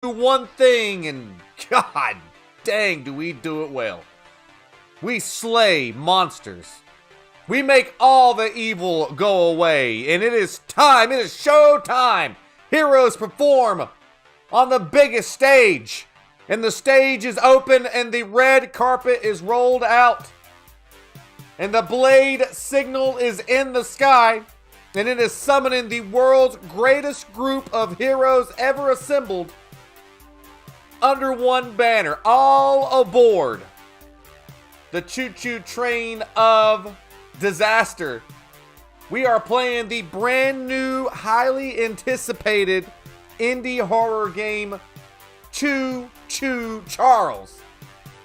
one thing, and god dang do we do it well. We slay monsters. We make all the evil go away, and it is time, it is show time. Heroes perform on the biggest stage, and the stage is open and the red carpet is rolled out, and the blade signal is in the sky, and it is summoning the world's greatest group of heroes ever assembled under one banner. All aboard the Choo Choo train of disaster. We are playing the brand new, highly anticipated indie horror game, Choo Choo Charles.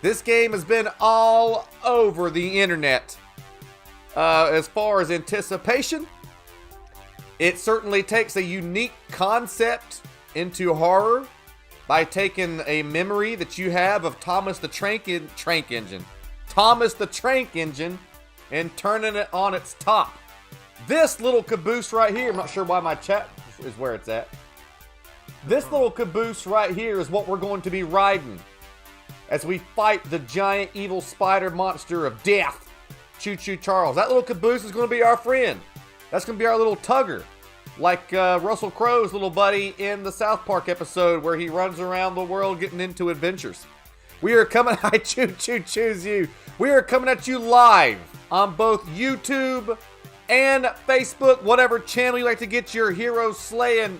This game has been all over the internet. As far as anticipation, it certainly takes a unique concept into horror by taking a memory that you have of Thomas the Tank Engine, and turning it on its top. This little caboose right here, I'm not sure why my chat is where it's at. This little caboose right here is what we're going to be riding as we fight the giant evil spider monster of death, Choo Choo Charles. That little caboose is going to be our friend. That's going to be our little tugger. Like Russell Crowe's little buddy in the South Park episode where he runs around the world getting into adventures. We are coming, I choose you. We are coming at you live on both YouTube and Facebook, whatever channel you like to get your hero slaying,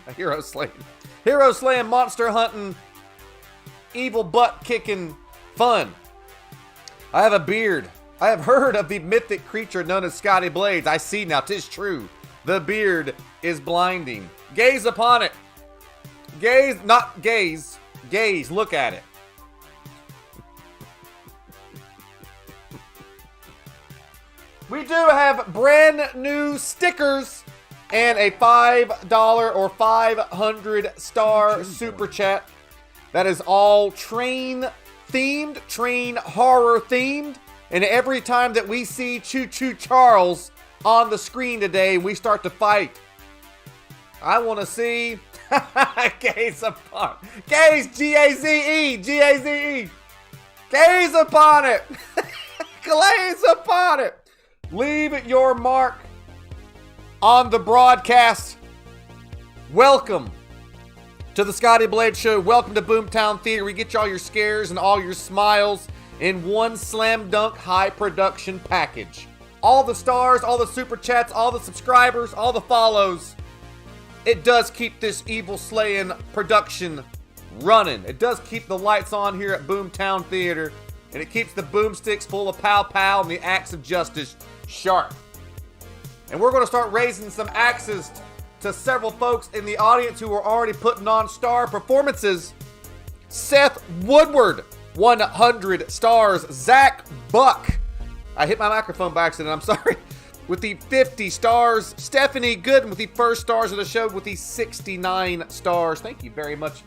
monster hunting, evil butt kicking fun. I have a beard. I have heard of the mythic creature known as Scotty Blades. I see now, 'tis true. The beard is blinding. Gaze upon it. Gaze, not gaze. Gaze, look at it. We do have brand new stickers and a $5 or 500 star super chat. That is all train themed, train horror themed. And every time that we see Choo Choo Charles on the screen today, we start to fight. I want to see gaze upon gaze, G-A-Z-E, G-A-Z-E. Gaze upon it. Glaze upon it. Leave your mark on the broadcast. Welcome to the Scotty Blade Show. Welcome to Boomtown Theater. We get you all your scares and all your smiles in one slam dunk high production package. All the stars, all the super chats, all the subscribers, all the follows. It does keep this evil slaying production running. It does keep the lights on here at Boomtown Theater. And it keeps the boomsticks full of pow pow and the axe of justice sharp. And we're going to start raising some axes to several folks in the audience who are already putting on star performances. Seth Woodward, 100 stars. Zach Buck, I hit my microphone by accident, I'm sorry, with the 50 stars. Stephanie Gooden with the first stars of the show with the 69 stars. Thank you very much.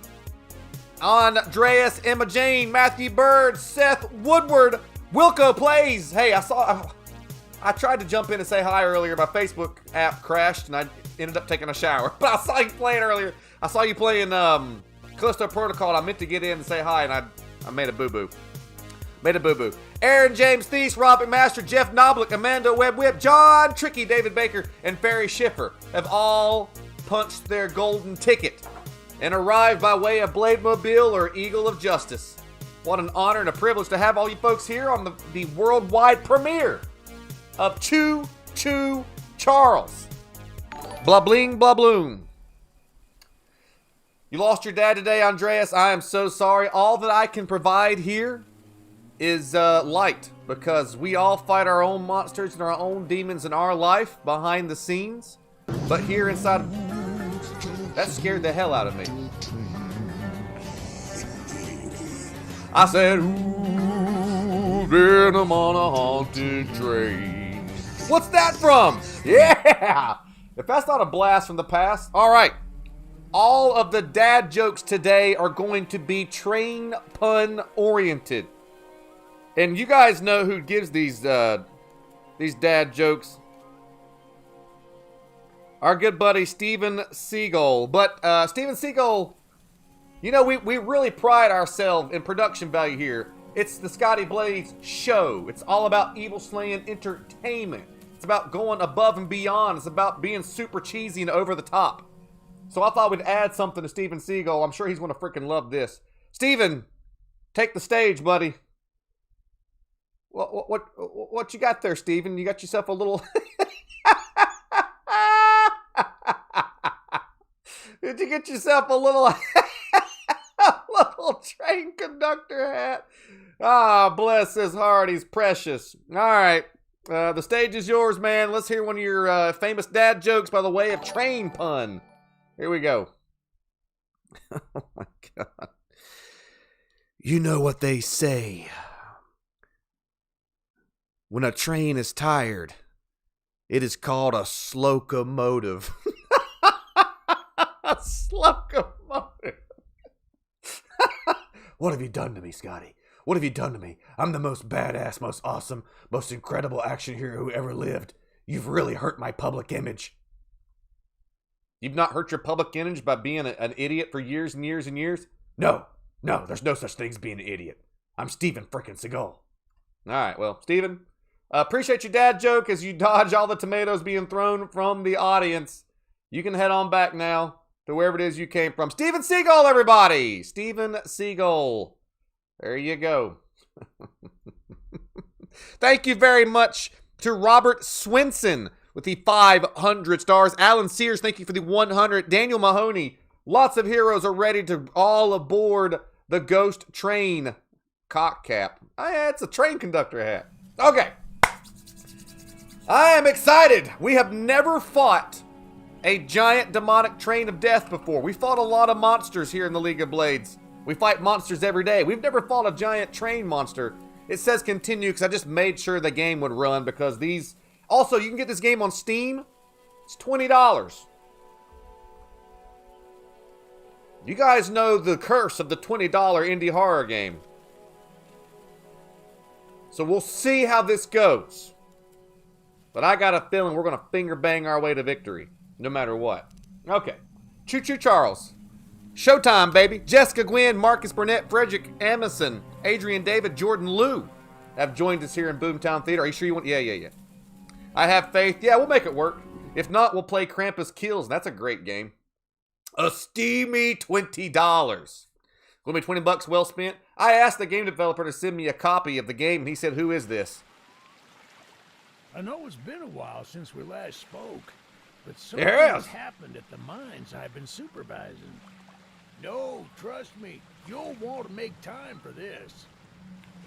Andreas, Emma Jane, Matthew Bird, Seth Woodward, Wilco Plays. Hey, I tried to jump in and say hi earlier. My Facebook app crashed and I ended up taking a shower. But I saw you playing earlier. I saw you playing Callisto Protocol. I meant to get in and say hi and I made a boo-boo. Aaron James Thies, Rob McMaster, Jeff Noblick, Amanda Webb-Whip, John Tricky, David Baker, and Ferry Schiffer have all punched their golden ticket and arrived by way of Blademobile or Eagle of Justice. What an honor and a privilege to have all you folks here on the worldwide premiere of Choo Choo Charles. Blah bling, blah bloom. You lost your dad today, Andreas. I am so sorry. All that I can provide here is light, because we all fight our own monsters and our own demons in our life behind the scenes. But here inside, that scared the hell out of me. I said, ooh, venom on a haunted train. What's that from? Yeah! If that's not a blast from the past. All right. All of the dad jokes today are going to be train pun oriented. And you guys know who gives these dad jokes. Our good buddy Steven Seagal. But Steven Seagal You know, we really pride ourselves in production value here. It's the Scotty Blades show. It's all about evil slaying entertainment. It's about going above and beyond. It's about being super cheesy and over the top. So I thought we'd add something to Steven Seagal. I'm sure he's going to freaking love this. Steven, take the stage, buddy. What you got there, Steven? You got yourself a little... Did you get yourself a little... a little train conductor hat? Ah, bless his heart. He's precious. All right. The stage is yours, man. Let's hear one of your famous dad jokes by the way of train pun. Here we go. Oh, my God. You know what they say. When a train is tired, it is called a slocomotive. A slocomotive. What have you done to me, Scotty? What have you done to me? I'm the most badass, most awesome, most incredible action hero who ever lived. You've really hurt my public image. You've not hurt your public image by being an idiot for years and years and years? No, there's no such thing as being an idiot. I'm Steven frickin' Seagal. All right, well, Steven, appreciate your dad joke as you dodge all the tomatoes being thrown from the audience. You can head on back now to wherever it is you came from. Steven Seagal, everybody! Steven Seagal. There you go. Thank you very much to Robert Swinson with the 500 stars. Alan Sears, thank you for the 100. Daniel Mahoney, lots of heroes are ready to all aboard the Ghost train. Cock cap. Oh, yeah, it's a train conductor hat. Okay. I am excited. We have never fought a giant demonic train of death before. We fought a lot of monsters here in the League of Blades. We fight monsters every day. We've never fought a giant train monster. It says continue because I just made sure the game would run because these... Also, you can get this game on Steam. It's $20. You guys know the curse of the $20 indie horror game. So we'll see how this goes. But I got a feeling we're going to finger bang our way to victory. No matter what. Okay. Choo Choo Charles. Showtime, baby. Jessica Gwynn, Marcus Burnett, Frederick Emerson, Adrian David, Jordan Liu have joined us here in Boomtown Theater. Are you sure you want... Yeah. I have faith. Yeah, we'll make it work. If not, we'll play Krampus Kills. That's a great game. A steamy $20. Will be $20 well spent. I asked the game developer to send me a copy of the game, and he said, who is this? I know it's been a while since we last spoke, but something has happened at the mines I've been supervising. No, trust me, you'll want to make time for this.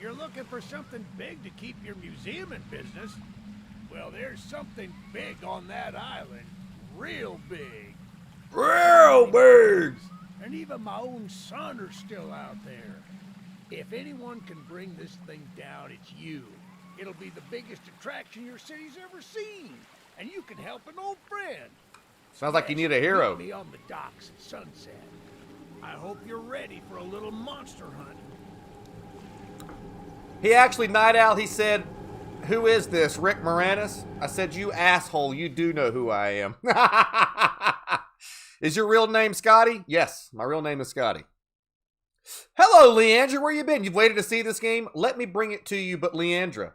You're looking for something big to keep your museum in business? Well, there's something big on that island. Real big. Real big! And even my own son are still out there. If anyone can bring this thing down, it's you. It'll be the biggest attraction your city's ever seen. And you can help an old friend. Sounds like you need a hero. Meet me on the docks at sunset. I hope you're ready for a little monster hunt. He actually, Night Owl, he said, who is this, Rick Moranis? I said, you asshole, you do know who I am. Is your real name Scotty? Yes, my real name is Scotty. Hello, Leandra, where you been? You've waited to see this game? Let me bring it to you, but Leandra,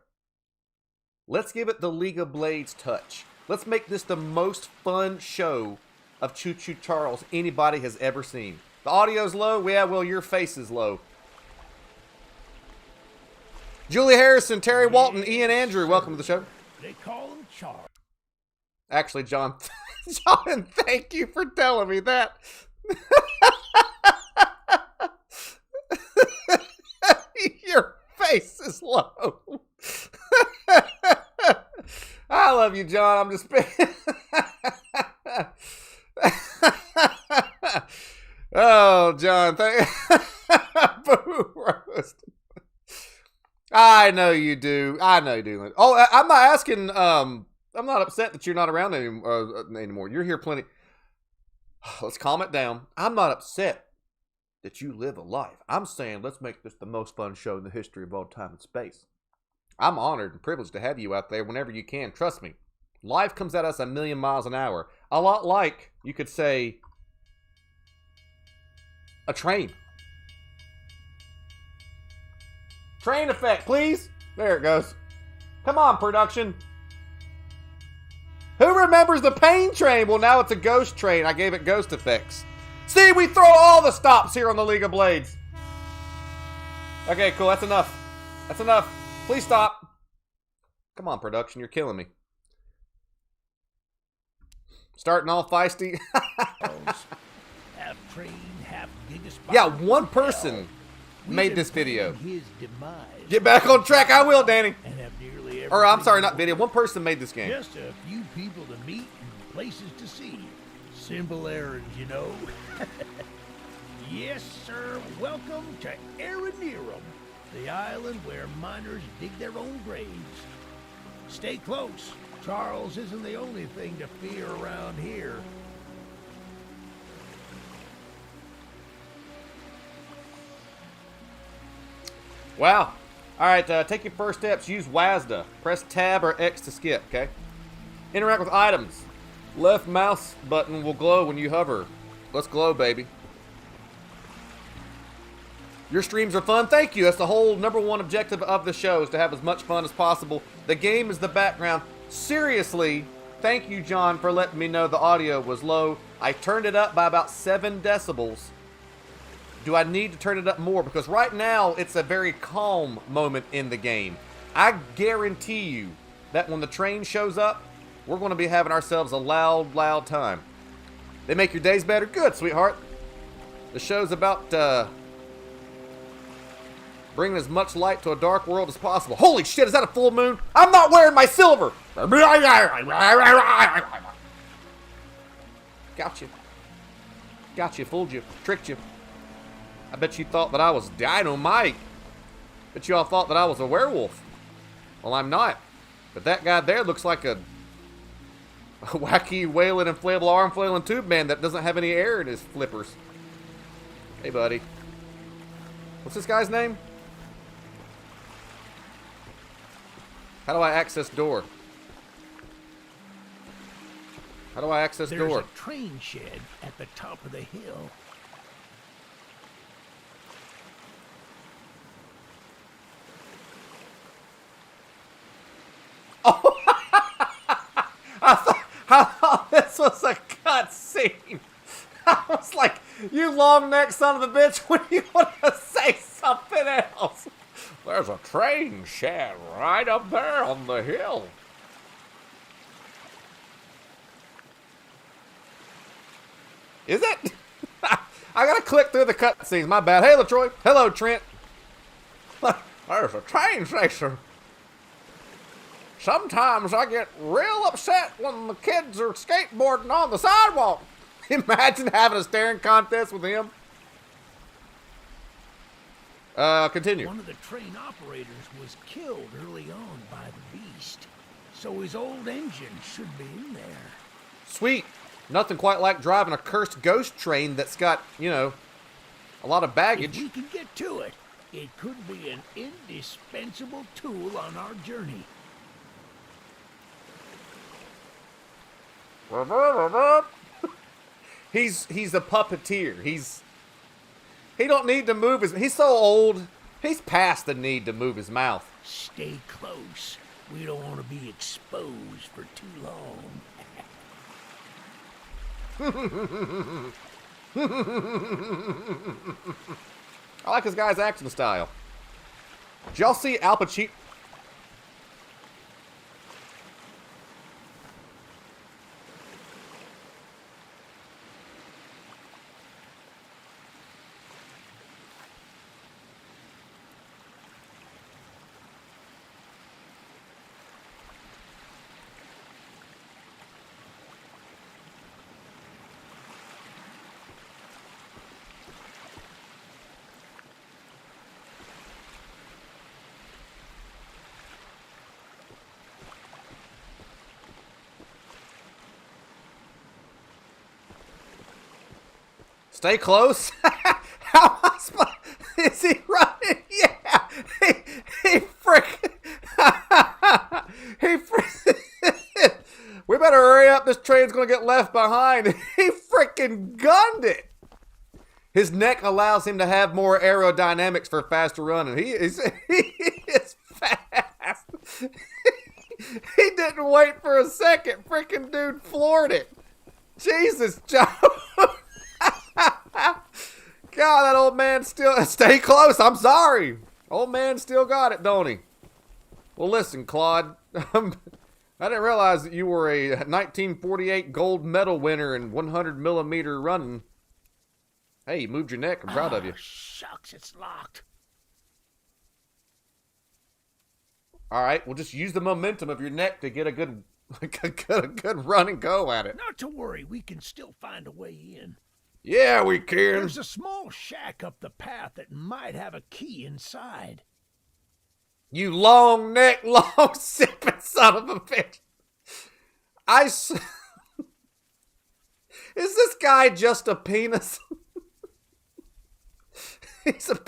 let's give it the League of Blades touch. Let's make this the most fun show of Choo Choo Charles anybody has ever seen. The audio's low? Yeah, well, your face is low. Julie Harrison, Terry Walton, Ian Andrew, welcome to the show. They call him Charles. Actually, John, thank you for telling me that. Your face is low. I love you, John. I'm just... Oh, John, Boo roast. I know you do. Oh, I'm not asking. I'm not upset that you're not around anymore. You're here plenty. Let's calm it down. I'm not upset that you live a life. I'm saying let's make this the most fun show in the history of all time and space. I'm honored and privileged to have you out there whenever you can. Trust me. Life comes at us 1,000,000 miles an hour. A lot like, you could say, A train. Train effect, please. There it goes. Come on, production. Who remembers the pain train? Well, now it's a ghost train. I gave it ghost effects. See, we throw all the stops here on the League of Blades. Okay, cool. That's enough. That's enough. Please stop. Come on, production. You're killing me. Starting all feisty. Half train, half gigaspire. Yeah, one person made this video. Get back on track. I will, Danny. And have nearly or I'm sorry, not video. One person made this game. Just a few people to meet and places to see. Simple errands, you know. Yes, sir. Welcome to Aranerum, the island where miners dig their own graves. Stay close. Charles isn't the only thing to fear around here. Wow. All right, take your first steps. Use WASDA. Press tab or X to skip, okay? Interact with items. Left mouse button will glow when you hover. Let's glow, baby. Your streams are fun. Thank you. That's the whole #1 objective of the show, is to have as much fun as possible. The game is the background. Seriously, thank you, John, for letting me know the audio was low. I turned it up by about 7 decibels. Do I need to turn it up more? Because right now, it's a very calm moment in the game. I guarantee you that when the train shows up, we're going to be having ourselves a loud, loud time. They make your days better? Good, sweetheart. The show's about bringing as much light to a dark world as possible. Holy shit, is that a full moon? I'm not wearing my silver! Got you. Got you, fooled you, tricked you. I bet you thought that I was Dynamite. Bet you all thought that I was a werewolf. Well, I'm not. But that guy there looks like a wacky, wailing, inflatable arm flailing tube man that doesn't have any air in his flippers. Hey, buddy. What's this guy's name? How do I access door? How do I access door? There's a train shed at the top of the hill. Oh, I thought this was a cutscene. I was like, you long neck son of a bitch, when you want to say something else? There's a train shed right up there on the hill. Is it? I gotta click through the cutscenes. My bad. Hey, LaTroy. Hello, Trent. There's a train station. Sometimes I get real upset when the kids are skateboarding on the sidewalk. Imagine having a staring contest with him. Continue. One of the train operators was killed early on by the beast, so his old engine should be in there. Sweet. Nothing quite like driving a cursed ghost train that's got, you know, a lot of baggage. If we can get to it, it could be an indispensable tool on our journey. He's a puppeteer. He don't need to move his. He's so old. He's past the need to move his mouth. Stay close. We don't want to be exposed for too long. I like this guy's action style. Did y'all see Al Pacino? Stay close. How am I supposed? Is he running? Yeah. He frick. He frick. We better hurry up. This train's gonna get left behind. He freaking gunned it. His neck allows him to have more aerodynamics for faster running. He is fast. He didn't wait for a second. Freaking dude floored it. Jesus, Joe. God, that old man still... Stay close. I'm sorry. Old man still got it, don't he? Well, listen, Claude. I didn't realize that you were a 1948 gold medal winner in 100 millimeter running. Hey, you moved your neck. I'm proud of you. Shucks, it's locked. All right, we'll just use the momentum of your neck to get a good run and go at it. Not to worry, we can still find a way in. Yeah, we can. There's a small shack up the path that might have a key inside. You long neck, long sipping son of a bitch. Is this guy just a penis? He's a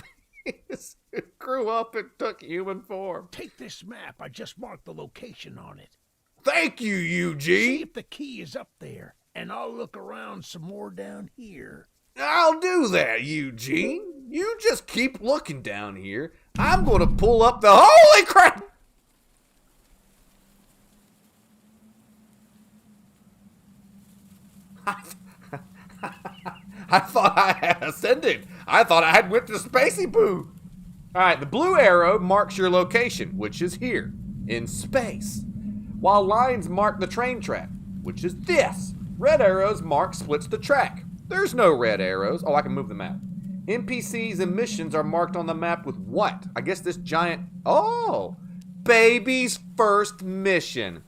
penis who grew up and took human form. Take this map. I just marked the location on it. Thank you, Eugene. See if the key is up there, and I'll look around some more down here. I'll do that, Eugene. You just keep looking down here. I'm going to pull up the... Holy crap! I thought I had ascended. I thought I had went to Spacey Boo. All right, the blue arrow marks your location, which is here, in space. While lines mark the train track, which is this. Red arrows mark splits the track. There's no red arrows. Oh, I can move the map. NPCs and missions are marked on the map with what? I guess this giant... Oh! Baby's first mission.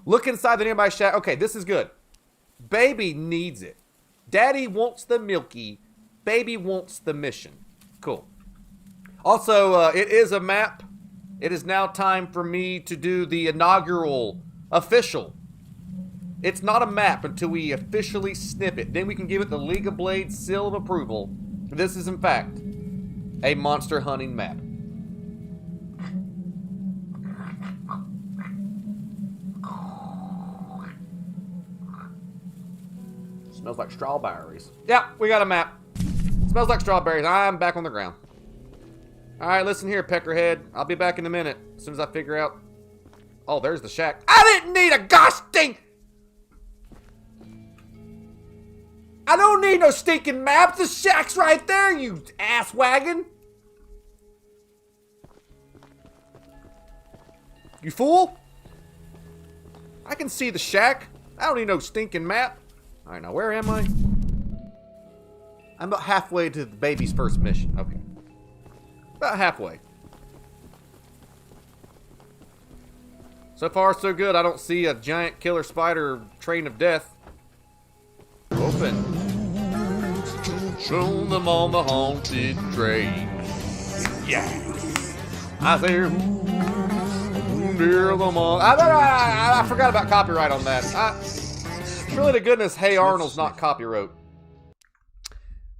Look inside the nearby shack. Okay, this is good. Baby needs it. Daddy wants the milky. Baby wants the mission. Cool. Also, it is a map. It is now time for me to do the inaugural official. It's not a map until we officially snip it. Then we can give it the League of Blades seal of approval. This is, in fact, a monster hunting map. Smells like strawberries. Yeah, we got a map. Smells like strawberries. I'm back on the ground. All right, listen here, Peckerhead. I'll be back in a minute as soon as I figure out. Oh, there's the shack. I didn't need a gosh dang. I don't need no stinking map. The shack's right there, you ass wagon. You fool. I can see the shack. I don't need no stinking map. All right, now where am I? I'm about halfway to the baby's first mission. Okay. About halfway. So far, so good. I don't see a giant killer spider train of death. Open. Show them on the haunted train. Yeah. I say, near them all. I forgot about copyright on that. Really to goodness, Hey Arnold's not copyright.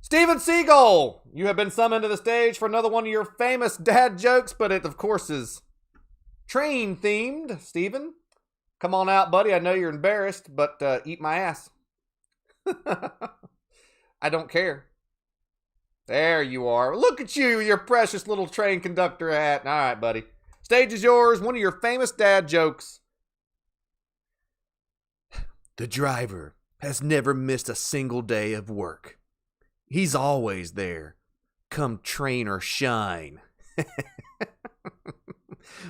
Steven Seagull, you have been summoned to the stage for another one of your famous dad jokes, but it, of course, is train-themed. Steven, come on out, buddy. I know you're embarrassed, but eat my ass. I don't care. There you are. Look at you, your precious little train conductor hat. All right, buddy. Stage is yours. One of your famous dad jokes. The driver has never missed a single day of work. He's always there. Come train or shine.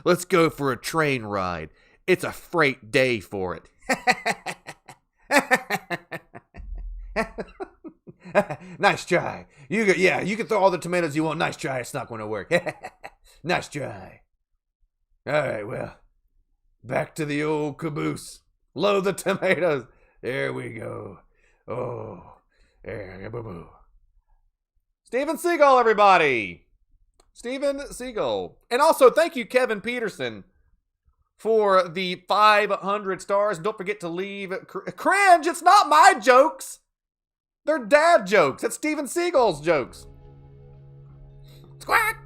Let's go for a train ride. It's a freight day for it. Nice try. You can throw all the tomatoes you want. Nice try. It's not going to work. Nice try. All right, well, back to the old caboose. Load the tomatoes. There we go. Oh, there, boo-boo. Steven Seagull, everybody. Steven Seagull. And also, thank you, Kevin Peterson, for the 500 stars. And don't forget to leave cringe. It's not my jokes. They're dad jokes. That's Steven Seagull's jokes. Squawk.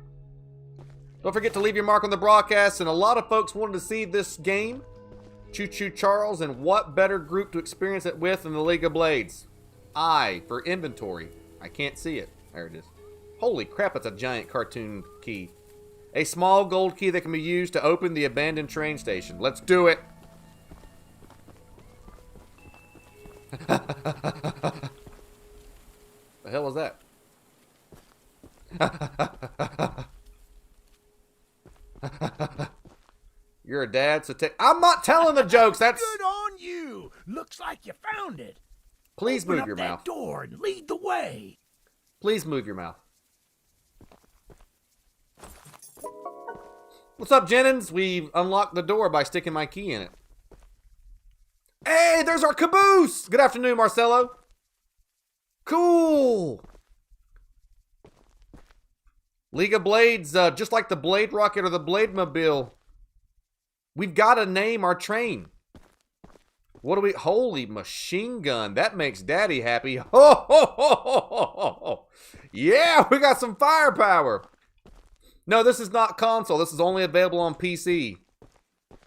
Don't forget to leave your mark on the broadcast. And a lot of folks wanted to see this game, Choo Choo Charles, and what better group to experience it with than the League of Blades? I, for inventory. I can't see it. There it is. Holy crap, it's a giant cartoon key. A small gold key that can be used to open the abandoned train station. Let's do it. The hell was that? You're a dad, so I'm not telling the jokes. That's good on you. Looks like you found it. Please Open move your up that mouth. door and lead the way. Please move your mouth. What's up, Jennings? We unlocked the door by sticking my key in it. Hey, there's our Caboose! Good afternoon, Marcelo. Cool. League of Blades, just like the Blade Rocket or the Blademobile. We've got to name our train. What do we... Holy machine gun. That makes Daddy happy. Ho, ho, ho, ho, ho, ho. Yeah, we got some firepower. No, this is not console. This is only available on PC.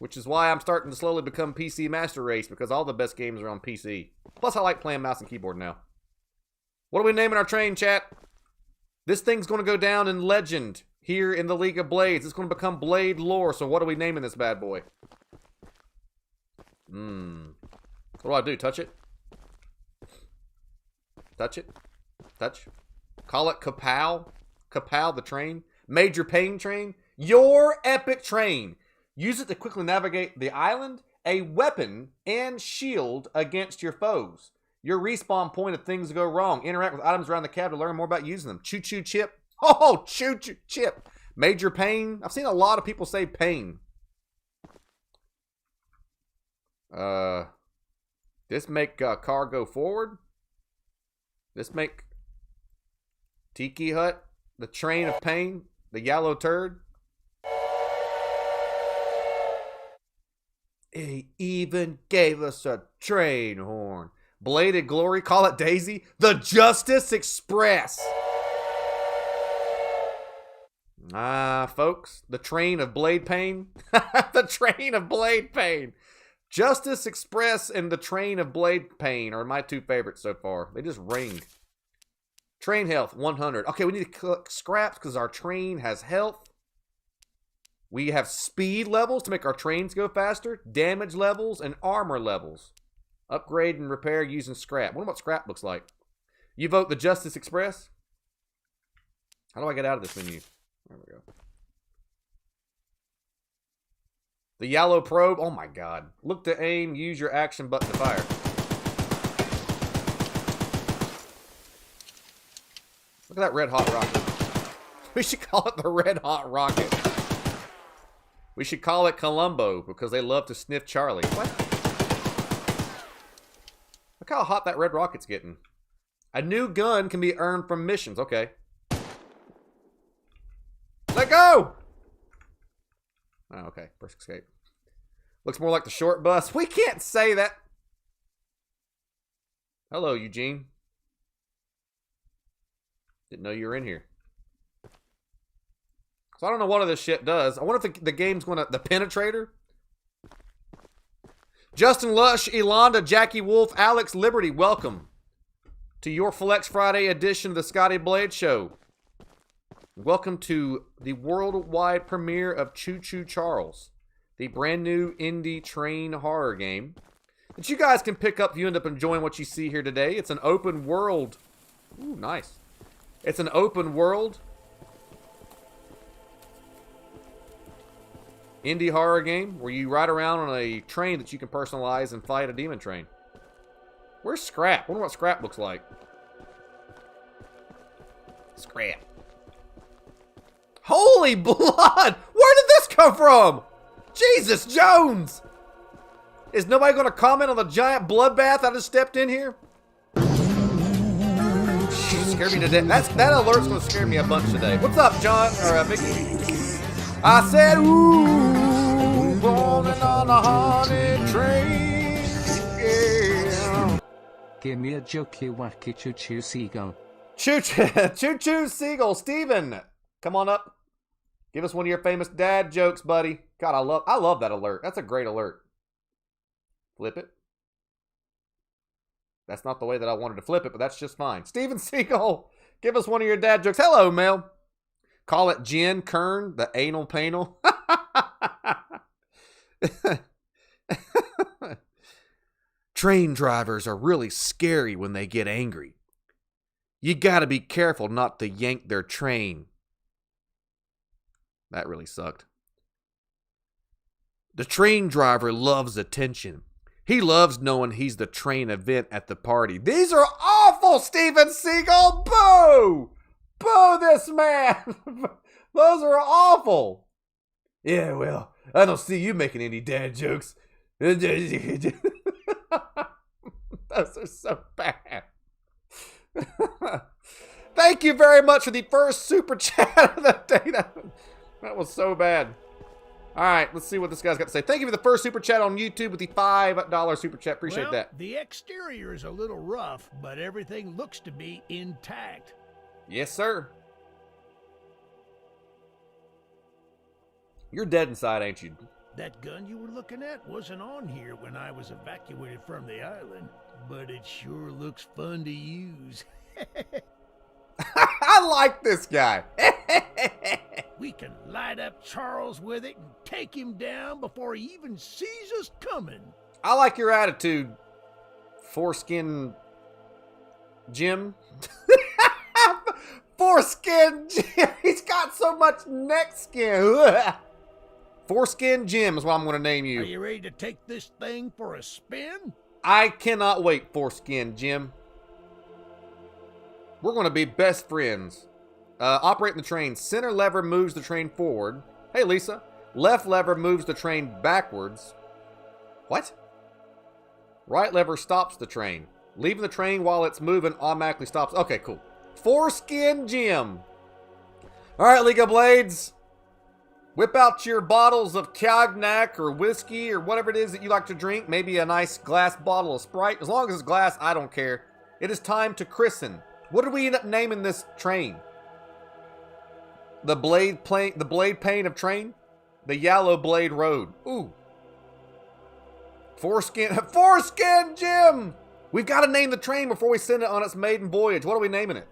Which is why I'm starting to slowly become PC Master Race, because all the best games are on PC. Plus, I like playing mouse and keyboard now. What are we naming our train, chat? This thing's going to go down in legend here in the League of Blades. It's going to become Blade lore, so what are we naming this bad boy? What do I do? Touch it? Touch it? Touch? Call it Kapow? Kapow the train? Major Pain train? Your epic train. Use it to quickly navigate the island, a weapon, and shield against your foes. Your respawn point if things go wrong. Interact with items around the cab to learn more about using them. Choo Choo Chip. Oh, Choo Choo Chip. Major Pain. I've seen a lot of people say pain. This make car go forward. This make Tiki Hut. The train of pain. The yellow turd. He even gave us a train horn. Bladed Glory, call it Daisy. The Justice Express. Folks, the train of Blade Pain. The train of Blade Pain. Justice Express and the train of Blade Pain are my two favorites so far. They just ring. Train health, 100. Okay, we need to collect scraps because our train has health. We have speed levels to make our trains go faster, damage levels, and armor levels. Upgrade and repair using scrap. I wonder what scrap looks like. You vote the Justice Express? How do I get out of this menu? There we go. The yellow probe. Oh my god. Look to aim, use your action button to fire. Look at that red hot rocket. We should call it the red hot rocket. We should call it Columbo because they love to sniff Charlie. What? Look how hot that red rocket's getting. A new gun can be earned from missions. Okay. Let go! Oh, okay. First escape. Looks more like the short bus. We can't say that. Hello, Eugene. Didn't know you were in here. So I don't know what all this shit does. I wonder if the game's going to... The Penetrator? Justin Lush, Elonda, Jackie Wolf, Alex Liberty, welcome to your Flex Friday edition of the Scotty Blade Show. Welcome to the worldwide premiere of Choo Choo Charles, the brand new indie train horror game that you guys can pick up if you end up enjoying what you see here today. It's an open world. Ooh, nice. It's an open world indie horror game where you ride around on a train that you can personalize and fight a demon train. Where's Scrap? I wonder what Scrap looks like. Scrap. Holy blood! Where did this come from? Jesus Jones! Is nobody going to comment on the giant bloodbath I just stepped in here? Scared me to death. That alert's going to scare me a bunch today. What's up, John? Or Vicky? I said, ooh, rolling on a haunted train. Yeah. Give me a jokey wacky choo choo seagull. Choo choo seagull. Steven, come on up. Give us one of your famous dad jokes, buddy. God, I love that alert. That's a great alert. Flip it. That's not the way that I wanted to flip it, but that's just fine. Steven Seagull, Give us one of your dad jokes. Hello, Mel. Call it Jen Kern, the anal panel. Train drivers are really scary when they get angry. You gotta be careful not to yank their train. That really sucked. The train driver loves attention. He loves knowing he's the train event at the party. These are awful, Steven Seagal. Boo! Boo this man. Those are awful. Yeah, well, I don't see you making any dad jokes. Those are so bad. Thank you very much for the first super chat of the day. That was so bad. All right, let's see what this guy's got to say. Thank you for the first super chat on YouTube with the $5 super chat. Appreciate that. The exterior is a little rough, but everything looks to be intact. Yes, sir. You're dead inside, ain't you? That gun you were looking at wasn't on here when I was evacuated from the island, but it sure looks fun to use. I like this guy. We can light up Charles with it and take him down before he even sees us coming. I like your attitude, Foreskin Jim. Foreskin Jim. He's got so much neck skin. Foreskin Jim is what I'm going to name you. Are you ready to take this thing for a spin? I cannot wait, Foreskin Jim. We're going to be best friends. Operating the train. Center lever moves the train forward. Hey, Lisa. Left lever moves the train backwards. What? Right lever stops the train. Leaving the train while it's moving automatically stops. Okay, cool. Foreskin Jim. All right, League of Blades. Whip out your bottles of cognac or whiskey or whatever it is that you like to drink. Maybe a nice glass bottle of Sprite. As long as it's glass, I don't care. It is time to christen. What did we end up naming this train? The blade pane of train? The Yellow Blade Road. Ooh. Foreskin Jim! We've got to name the train before we send it on its maiden voyage. What are we naming it?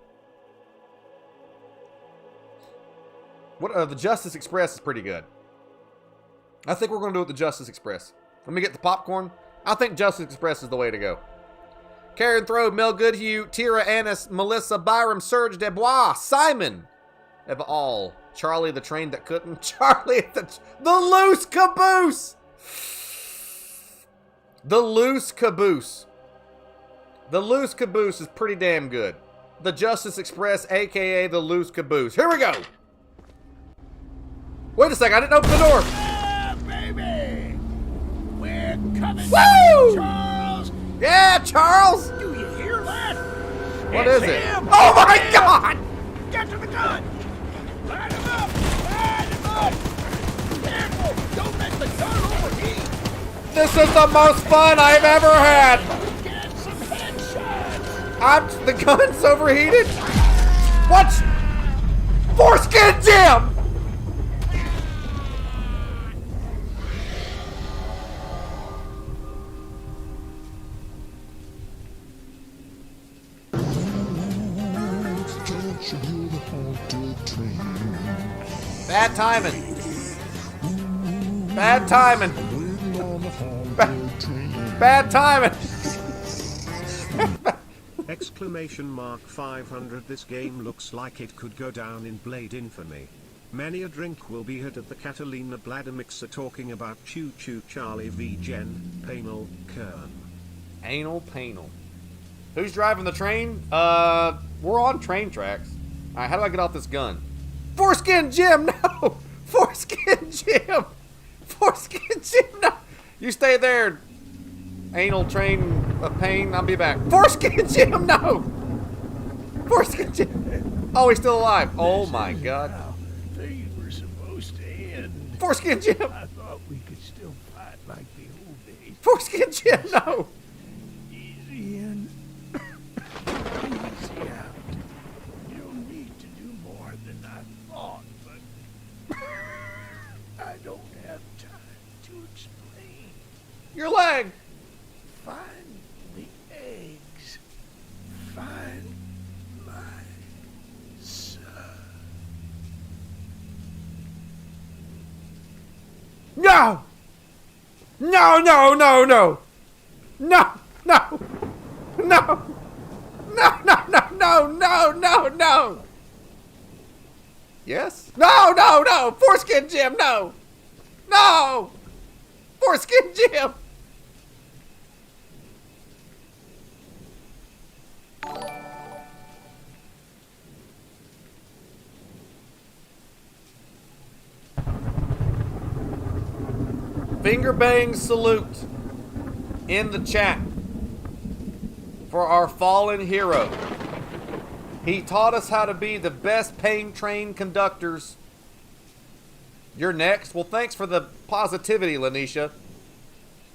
The Justice Express is pretty good. I think we're going to do it the Justice Express. Let me get the popcorn. I think Justice Express is the way to go. Karen Throw, Mel Goodhue, Tira Annis, Melissa Byram, Serge Debois, Simon of all. Charlie the train that couldn't. Charlie the loose caboose. The loose caboose. The loose caboose is pretty damn good. The Justice Express, aka the loose caboose. Here we go. Wait a second, I didn't open the door. Ah, baby! We're coming. Woo! Charles! Yeah, Charles! Do you hear that? What It's is it? him. Oh my Him. God! Get to the gun! Light him up! Light him up! Careful! Don't let the gun overheat! This is the most fun I've ever had! Get some headshots! The gun's overheated? What? Foreskin Jim! Bad timing. Bad timing. Bad timing. Exclamation mark 500. This game looks like it could go down in Blade infamy. Many a drink will be had at the Catalina Bladamixer talking about Choo Choo Charlie v Jen, Panel, Kern. Anal panel. Who's driving the train? We're on train tracks. Alright, how do I get off this gun? Foreskin Jim, no! Foreskin Jim! Foreskin Jim, no! You stay there, anal train of pain. I'll be back. Foreskin Jim, no! Foreskin Jim! Oh, he's still alive. Oh my God. How things were supposed to end. Foreskin Jim! I thought we could still fight like the old days. Foreskin Jim, no! Easy in. Easy out. You don't need to do more than I thought, but I don't have time to explain. Your leg! Find the eggs. Find my No! No, no, no, no! No, no! No! No, no, no, no, no, no, no! Yes? No, no, no! Foreskin Jim, no! No! Foreskin Jim! Finger bang salute in the chat for our fallen hero. He taught us how to be the best paying train conductors. You're next? Well, thanks for the positivity, Lanisha.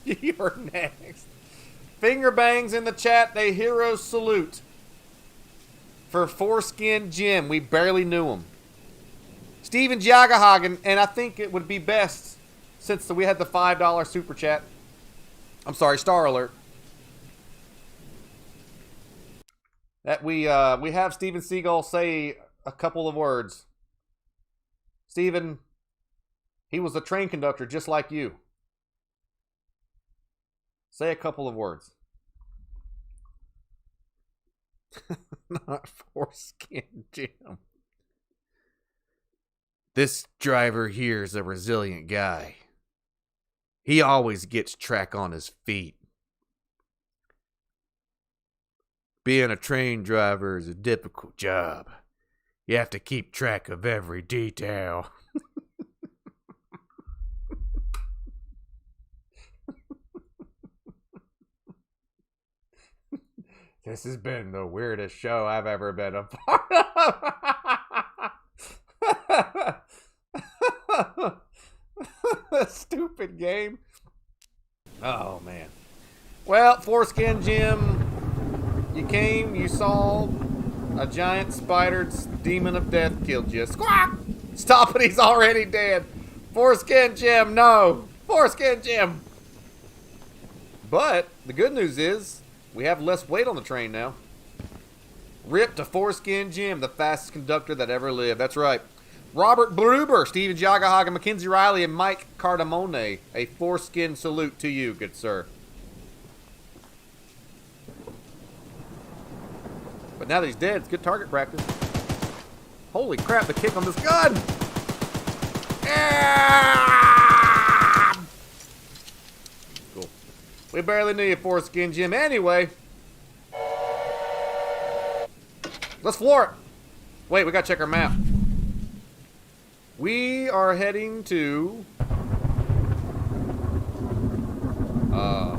You're next. Finger bangs in the chat, a hero salute for Foreskin Jim. We barely knew him. Steven Jagahagen, and I think it would be best since we had the $5 super chat. I'm sorry, star alert. That we have Steven Seagal say a couple of words. Steven, he was a train conductor just like you. Say a couple of words. Not Foreskin Jim. This driver here is a resilient guy. He always gets track on his feet. Being a train driver is a difficult job. You have to keep track of every detail. This has been the weirdest show I've ever been a part of. Stupid game. Oh, man. Well, Foreskin Jim, you came, you saw a giant spider demon of death killed you. Squawk! Stop it, he's already dead. Foreskin Jim, no. Foreskin Jim. But the good news is we have less weight on the train now. Rip to Foreskin Jim, the fastest conductor that ever lived. That's right. Robert Bruber, Steven Jagahagen, Mackenzie Riley, and Mike Cardamone. A foreskin salute to you, good sir. But now that he's dead, it's good target practice. Holy crap, the kick on this gun! Yeah! Cool. We barely knew you, Foreskin Jim. Anyway. Let's floor it. Wait, we gotta check our map. We are heading to... Oh,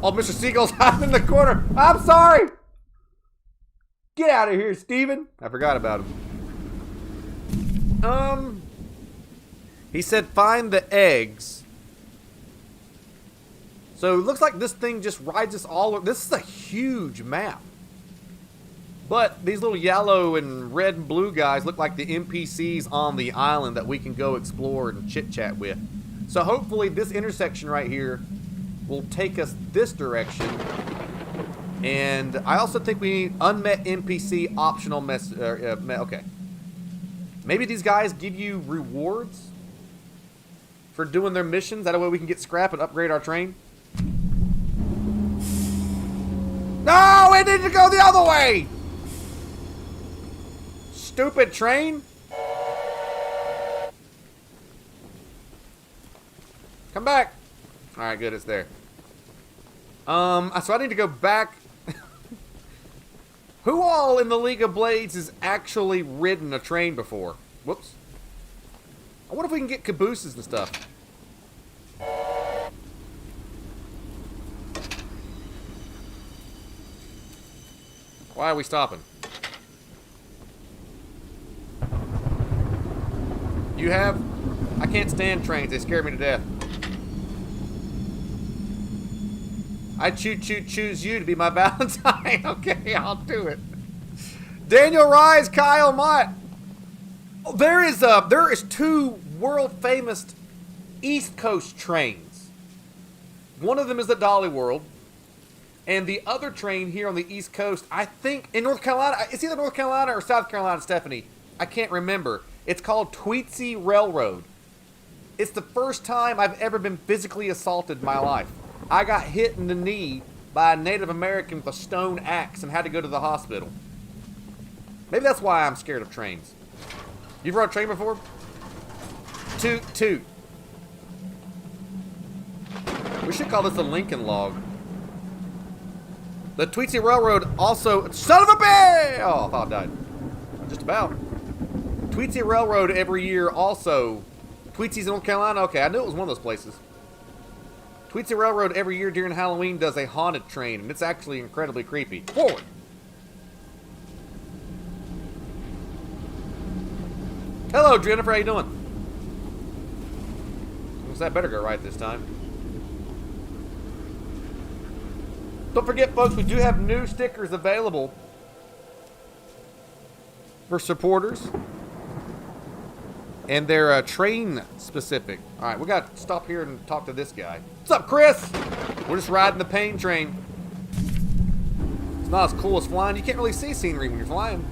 Mr. Seagull's hiding in the corner. I'm sorry. Get out of here, Steven. I forgot about him. He said find the eggs. So it looks like this thing just rides us all. This is a huge map. But these little yellow and red and blue guys look like the NPCs on the island that we can go explore and chit-chat with. So hopefully this intersection right here will take us this direction. And I also think we need unmet NPC optional okay. Maybe these guys give you rewards for doing their missions. That way we can get scrap and upgrade our train. No, we need to go the other way! Stupid train. Come back. Alright, good, it's there. So I need to go back. Who all in the League of Blades has actually ridden a train before? Whoops. I wonder if we can get cabooses and stuff. Why are we stopping? You have? I can't stand trains. They scare me to death. I choose you to be my Valentine. Okay, I'll do it. Daniel Rise, Kyle Mott. Oh, there is two world famous East Coast trains. One of them is the Dolly World, and the other train here on the East Coast, I think in North Carolina. It's either North Carolina or South Carolina, Stephanie. I can't remember. It's called Tweetsy Railroad. It's the first time I've ever been physically assaulted in my life. I got hit in the knee by a Native American with a stone axe and had to go to the hospital. Maybe that's why I'm scared of trains. You've rode a train before? Toot, toot. We should call this a Lincoln log. The Tweetsie Railroad also... Son of a bear! Oh, I thought I died. Just about. Tweetsie Railroad every year also... Tweetsies in North Carolina? Okay, I knew it was one of those places. Tweetsie Railroad every year during Halloween does a haunted train, and it's actually incredibly creepy. Forward! Hello, Jennifer. How you doing? Looks that better go right this time. Don't forget, folks, we do have new stickers available for supporters. And they're train specific. All right, we got to stop here and talk to this guy. What's up, Chris? We're just riding the pain train. It's not as cool as flying. You can't really see scenery when you're flying.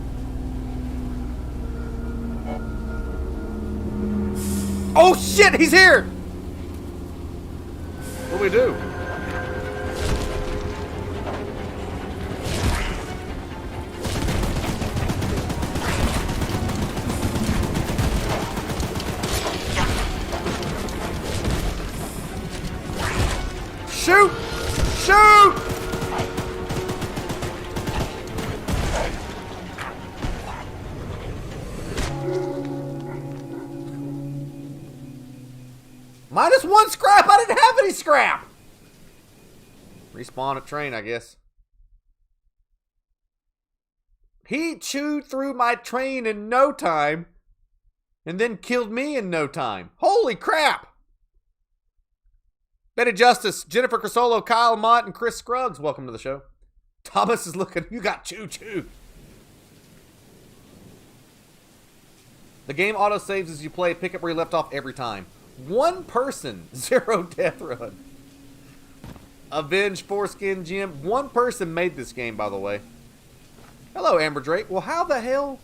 Oh, shit, he's here! What do we do? Shoot! Shoot! -1 scrap! I didn't have any scrap! Respawn a train, I guess. He chewed through my train in no time and then killed me in no time. Holy crap! Betty Justice, Jennifer Crisolo, Kyle Mott, and Chris Scruggs, welcome to the show. Thomas is looking, you got Choo Choo. The game auto-saves as you play, pick up where you left off every time. 1 person, 0 death run. Avenge Foreskin Jim. 1 person made this game, by the way. Hello, Amber Drake. Well, how the hell?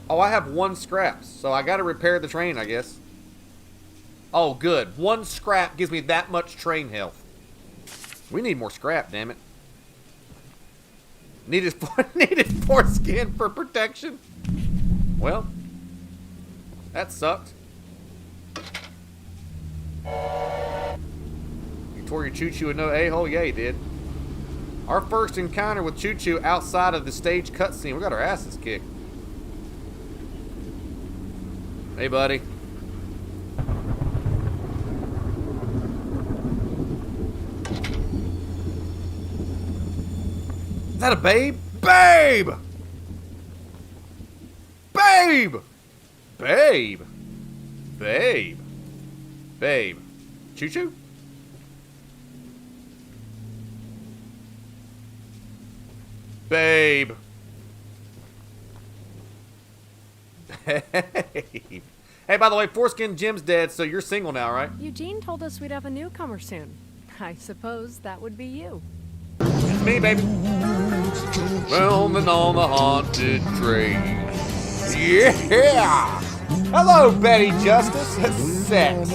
Oh, I have 1 scrap, so I gotta repair the train, I guess. Oh, good. 1 scrap gives me that much train health. We need more scrap, damn it. Needed foreskin for protection. Well, that sucked. You tore your Choo Choo with no a-hole? Yeah, you did. Our first encounter with Choo Choo outside of the stage cutscene. We got our asses kicked. Hey, buddy. Is that a babe? Babe! Babe! Babe! Babe! Babe. Choo Choo? Babe. Babe. Hey, by the way, Foreskin Jim's dead, so you're single now, right? Eugene told us we'd have a newcomer soon. I suppose that would be you. It's me, baby. Roaming on the haunted train. Yeah! Hello, Betty Justice. Sex.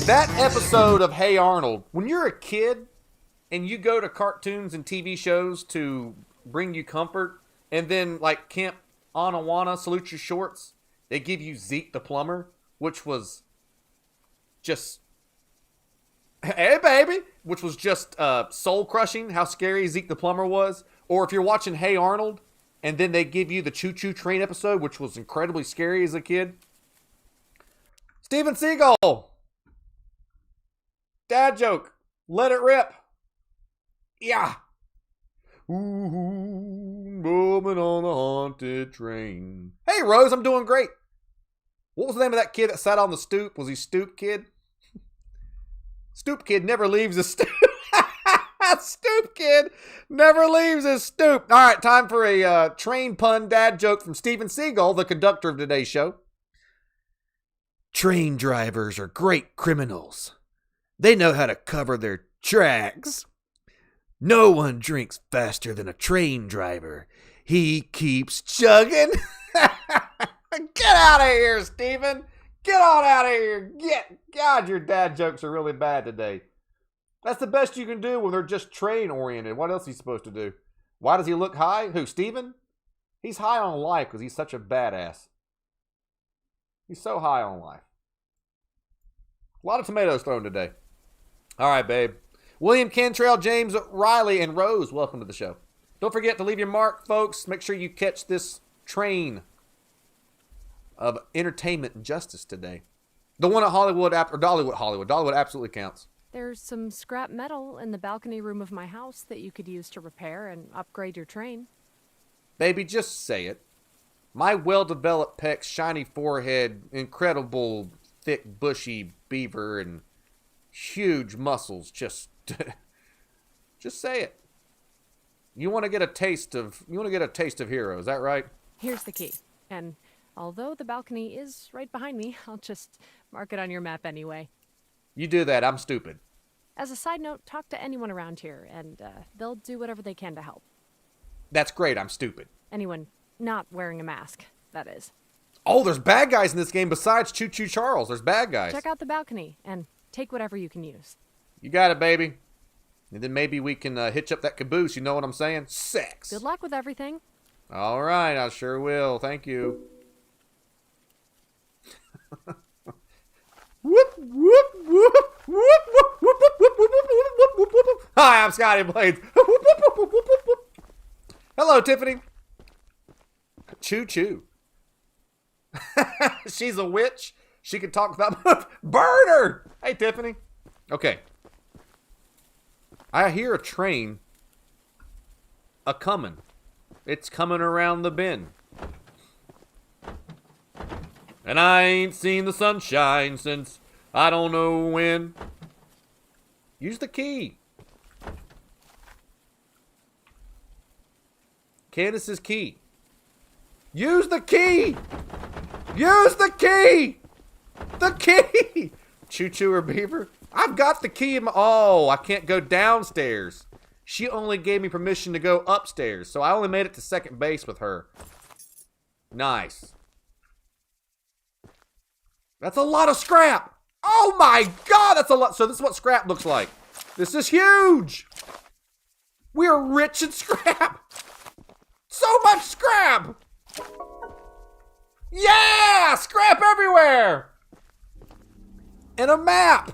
That episode of Hey Arnold, when you're a kid and you go to cartoons and TV shows to bring you comfort, and then like Camp Anawana, Salute Your Shorts, they give you Zeke the Plumber, which was just... Hey, baby! Which was just soul-crushing, how scary Zeke the Plumber was. Or if you're watching Hey Arnold, and then they give you the Choo Choo Train episode, which was incredibly scary as a kid. Steven Seagal! Dad joke. Let it rip. Yeah. Ooh, moving on the haunted train. Hey, Rose, I'm doing great. What was the name of that kid that sat on the stoop? Was he Stoop Kid? Stoop Kid never leaves his stoop. Stoop Kid never leaves his stoop. All right, time for a train pun dad joke from Steven Seagal, the conductor of today's show. Train drivers are great criminals. They know how to cover their tracks. No one drinks faster than a train driver. He keeps chugging. Get out of here, Steven. Get on out of here. God, your dad jokes are really bad today. That's the best you can do when they're just train-oriented. What else is he supposed to do? Why does he look high? Who, Steven? He's high on life because he's such a badass. He's so high on life. A lot of tomatoes thrown today. All right, babe. William Cantrell, James Riley, and Rose, welcome to the show. Don't forget to leave your mark, folks. Make sure you catch this train of entertainment and justice today. The one at Hollywood, or Dollywood. Dollywood absolutely counts. There's some scrap metal in the balcony room of my house that you could use to repair and upgrade your train. Baby, just say it. My well-developed pecs, shiny forehead, incredible, thick, bushy beaver, and huge muscles. Just say it. You want to get a taste of Hero, is that right? Here's the key. And although the balcony is right behind me, I'll just mark it on your map anyway. You do that, I'm stupid. As a side note, talk to anyone around here, and they'll do whatever they can to help. That's great, I'm stupid. Anyone not wearing a mask, that is. Oh, there's bad guys in this game besides Choo Choo Charles. There's bad guys. Check out the balcony, and take whatever you can use. You got it, baby. And then maybe we can hitch up that caboose, you know what I'm saying? Sex. Good luck with everything. All right, I sure will. Thank you. Whoop, whoop, whoop, whoop, whoop, whoop, whoop, whoop, whoop, whoop, whoop, whoop. Hi, I'm Scotty Blades. Whoop, whoop, whoop, whoop, whoop, whoop, whoop. Hello, Tiffany. Choo Choo. She's a witch. She can talk about burn her. Hey, Tiffany. Okay. I hear a train a-coming. It's coming around the bend. And I ain't seen the sunshine since I don't know when. Use the key. Candace's key. Use the key! Use the key! The key! Choo Choo or Beaver? I've got the key in my... Oh, I can't go downstairs. She only gave me permission to go upstairs, so I only made it to second base with her. Nice. That's a lot of scrap. Oh my god, that's a lot. So this is what scrap looks like. This is huge. We're rich in scrap. So much scrap. Yeah, scrap everywhere. And a map.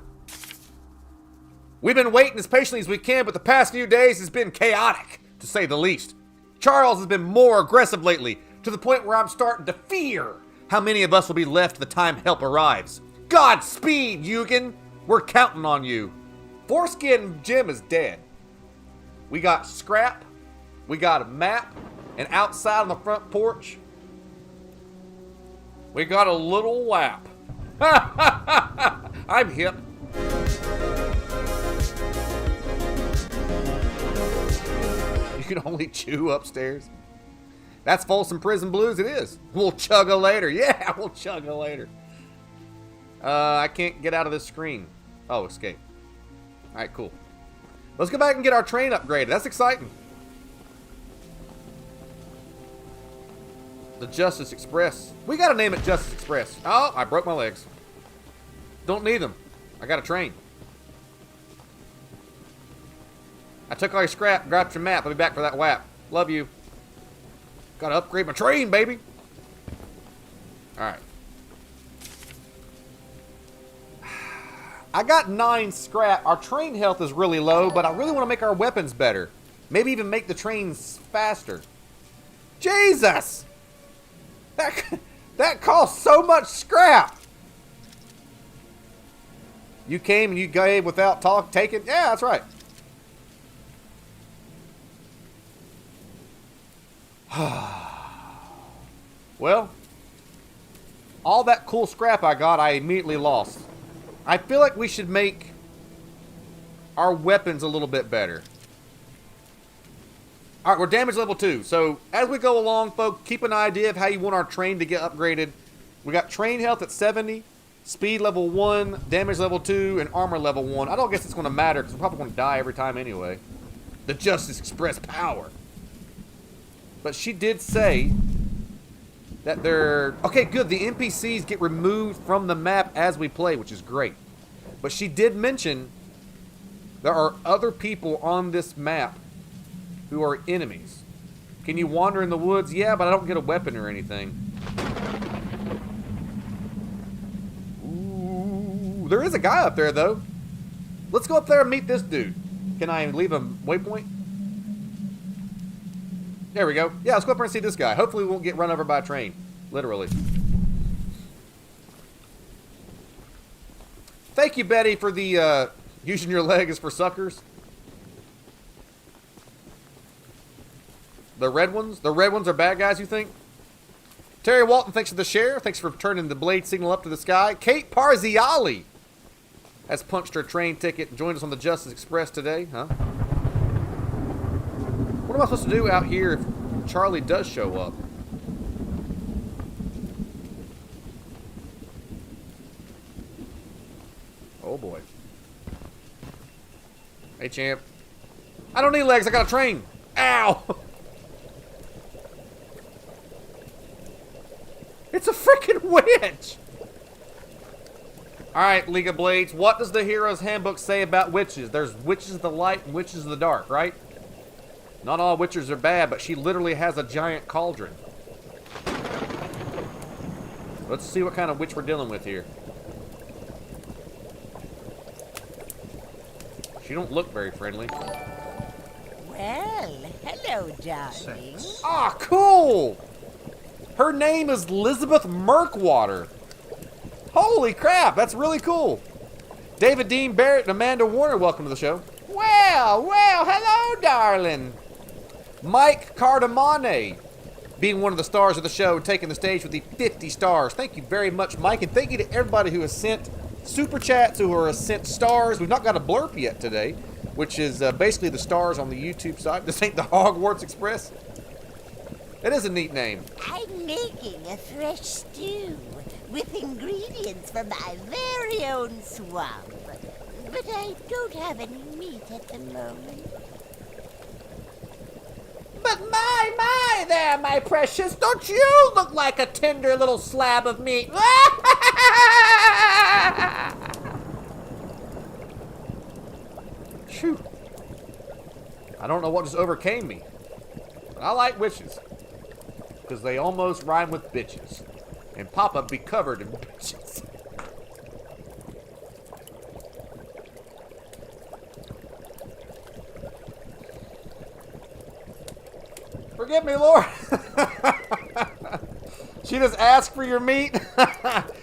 We've been waiting as patiently as we can, but the past few days has been chaotic, to say the least. Charles has been more aggressive lately, to the point where I'm starting to fear how many of us will be left the time help arrives. Godspeed, Eugen. We're counting on you. Foreskin Jim is dead. We got scrap. We got a map. And outside on the front porch, we got a little lap. I'm hip. You can only chew upstairs. That's Folsom Prison Blues, it is. We'll chug a later. Yeah, we'll chug a later. I can't get out of this screen. Oh, escape. All right, cool. Let's go back and get our train upgraded. That's exciting. The Justice Express. We got to name it Justice Express. Oh, I broke my legs. Don't need them. I got a train. I took all your scrap, grabbed your map. I'll be back for that whap. Love you. Gotta upgrade my train, baby. Alright. I got 9 scrap. Our train health is really low, but I really want to make our weapons better. Maybe even make the trains faster. Jesus! That costs so much scrap! You came and you gave without taking? Yeah, that's right. Well, all that cool scrap I got, I immediately lost. I feel like we should make our weapons a little bit better. Alright, we're damage level 2. So, as we go along, folks, keep an idea of how you want our train to get upgraded. We got train health at 70, speed level 1, damage level 2, and armor level 1. I don't guess it's going to matter, because we're probably going to die every time anyway. The Justice Express power. But she did say that they're... Okay, good. The NPCs get removed from the map as we play, which is great. But she did mention there are other people on this map who are enemies. Can you wander in the woods? Yeah, but I don't get a weapon or anything. Ooh, there is a guy up there, though. Let's go up there and meet this dude. Can I leave a waypoint? There we go. Yeah, let's go up there and see this guy. Hopefully we won't get run over by a train. Literally. Thank you, Betty, for the using your leg is for suckers. The red ones? The red ones are bad guys, you think? Terry Walton, thanks for the share. Thanks for turning the blade signal up to the sky. Kate Parziali has punched her train ticket and joined us on the Justice Express today, huh? What am I supposed to do out here if Charlie does show up? Oh boy. Hey champ. I don't need legs, I got a train. Ow! It's a freaking witch! Alright, League of Blades, what does the Hero's Handbook say about witches? There's witches of the light and witches of the dark, right? Not all witches are bad, but she literally has a giant cauldron. Let's see what kind of witch we're dealing with here. She don't look very friendly. Well, hello, darling. Ah, cool! Her name is Elizabeth Murkwater. Holy crap, that's really cool. David Dean Barrett and Amanda Warner, welcome to the show. Well, hello, darling. Mike Cardamone, being one of the stars of the show, taking the stage with the 50 stars. Thank you very much, Mike, and thank you to everybody who has sent super chats, who are sent stars. We've not got a blurb yet today, which is basically the stars on the YouTube side. This ain't the Hogwarts Express. It is a neat name. I'm making a fresh stew with ingredients from my very own swamp. But I don't have any meat at the moment. But my there, my precious, don't you look like a tender little slab of meat? Phew. I don't know what just overcame me. I like witches. Because they almost rhyme with bitches. And Papa be covered in bitches. Forgive me, Lord. She just asked for your meat.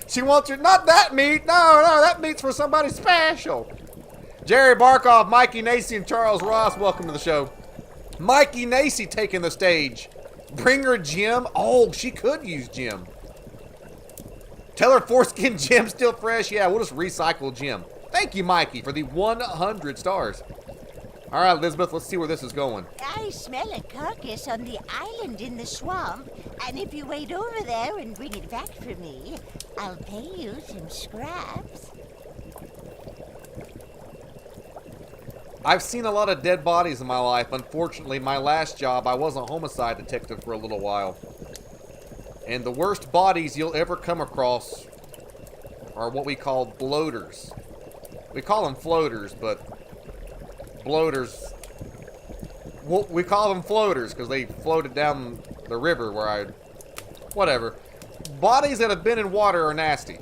She wants your, not that meat. No, that meat's for somebody special. Jerry Barkoff, Mikey Nacy, and Charles Ross, welcome to the show. Mikey Nacy taking the stage. Bring her Jim. Oh, she could use Jim. Tell her foreskin Jim's still fresh. Yeah, we'll just recycle Jim. Thank you, Mikey, for the 100 stars. All right, Elizabeth, let's see where this is going. I smell a carcass on the island in the swamp, and if you wait over there and bring it back for me, I'll pay you some scraps. I've seen a lot of dead bodies in my life. Unfortunately, my last job, I was a homicide detective for a little while. And the worst bodies you'll ever come across are what we call bloaters. We call them floaters, but bloaters, well, we call them floaters because they floated down the river where whatever. Bodies that have been in water are nasty.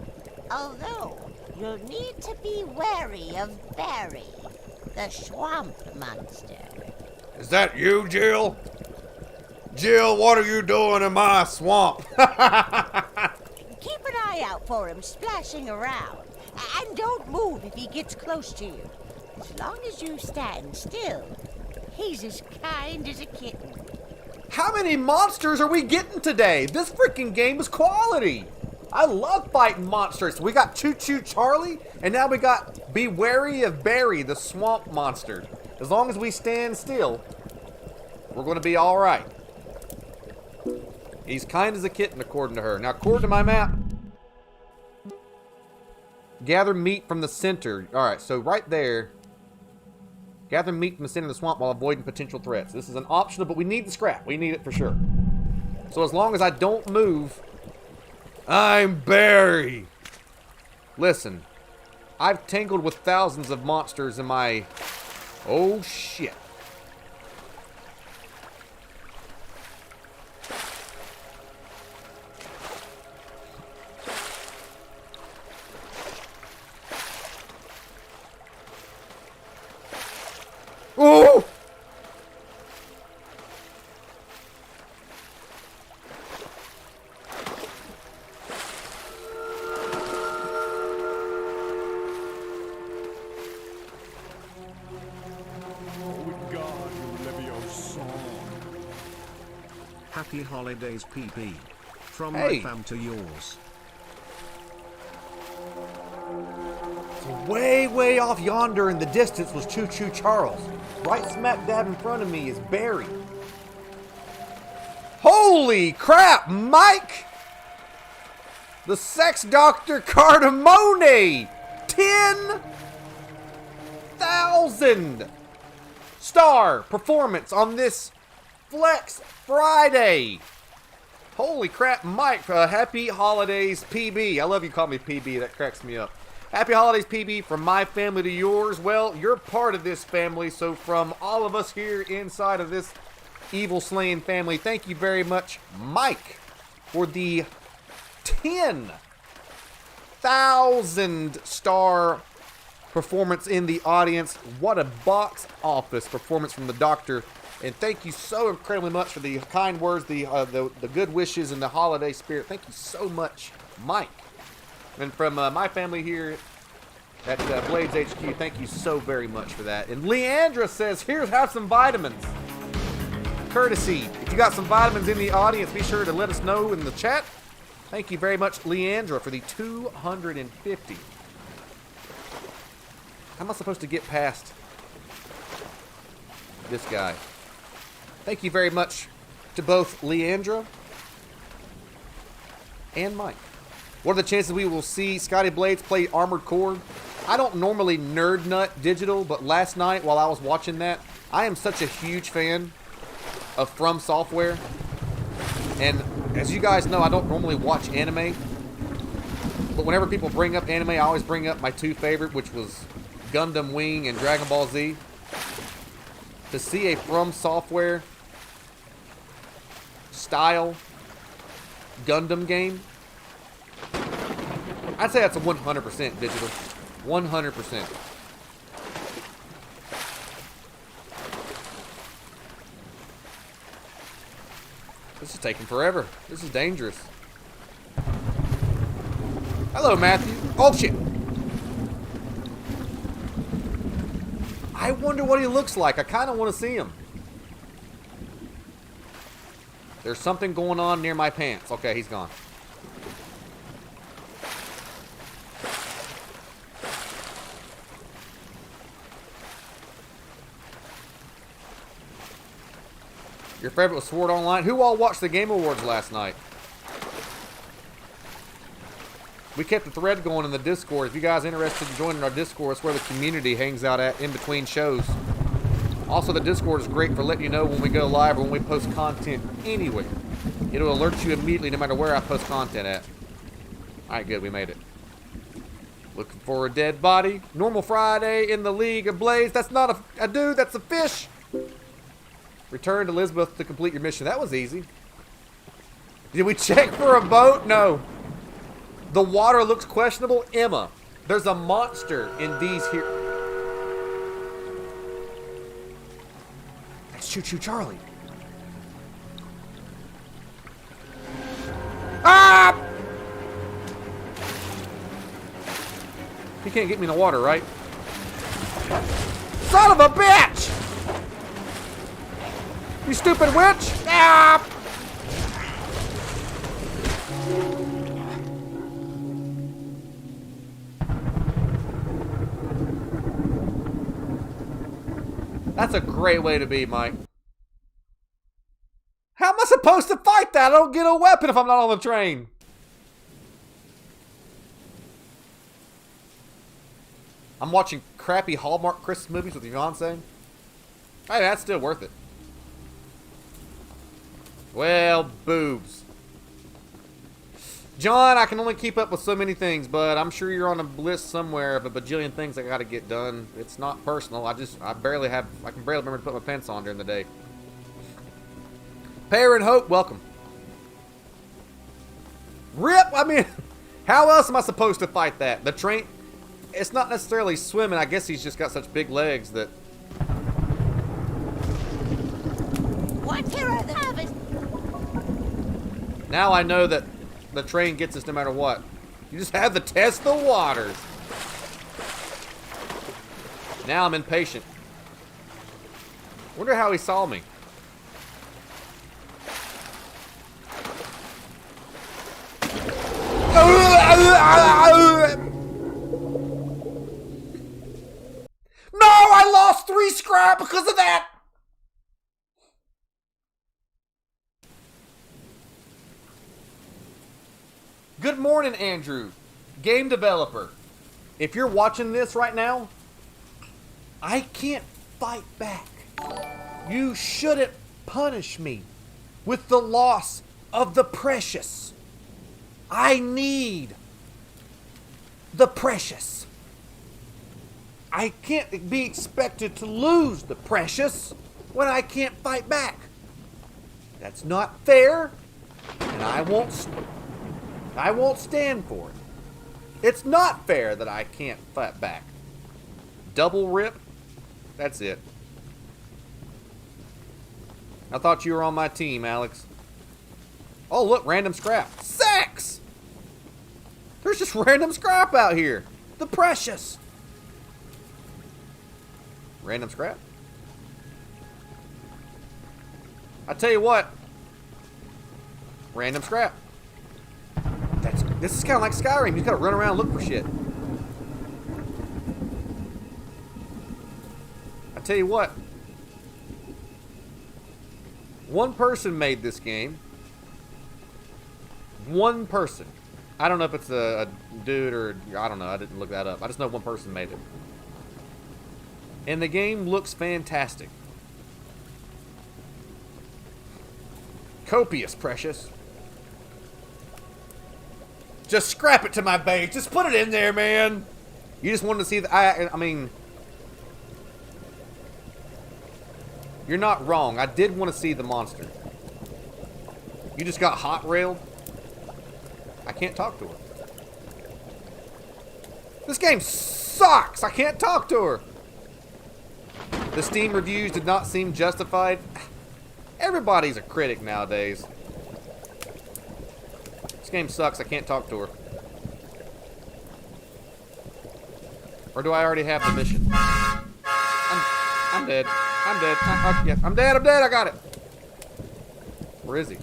Although, you'll need to be wary of Barry, the swamp monster. Is that you, Jill? Jill, what are you doing in my swamp? Keep an eye out for him splashing around. And don't move if he gets close to you. As long as you stand still, he's as kind as a kitten. How many monsters are we getting today? This freaking game is quality. I love fighting monsters. We got Choo Choo Charlie, and now we got Be Wary of Barry, the swamp monster. As long as we stand still, we're going to be all right. He's kind as a kitten, according to her. Now, according to my map, gather meat from the center. All right, so right there, gather meat from the center of the swamp while avoiding potential threats. This is an optional, but we need the scrap. We need it for sure. So as long as I don't move I'm Barry. Listen, I've tangled with thousands of monsters in my... Oh, shit. Oh! Happy holidays, PB. From Hey. my fam to yours. Way, way off yonder in the distance was Choo Choo Charles. Right smack dab in front of me is Barry. Holy crap, Mike! The sex doctor Cardamone! 10,000 star performance on this Flex Friday. Holy crap, Mike. Happy holidays, PB. I love you call me PB. That cracks me up. Happy holidays, PB, from my family to yours. Well, you're part of this family, so from all of us here inside of this evil slaying family, thank you very much, Mike, for the 10,000 star performance in the audience. What a box office performance from the doctor. And thank you so incredibly much for the kind words, the good wishes, and the holiday spirit. Thank you so much, Mike. And from my family here at Blades HQ, thank you so very much for that. And Leandra says, "Here's have some vitamins." Courtesy. If you got some vitamins in the audience, be sure to let us know in the chat. Thank you very much, Leandra, for the 250. How am I supposed to get past this guy? Thank you very much to both Leandra and Mike. What are the chances we will see Scotty Blades play Armored Core? I don't normally nerd nut digital, but last night while I was watching that, I am such a huge fan of From Software. And as you guys know, I don't normally watch anime. But whenever people bring up anime, I always bring up my two favorite, which was Gundam Wing and Dragon Ball Z. To see a From Software style Gundam game, I'd say that's a 100% digital. 100%. This is taking forever. This is dangerous. Hello, Matthew. Oh, shit. I wonder what he looks like. I kind of want to see him. There's something going on near my pants. Okay, he's gone. Your favorite was Sword Online? Who all watched the Game Awards last night? We kept the thread going in the Discord. If you guys are interested in joining our Discord, it's where the community hangs out at in between shows. Also, the Discord is great for letting you know when we go live or when we post content anywhere. It'll alert you immediately no matter where I post content at. Alright, good. We made it. Looking for a dead body. Normal Friday in the League of Blades. That's not a dude. That's a fish. Return to Elizabeth to complete your mission. That was easy. Did we check for a boat? No. The water looks questionable. Emma, there's a monster in these here. That's Choo Choo Charlie. Ah! He can't get me in the water, right? Son of a bitch! You stupid witch! Ah! That's a great way to be, Mike. How am I supposed to fight that? I don't get a weapon if I'm not on the train. I'm watching crappy Hallmark Christmas movies with your fiance. Hey, that's still worth it. Well, boobs. John, I can only keep up with so many things, but I'm sure you're on a list somewhere of a bajillion things I gotta get done. It's not personal. I can barely remember to put my pants on during the day. Pear and Hope, welcome. Rip, I mean, how else am I supposed to fight that? The train, it's not necessarily swimming. I guess he's just got such big legs that... What here are the harvest? Now I know that the train gets us no matter what. You just have to test the waters. Now I'm impatient. Wonder how he saw me. No, I lost 3 scrap because of that. Good morning, Andrew. Game developer. If you're watching this right now, I can't fight back. You shouldn't punish me with the loss of the precious. I need the precious. I can't be expected to lose the precious when I can't fight back. That's not fair, and I won't stand for it. It's not fair that I can't fight back. Double rip? That's it. I thought you were on my team, Alex. Oh, look, random scrap. Sex! There's just random scrap out here. The precious. Random scrap? I tell you what. Random scrap. This is kind of like Skyrim. You just gotta run around and look for shit. I tell you what. One person made this game. One person. I don't know if it's a dude or... I don't know. I didn't look that up. I just know one person made it. And the game looks fantastic. Copious, precious. Just scrap it to my base. Just put it in there, man. You just wanted to see the... I mean... You're not wrong. I did want to see the monster. You just got hot railed. I can't talk to her. This game sucks. I can't talk to her. The Steam reviews did not seem justified. Everybody's a critic nowadays. This game sucks. I can't talk to her. Or do I already have the mission? I'm dead. I'm dead. Yeah, I'm dead. I'm dead. I got it. Where is he?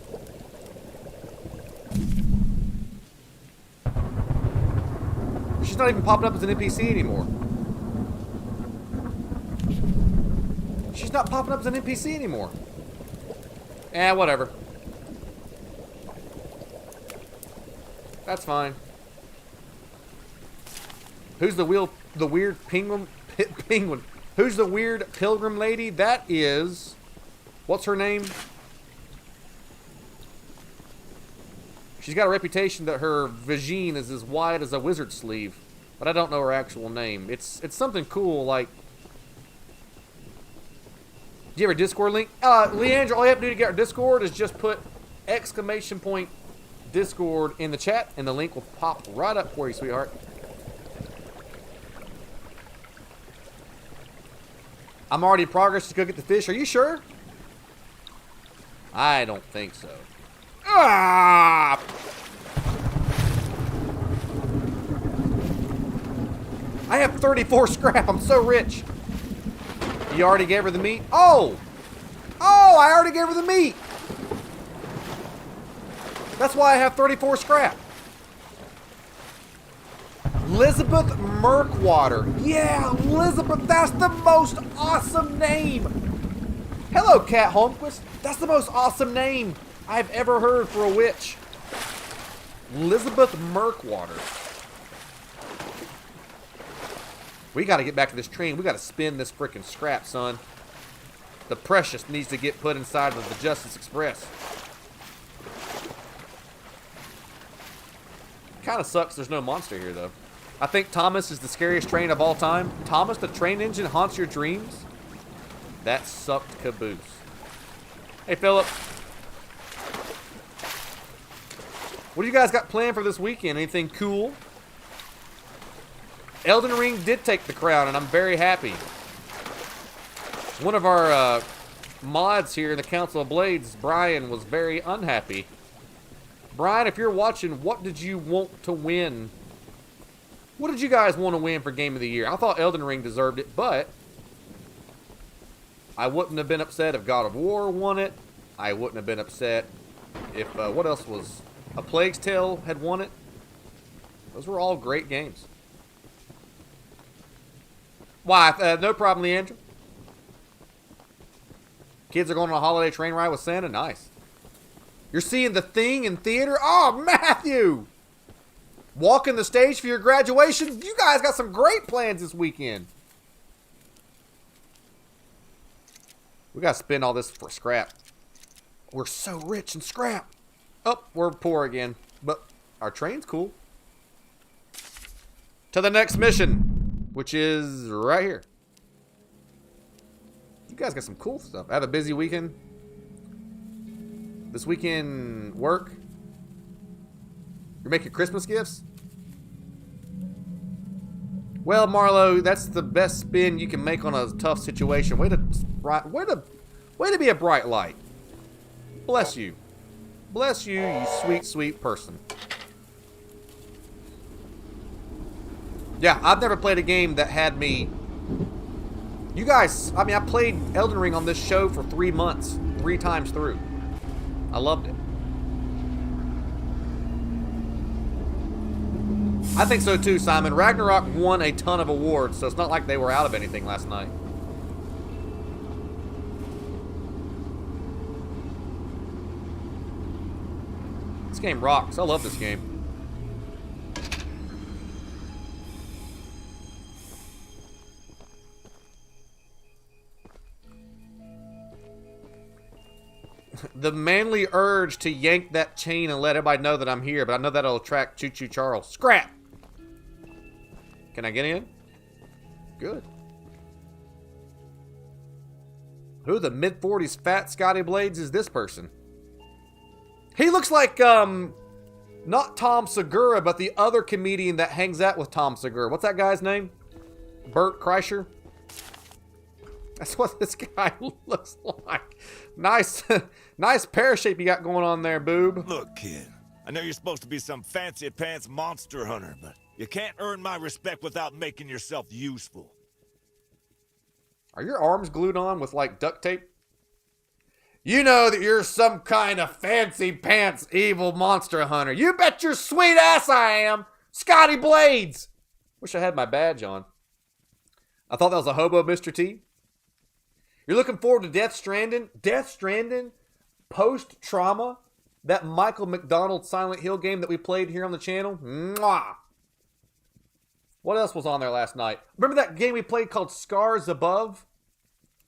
She's not even popping up as an NPC anymore. She's not popping up as an NPC anymore. Eh, whatever. That's fine. Who's the weird penguin? Penguin. Who's the weird pilgrim lady? That is... What's her name? She's got a reputation that her vagine is as wide as a wizard's sleeve. But I don't know her actual name. It's something cool like... Do you have a Discord link? Leandra, all you have to do to get our Discord is just put ! Discord in the chat, and the link will pop right up for you, sweetheart. I'm already in progress to go get the fish. Are you sure? I don't think so. Ah! I have 34 scrap. I'm so rich. You already gave her the meat? Oh! Oh, I already gave her the meat. That's why I have 34 scrap. Elizabeth Murkwater. Yeah, Elizabeth, that's the most awesome name. Hello, Cat Holmquist. That's the most awesome name I've ever heard for a witch. Elizabeth Murkwater. We got to get back to this train. We got to spin this freaking scrap, son. The precious needs to get put inside of the Justice Express. Kind of sucks there's no monster here, though. I think Thomas is the scariest train of all time. Thomas, the train engine, haunts your dreams. That sucked Caboose. Hey, Philip. What do you guys got planned for this weekend? Anything cool? Elden Ring did take the crown, and I'm very happy. One of our mods here in the Council of Blades, Brian, was very unhappy. Brian, if you're watching, what did you want to win? What did you guys want to win for Game of the Year? I thought Elden Ring deserved it, but I wouldn't have been upset if God of War won it. I wouldn't have been upset if, what else was, A Plague's Tale had won it. Those were all great games. Why, no problem, Leandra. Kids are going on a holiday train ride with Santa? Nice. You're seeing The Thing in theater? Oh, Matthew! Walking the stage for your graduation? You guys got some great plans this weekend. We got to spend all this for scrap. We're so rich in scrap. Oh, we're poor again. But our train's cool. To the next mission, which is right here. You guys got some cool stuff. I have a busy weekend. This weekend, work. You're making Christmas gifts? Well, Marlo, that's the best spin you can make on a tough situation. Way to be a bright light. Bless you. Bless you, you sweet, sweet person. Yeah, I've never played a game that had me... You guys, I mean, I played Elden Ring on this show for 3 months, 3 times through. I loved it. I think so too, Simon. Ragnarok won a ton of awards, so it's not like they were out of anything last night. This game rocks. I love this game. The manly urge to yank that chain and let everybody know that I'm here, but I know that'll attract Choo Choo Charles. Scrap! Can I get in? Good. Who the mid-40s fat Scotty Blades is this person? He looks like, not Tom Segura, but the other comedian that hangs out with Tom Segura. What's that guy's name? Bert Kreischer? That's what this guy looks like. Nice, nice pear shape you got going on there, boob. Look, kid, I know you're supposed to be some fancy pants monster hunter, but you can't earn my respect without making yourself useful. Are your arms glued on with, like, duct tape? You know that you're some kind of fancy pants evil monster hunter. You bet your sweet ass I am. Scotty Blades. Wish I had my badge on. I thought that was a hobo, Mr. T. You're looking forward to Death Stranding? Death Stranding, post-trauma, that Michael McDonald Silent Hill game that we played here on the channel? Mwah! What else was on there last night? Remember that game we played called Scars Above?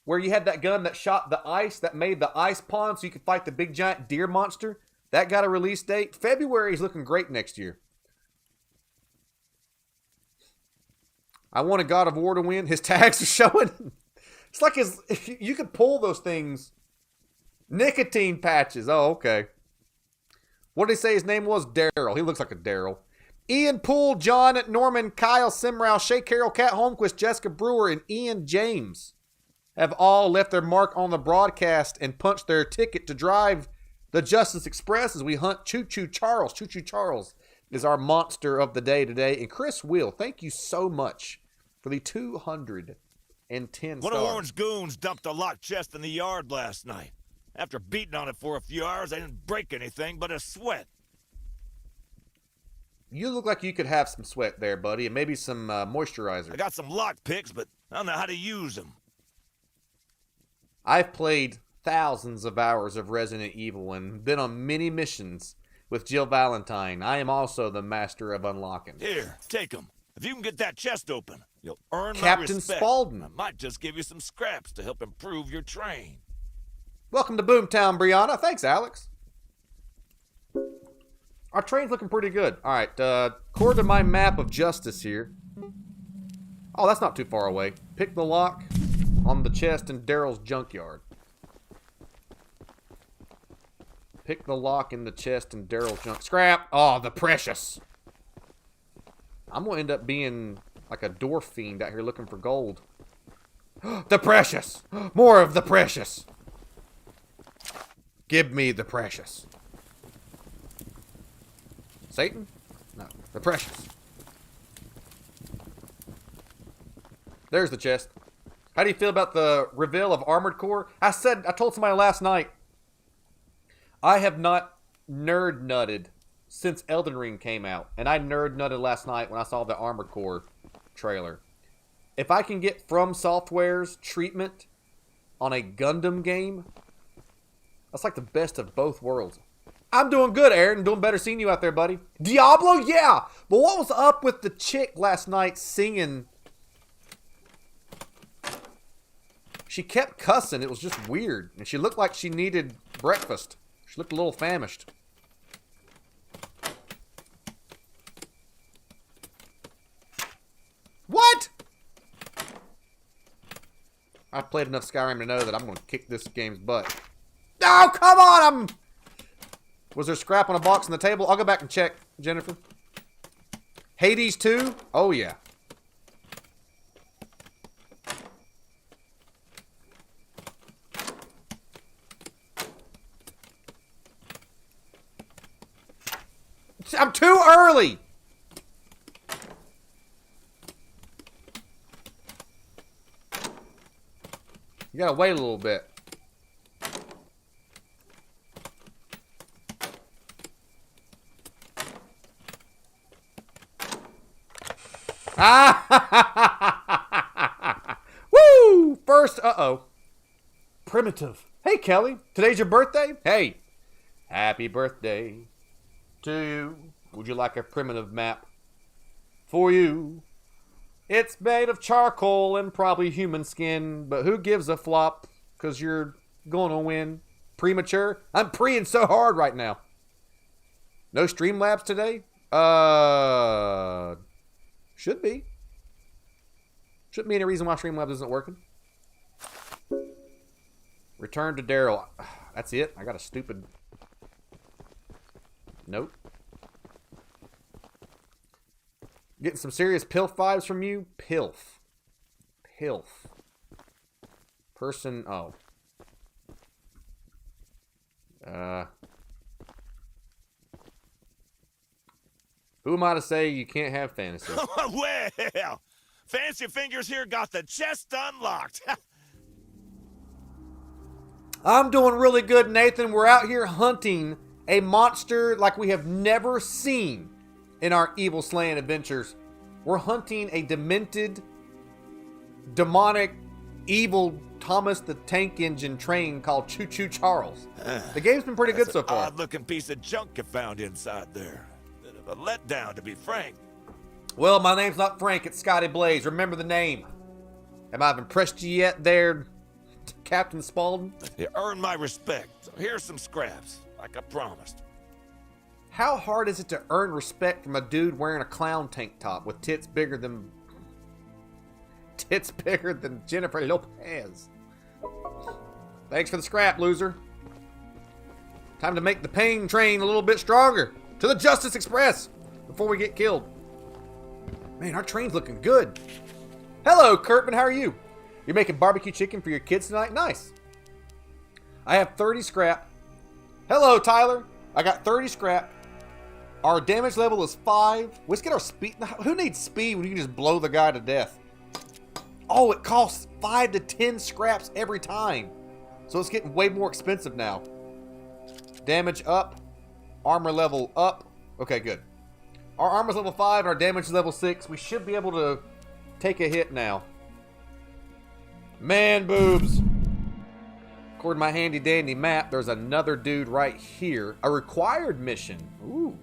Where you had that gun that shot the ice, that made the ice pond so you could fight the big giant deer monster? That got a release date. February is looking great next year. I wanted God of War to win. His tags are showing. It's like if you could pull those things. Nicotine patches. Oh, okay. What did he say his name was? Daryl. He looks like a Daryl. Ian Poole, John Norman, Kyle Simrow, Shay Carroll, Kat Holmquist, Jessica Brewer, and Ian James have all left their mark on the broadcast and punched their ticket to drive the Justice Express as we hunt Choo Choo Charles. Choo Choo Charles is our monster of the day today. And Chris Will, thank you so much for the 210 One stars. of Orange goons dumped a locked chest in the yard last night. After beating on it for a few hours, I didn't break anything but a sweat. You look like you could have some sweat there, buddy, and maybe some moisturizer. I got some lock picks, but I don't know how to use them. I've played thousands of hours of Resident Evil and been on many missions with Jill Valentine. I am also the master of unlocking. Here, take them. If you can get that chest open, you'll earn Captain my respect. Spaulding. I might just give you some scraps to help improve your train. Welcome to Boomtown, Brianna. Thanks, Alex. All our train's looking pretty good. All right, according to my map of justice here. Oh, that's not too far away. Pick the lock on the chest in Daryl's junkyard. Pick the lock in the chest in Daryl's junk. Scrap! Oh, the precious. I'm going to end up being like a dwarf fiend out here looking for gold. The precious! More of the precious! Give me the precious. Satan? No, the precious. There's the chest. How do you feel about the reveal of Armored Core? I told somebody last night, I have not nerd nutted since Elden Ring came out. And I nerd nutted last night when I saw the Armored Core trailer. If I can get From Software's treatment on a Gundam game, that's like the best of both worlds. I'm doing good, Aaron. Doing better seeing you out there, buddy. Diablo? Yeah! But what was up with the chick last night singing? She kept cussing. It was just weird. And she looked like she needed breakfast. She looked a little famished. What? I've played enough Skyrim to know that I'm going to kick this game's butt. Oh, come on! Was there scrap on a box on the table? I'll go back and check, Jennifer. Hades 2? Oh, yeah. I'm too early! You gotta wait a little bit. Ah! Woo! First, primitive. Hey, Kelly. Today's your birthday? Hey. Happy birthday to you. Would you like a primitive map for you? It's made of charcoal and probably human skin, but who gives a flop? Because you're going to win. Premature? I'm preeing so hard right now. No Streamlabs today? Should be. Shouldn't be any reason why Streamlabs isn't working. Return to Daryl. That's it? I got a stupid... Nope. Getting some serious PILF vibes from you? PILF. PILF. Person... Oh. Who am I to say you can't have fantasy? Well, Fancy Fingers here got the chest unlocked. I'm doing really good, Nathan. We're out here hunting a monster like we have never seen in our evil slaying adventures. We're hunting a demented, demonic, evil Thomas the Tank Engine train called Choo Choo Charles. The game's been pretty good so far. Odd-looking piece of junk you found inside there. Bit of a letdown, to be frank. Well, my name's not Frank. It's Scotty Blaze. Remember the name. Have I impressed you yet there, Captain Spaulding? You earned my respect. So here's some scraps, like I promised. How hard is it to earn respect from a dude wearing a clown tank top with tits bigger than Jennifer Lopez? Thanks for the scrap, loser. Time to make the pain train a little bit stronger. To the Justice Express before we get killed. Man, our train's looking good. Hello, Kurtman. How are you? You're making barbecue chicken for your kids tonight? Nice. I have 30 scrap. Hello, Tyler. I got 30 scrap. Our damage level is 5. Let's get our speed. Who needs speed when you can just blow the guy to death? Oh, it costs 5 to 10 scraps every time. So it's getting way more expensive now. Damage up. Armor level up. Okay, good. Our armor's level 5 and our damage is level 6. We should be able to take a hit now. Man boobs. According to my handy dandy map, there's another dude right here. A required mission. Ooh.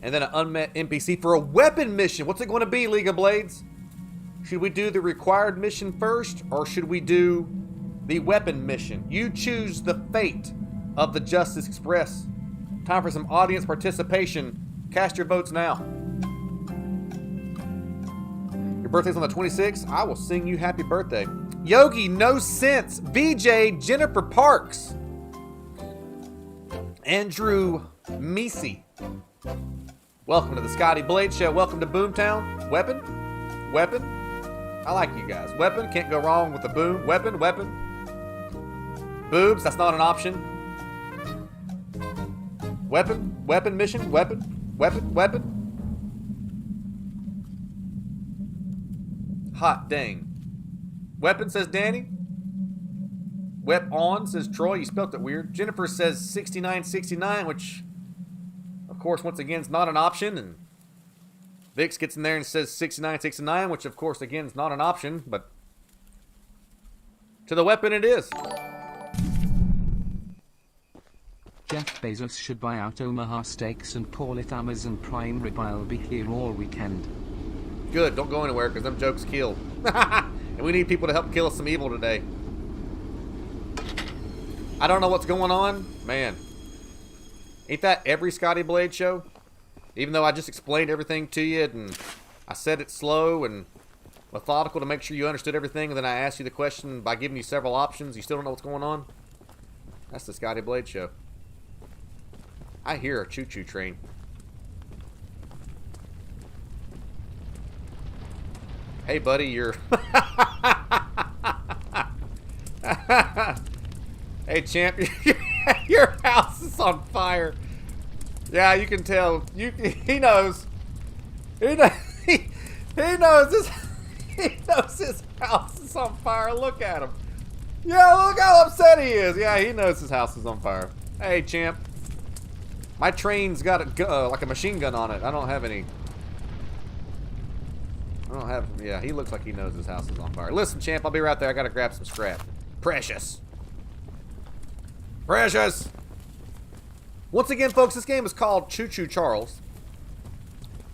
And then an unmet NPC for a weapon mission. What's it going to be, League of Blades? Should we do the required mission first, or should we do the weapon mission? You choose the fate of the Justice Express. Time for some audience participation. Cast your votes now. Your birthday's on the 26th. I will sing you happy birthday. Yogi, no sense. VJ, Jennifer Parks. Andrew Meesey. Welcome to the Scotty Blade Show. Welcome to Boomtown. Weapon. I like you guys. Weapon, can't go wrong with the boom. Weapon. Boobs, that's not an option. Weapon mission. Weapon. Hot dang. Weapon, says Danny. Wep on, says Troy. You spelt it weird. Jennifer says 6969, which, of course, once again, is not an option. And Vix gets in there and says 6969, which, of course, again, is not an option. But to the weapon it is. Jeff Bezos should buy out Omaha Steaks and call it Amazon Prime Rib. I'll be here all weekend. Good, don't go anywhere because them jokes kill. And we need people to help kill us some evil today. I don't know what's going on. Man. Ain't that every Scotty Blade show? Even though I just explained everything to you and I said it slow and methodical to make sure you understood everything, and then I asked you the question by giving you several options, you still don't know what's going on? That's the Scotty Blade show. I hear a choo-choo train. Hey, buddy, you're... Hey, champ, your house is on fire. Yeah, you can tell. He knows. He knows his house is on fire. Look at him. Yeah, look how upset he is. Yeah, he knows his house is on fire. Hey, champ. My train's got like a machine gun on it. I don't have any. Yeah, he looks like he knows his house is on fire. Listen, champ, I'll be right there. I gotta grab some scrap. Precious. Once again, folks, this game is called Choo Choo Charles.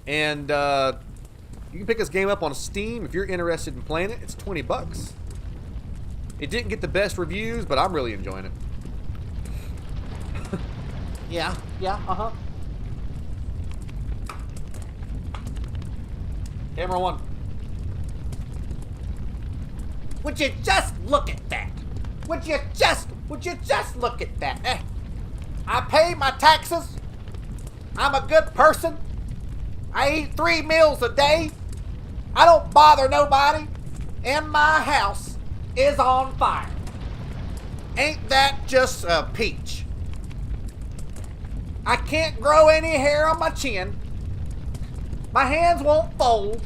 And you can pick this game up on Steam if you're interested in playing it. It's 20 bucks. It didn't get the best reviews, but I'm really enjoying it. Yeah, uh-huh. Camera one. Would you just look at that? Would you just look at that? I pay my taxes. I'm a good person. I eat 3 meals a day. I don't bother nobody. And my house is on fire. Ain't that just a peach? I can't grow any hair on my chin. My hands won't fold.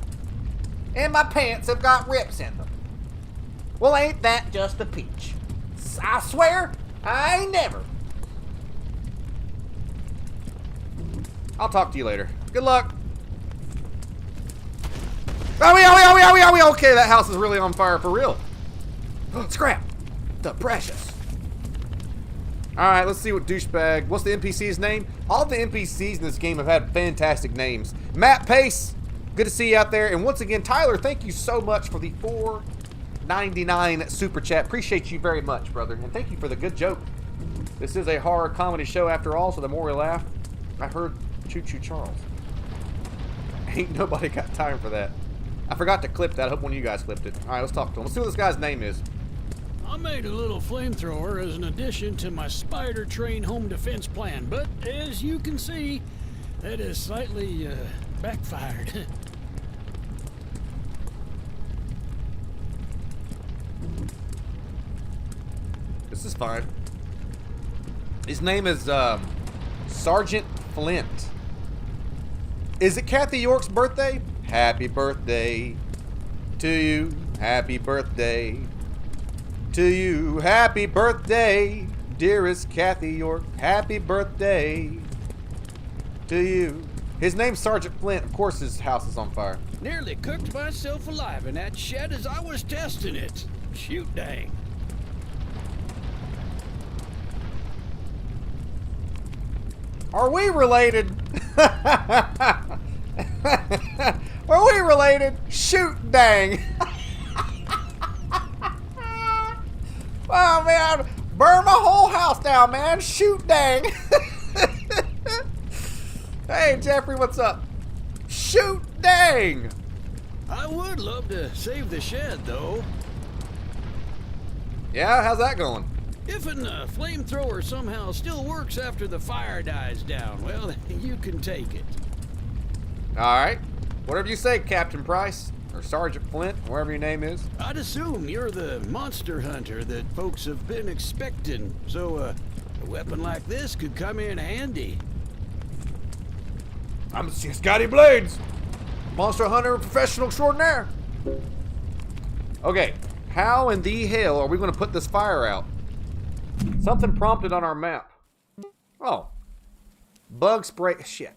And my pants have got rips in them. Well, ain't that just a peach? I swear, I ain't never. I'll talk to you later. Good luck. Okay, that house is really on fire for real. Scrap. The precious. Alright, let's see what douchebag. What's the NPC's name? All the NPCs in this game have had fantastic names. Matt Pace, good to see you out there. And once again, Tyler, thank you so much for the $4.99 super chat. Appreciate you very much, brother. And thank you for the good joke. This is a horror comedy show after all, so the more we laugh. I heard Choo Choo Charles. Ain't nobody got time for that. I forgot to clip that. I hope one of you guys clipped it. Alright, let's talk to him. Let's see what this guy's name is. I made a little flamethrower as an addition to my spider train home defense plan, but as you can see, that has slightly backfired. This is fine. His name is Sergeant Flint. Is it Kathy York's birthday? Happy birthday to you. Happy birthday to you. Happy birthday, dearest Kathy York. Happy birthday to you. His name's Sergeant Flint. Of course his house is on fire. Nearly cooked myself alive in that shed as I was testing it. Shoot dang. Are we related? Are we related? Shoot dang. Oh man, burn my whole house down, man. Shoot dang. Hey, Jeffrey, what's up? Shoot dang! I would love to save the shed, though. Yeah, how's that going? If a flamethrower somehow still works after the fire dies down, well, you can take it. Alright. Whatever you say, Captain Price. Or Sergeant Flint, wherever your name is. I'd assume you're the monster hunter that folks have been expecting, so a weapon like this could come in handy. I'm Scotty Blades, monster hunter professional extraordinaire. Okay, how in the hell are we going to put this fire out? Something prompted on our map. Oh. Bug spray. Shit.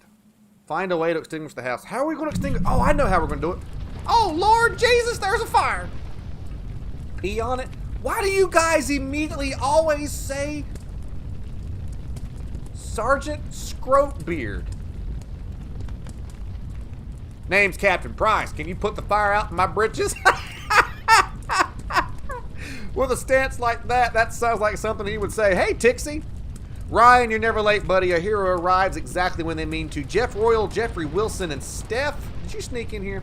Find a way to extinguish the house. How are we going to extinguish? Oh, I know how we're going to do it. Oh, Lord Jesus, there's a fire. Pee on it. Why do you guys immediately always say Sergeant Scroatbeard? Name's Captain Price. Can you put the fire out in my britches? With a stance like that, that sounds like something he would say. Hey, Tixie. Ryan, you're never late, buddy. A hero arrives exactly when they mean to. Jeff Royal, Jeffrey Wilson, and Steph. Did you sneak in here?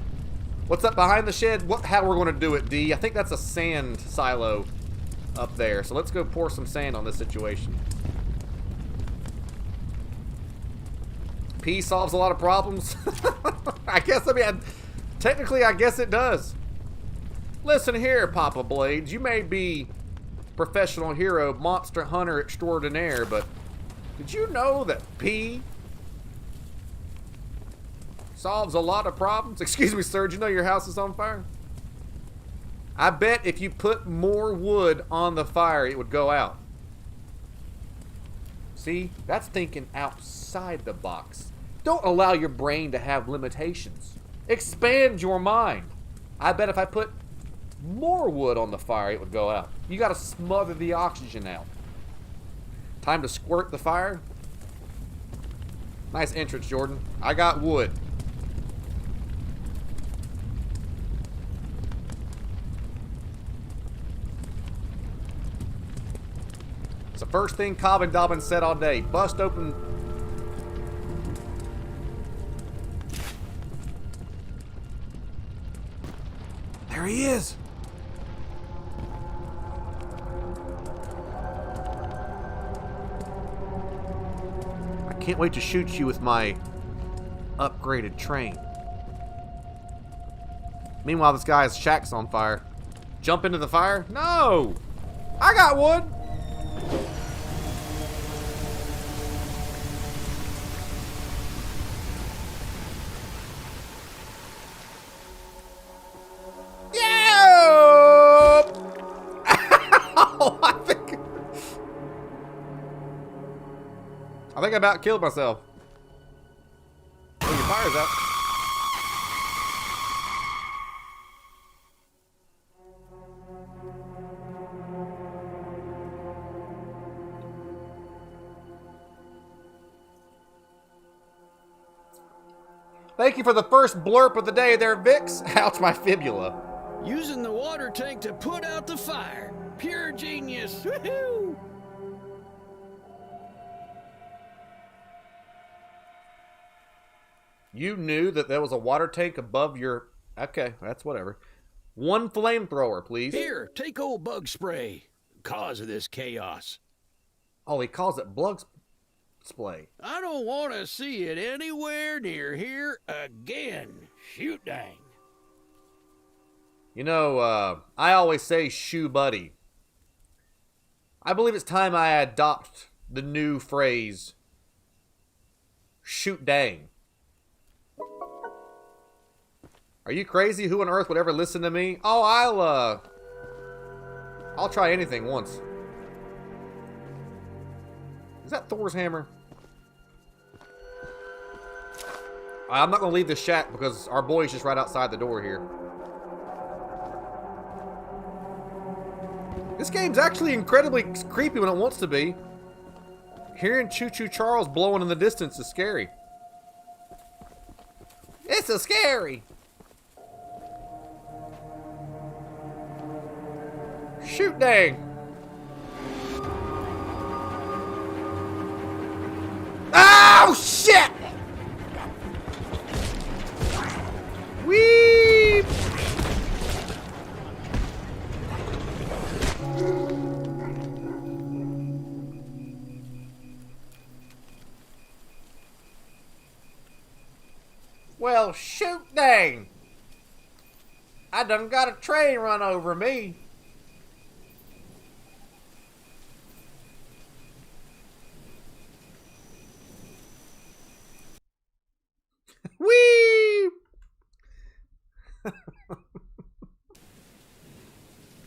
What's up behind the shed? How we're going to do it, D? I think that's a sand silo up there. So let's go pour some sand on this situation. Pee solves a lot of problems. Technically, I guess it does. Listen here, Papa Blades. You may be professional hero, monster hunter extraordinaire, but did you know that pee solves a lot of problems? Excuse me, sir. Did you know your house is on fire? I bet if you put more wood on the fire, it would go out. See? That's thinking outside the box. Don't allow your brain to have limitations. Expand your mind. I bet if I put more wood on the fire, it would go out. You gotta smother the oxygen out. Time to squirt the fire. Nice entrance, Jordan. I got wood. It's the first thing Cobb and Dobbin said all day. Bust open. There he is. I can't wait to shoot you with my upgraded train. Meanwhile, this guy's shack's on fire. Jump into the fire? No! I got wood! I think I about killed myself. Oh, your fire's out. Thank you for the first blurb of the day there, Vix. Ouch, my fibula. Using the water tank to put out the fire. Pure genius. Woohoo! You knew that there was a water tank above your... Okay, that's whatever. One flamethrower, please. Here, take old bug spray. Cause of this chaos. Oh, he calls it bug spray. I don't want to see it anywhere near here again. Shoot dang. You know, I always say shoe buddy. I believe it's time I adopt the new phrase shoot dang. Are you crazy? Who on earth would ever listen to me? Oh, I'll try anything once. Is that Thor's hammer? I'm not going to leave this shack because our boy's just right outside the door here. This game's actually incredibly creepy when it wants to be. Hearing Choo Choo Charles blowing in the distance is scary. It's so scary. Shoot dang. Oh shit! Well, shoot dang. I done got a train run over me. Whee!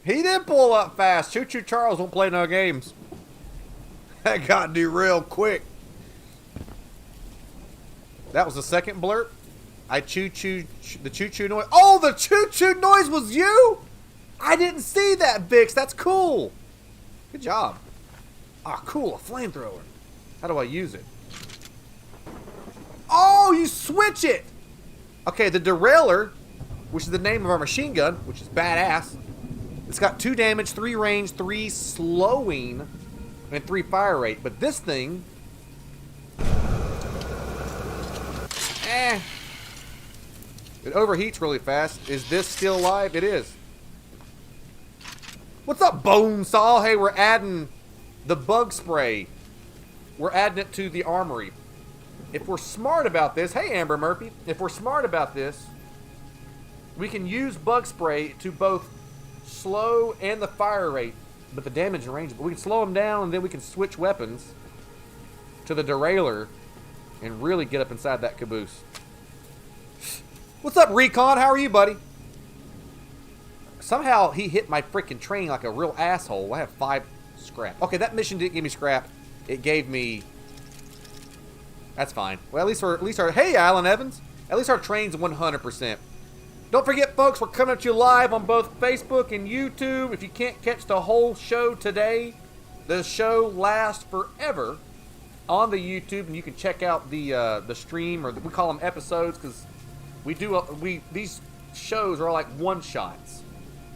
He did pull up fast. Choo Choo Charles won't play no games. That got derailed quick. That was the second blurp. I choo-choo, the choo-choo noise. Oh, the choo-choo noise was you? I didn't see that, Vix. That's cool. Good job. Ah, cool, a flamethrower. How do I use it? Oh, you switch it. Okay, the derailer, which is the name of our machine gun, which is badass. It's got 2 damage, 3 range, 3 slowing, and 3 fire rate. But this thing... It overheats really fast. Is this still alive? It is. What's up, Bonesaw? Hey, we're adding the bug spray. We're adding it to the armory. If we're smart about this... Hey, Amber Murphy. If we're smart about this, we can use bug spray to both slow and the fire rate, but the damage and range. But we can slow them down, and then we can switch weapons to the derailer and really get up inside that caboose. What's up, Recon? How are you, buddy? Somehow he hit my freaking train like a real asshole. I have 5 scrap. Okay, that mission didn't give me scrap. It gave me... That's fine. Well, at least our... Hey, Alan Evans. At least our train's 100%. Don't forget, folks, we're coming at you live on both Facebook and YouTube. If you can't catch the whole show today, the show lasts forever on the YouTube, and you can check out the stream, or we call them episodes, because these shows are all like one-shots,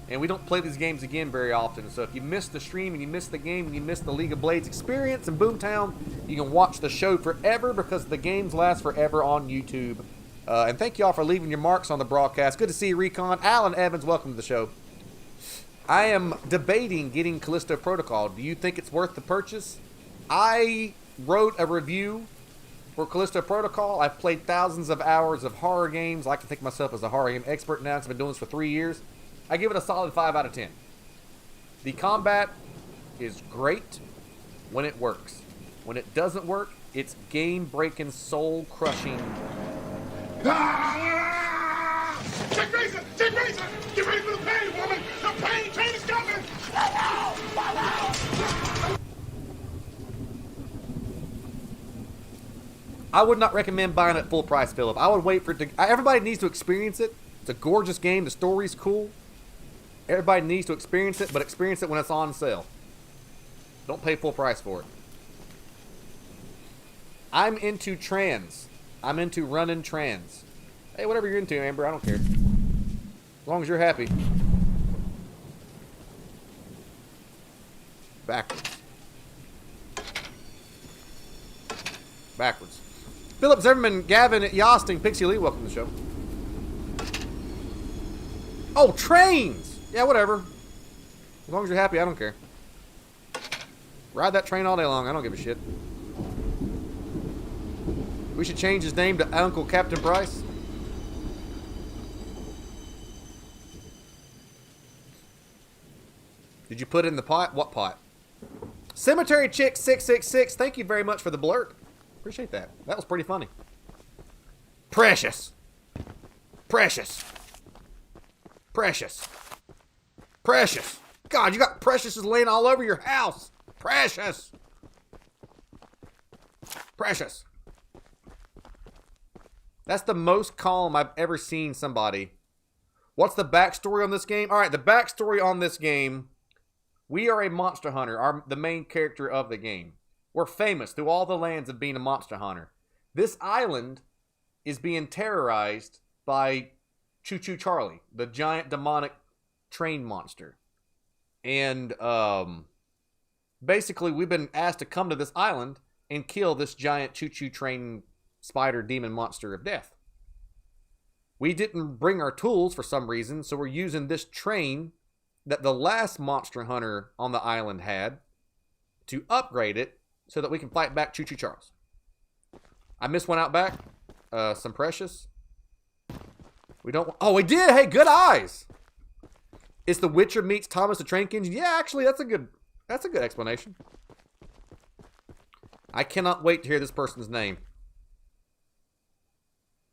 and we don't play these games again very often. So if you missed the stream and you missed the game and you missed the League of Blades experience in Boomtown, you can watch the show forever because the games last forever on YouTube. And thank you all for leaving your marks on the broadcast. Good to see you, Recon. Alan Evans, welcome to the show. I am debating getting Callisto Protocol. Do you think it's worth the purchase? I wrote a review for Callisto Protocol. I've played thousands of hours of horror games. I like to think of myself as a horror game expert now because I've been doing this for 3 years. I give it a solid 5 out of 10. The combat is great when it works. When it doesn't work, it's game-breaking, soul-crushing. Ah! Check Razor! Check Razor! Get ready for the pain, woman! The pain train is coming! I would not recommend buying it full price, Philip. I would wait for it to... Everybody needs to experience it. It's a gorgeous game. The story's cool. Everybody needs to experience it, but experience it when it's on sale. Don't pay full price for it. I'm into trans. I'm into running trans. Hey, whatever you're into, Amber, I don't care. As long as you're happy. Backwards. Backwards. Philip Zimmerman, Gavin Yosting, Pixie Lee, welcome to the show. Oh, trains! Yeah, whatever. As long as you're happy, I don't care. Ride that train all day long, I don't give a shit. We should change his name to Uncle Captain Price. Did you put it in the pot? What pot? Cemetery Chick 666. Thank you very much for the blurb. Appreciate that. That was pretty funny. Precious. Precious. Precious. Precious. God, you got Precious laying all over your house. Precious. Precious. That's the most calm I've ever seen somebody. What's the backstory on this game? All right, the backstory on this game. We are a monster hunter, the main character of the game. We're famous through all the lands of being a monster hunter. This island is being terrorized by Choo Choo Charlie, the giant demonic train monster. And basically, we've been asked to come to this island and kill this giant Choo Choo train spider demon monster of death. We didn't bring our tools for some reason, so we're using this train that the last monster hunter on the island had to upgrade it so that we can fight back Choo Choo Charles. I missed one out back. Some Precious. We don't... Oh, we did! Hey, good eyes! It's The Witcher meets Thomas the Train Engine. Yeah, actually, that's a good explanation. I cannot wait to hear this person's name.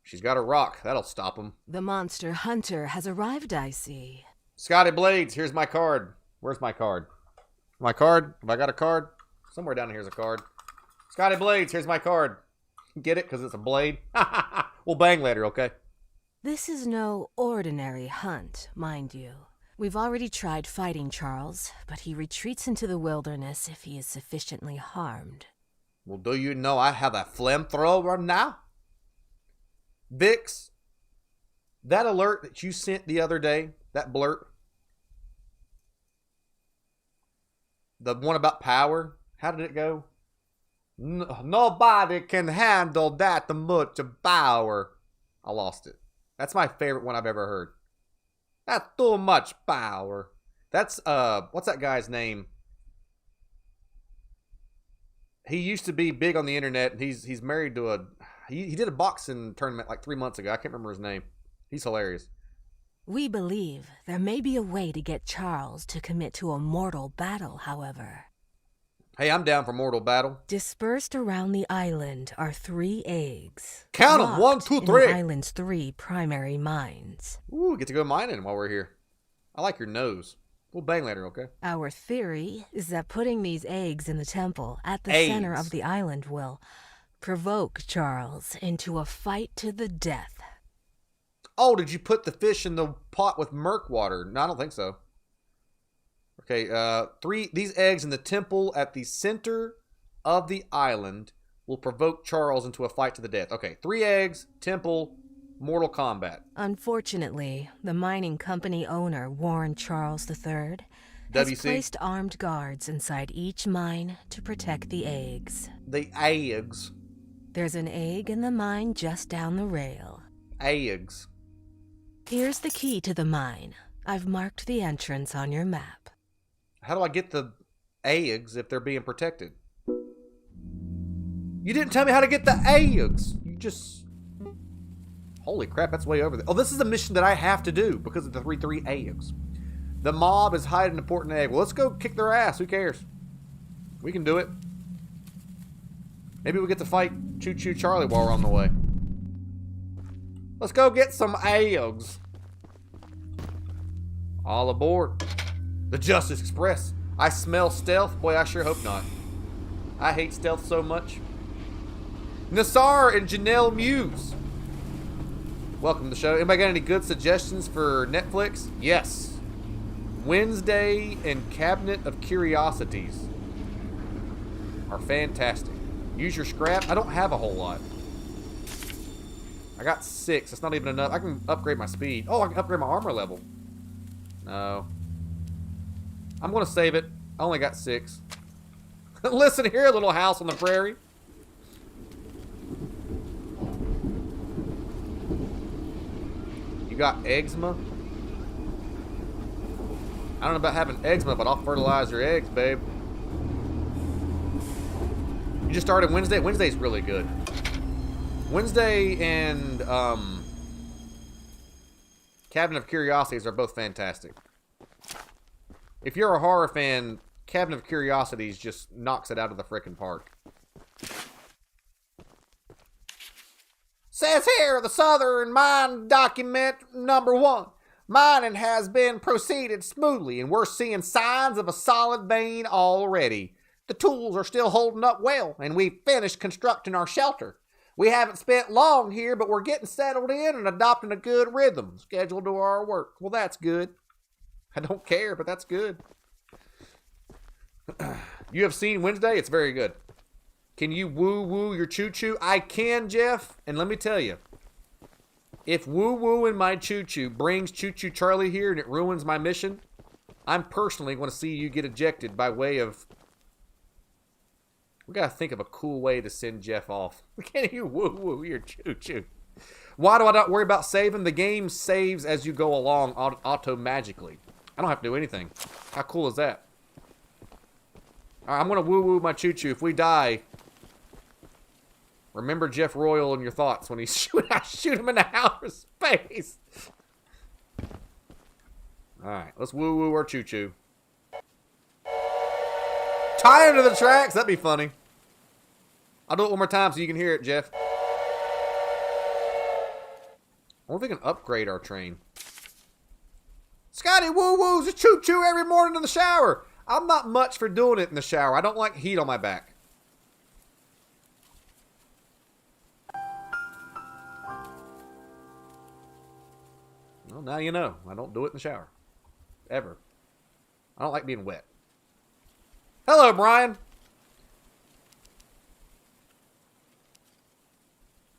She's got a rock. That'll stop him. The monster hunter has arrived, I see. Scotty Blades, here's my card. Where's my card? My card? Have I got a card? Somewhere down here's a card. Scotty Blades, here's my card. Get it? Because it's a blade? We'll bang later, okay? This is no ordinary hunt, mind you. We've already tried fighting Charles, but he retreats into the wilderness if he is sufficiently harmed. Well, do you know I have a flamethrower now? Vix, that alert that you sent the other day, that blurt, the one about power, how did it go? Nobody can handle that much power. I lost it. That's my favorite one I've ever heard. That's too much power. That's, what's that guy's name? He used to be big on the internet, and he's married to a... He did a boxing tournament like 3 months ago. I can't remember his name. He's hilarious. We believe there may be a way to get Charles to commit to a mortal battle, however. Hey, I'm down for mortal battle. Dispersed around the island are 3 eggs. Count them! 1, 2, 3! In the island's 3 primary mines. Ooh, get to go mining while we're here. I like your nose. We'll bang later, okay? Our theory is that putting these eggs in the temple at the center of the island will provoke Charles into a fight to the death. Oh, did you put the fish in the pot with murk water? No, I don't think so. Okay, 3. These eggs in the temple at the center of the island will provoke Charles into a fight to the death. Okay, 3 eggs, temple, mortal combat. Unfortunately, the mining company owner, Warren Charles III, has placed armed guards inside each mine to protect the eggs. The eggs. There's an egg in the mine just down the rail. Eggs. Here's the key to the mine. I've marked the entrance on your map. How do I get the eggs if they're being protected? You didn't tell me how to get the eggs. You just... Holy crap, that's way over there. Oh, this is a mission that I have to do because of the 3 eggs. The mob is hiding an important egg. Well, let's go kick their ass. Who cares? We can do it. Maybe we get to fight Choo Choo Charlie while we're on the way. Let's go get some eggs. All aboard. The Justice Express. I smell stealth. Boy, I sure hope not. I hate stealth so much. Nassar and Janelle Muse. Welcome to the show. Anybody got any good suggestions for Netflix? Yes. Wednesday and Cabinet of Curiosities are fantastic. Use your scrap. I don't have a whole lot. I got 6. That's not even enough. I can upgrade my speed. Oh, I can upgrade my armor level. No. I'm going to save it. I only got 6. Listen here, little house on the prairie. You got eczema? I don't know about having eczema, but I'll fertilize your eggs, babe. You just started Wednesday? Wednesday's really good. Wednesday and Cabinet of Curiosities are both fantastic. If you're a horror fan, Cabinet of Curiosities just knocks it out of the frickin' park. Says here, the Southern Mine Document #1. Mining has been proceeded smoothly, and we're seeing signs of a solid vein already. The tools are still holding up well, and we've finished constructing our shelter. We haven't spent long here, but we're getting settled in and adopting a good rhythm scheduled to our work. Well, that's good. I don't care, but that's good. You have seen Wednesday? It's very good. Can you woo-woo your Choo Choo? I can, Jeff. And let me tell you, if woo-wooing my Choo Choo brings Choo Choo Charlie here and it ruins my mission, I'm personally going to see you get ejected by way of... We got to think of a cool way to send Jeff off. Can you woo-woo your Choo Choo? Why do I not worry about saving? The game saves as you go along auto-magically. I don't have to do anything. How cool is that? All right, I'm going to woo-woo my Choo Choo. If we die, Remember Jeff Royal in your thoughts when I shoot him in the outer space. Alright, let's woo-woo our Choo Choo. Tie him to the tracks. That'd be funny. I'll do it one more time so you can hear it, Jeff. I wonder if we can upgrade our train. Scotty woo-woos a Choo Choo every morning in the shower. I'm not much for doing it in the shower. I don't like heat on my back. Well, now you know. I don't do it in the shower. Ever. I don't like being wet. Hello, Brian.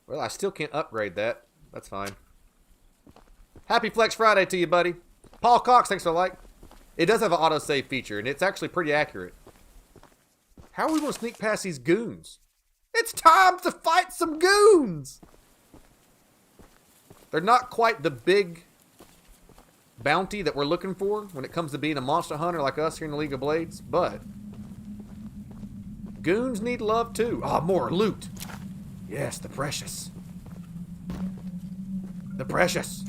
Well, I still can't upgrade that. That's fine. Happy Flex Friday to you, buddy. Paul Cox, thanks for the like. It does have an autosave feature, and it's actually pretty accurate. How are we going to sneak past these goons? It's time to fight some goons! They're not quite the big bounty that we're looking for when it comes to being a monster hunter like us here in the League of Blades, but goons need love too. Oh, more loot. Yes, the precious. The precious.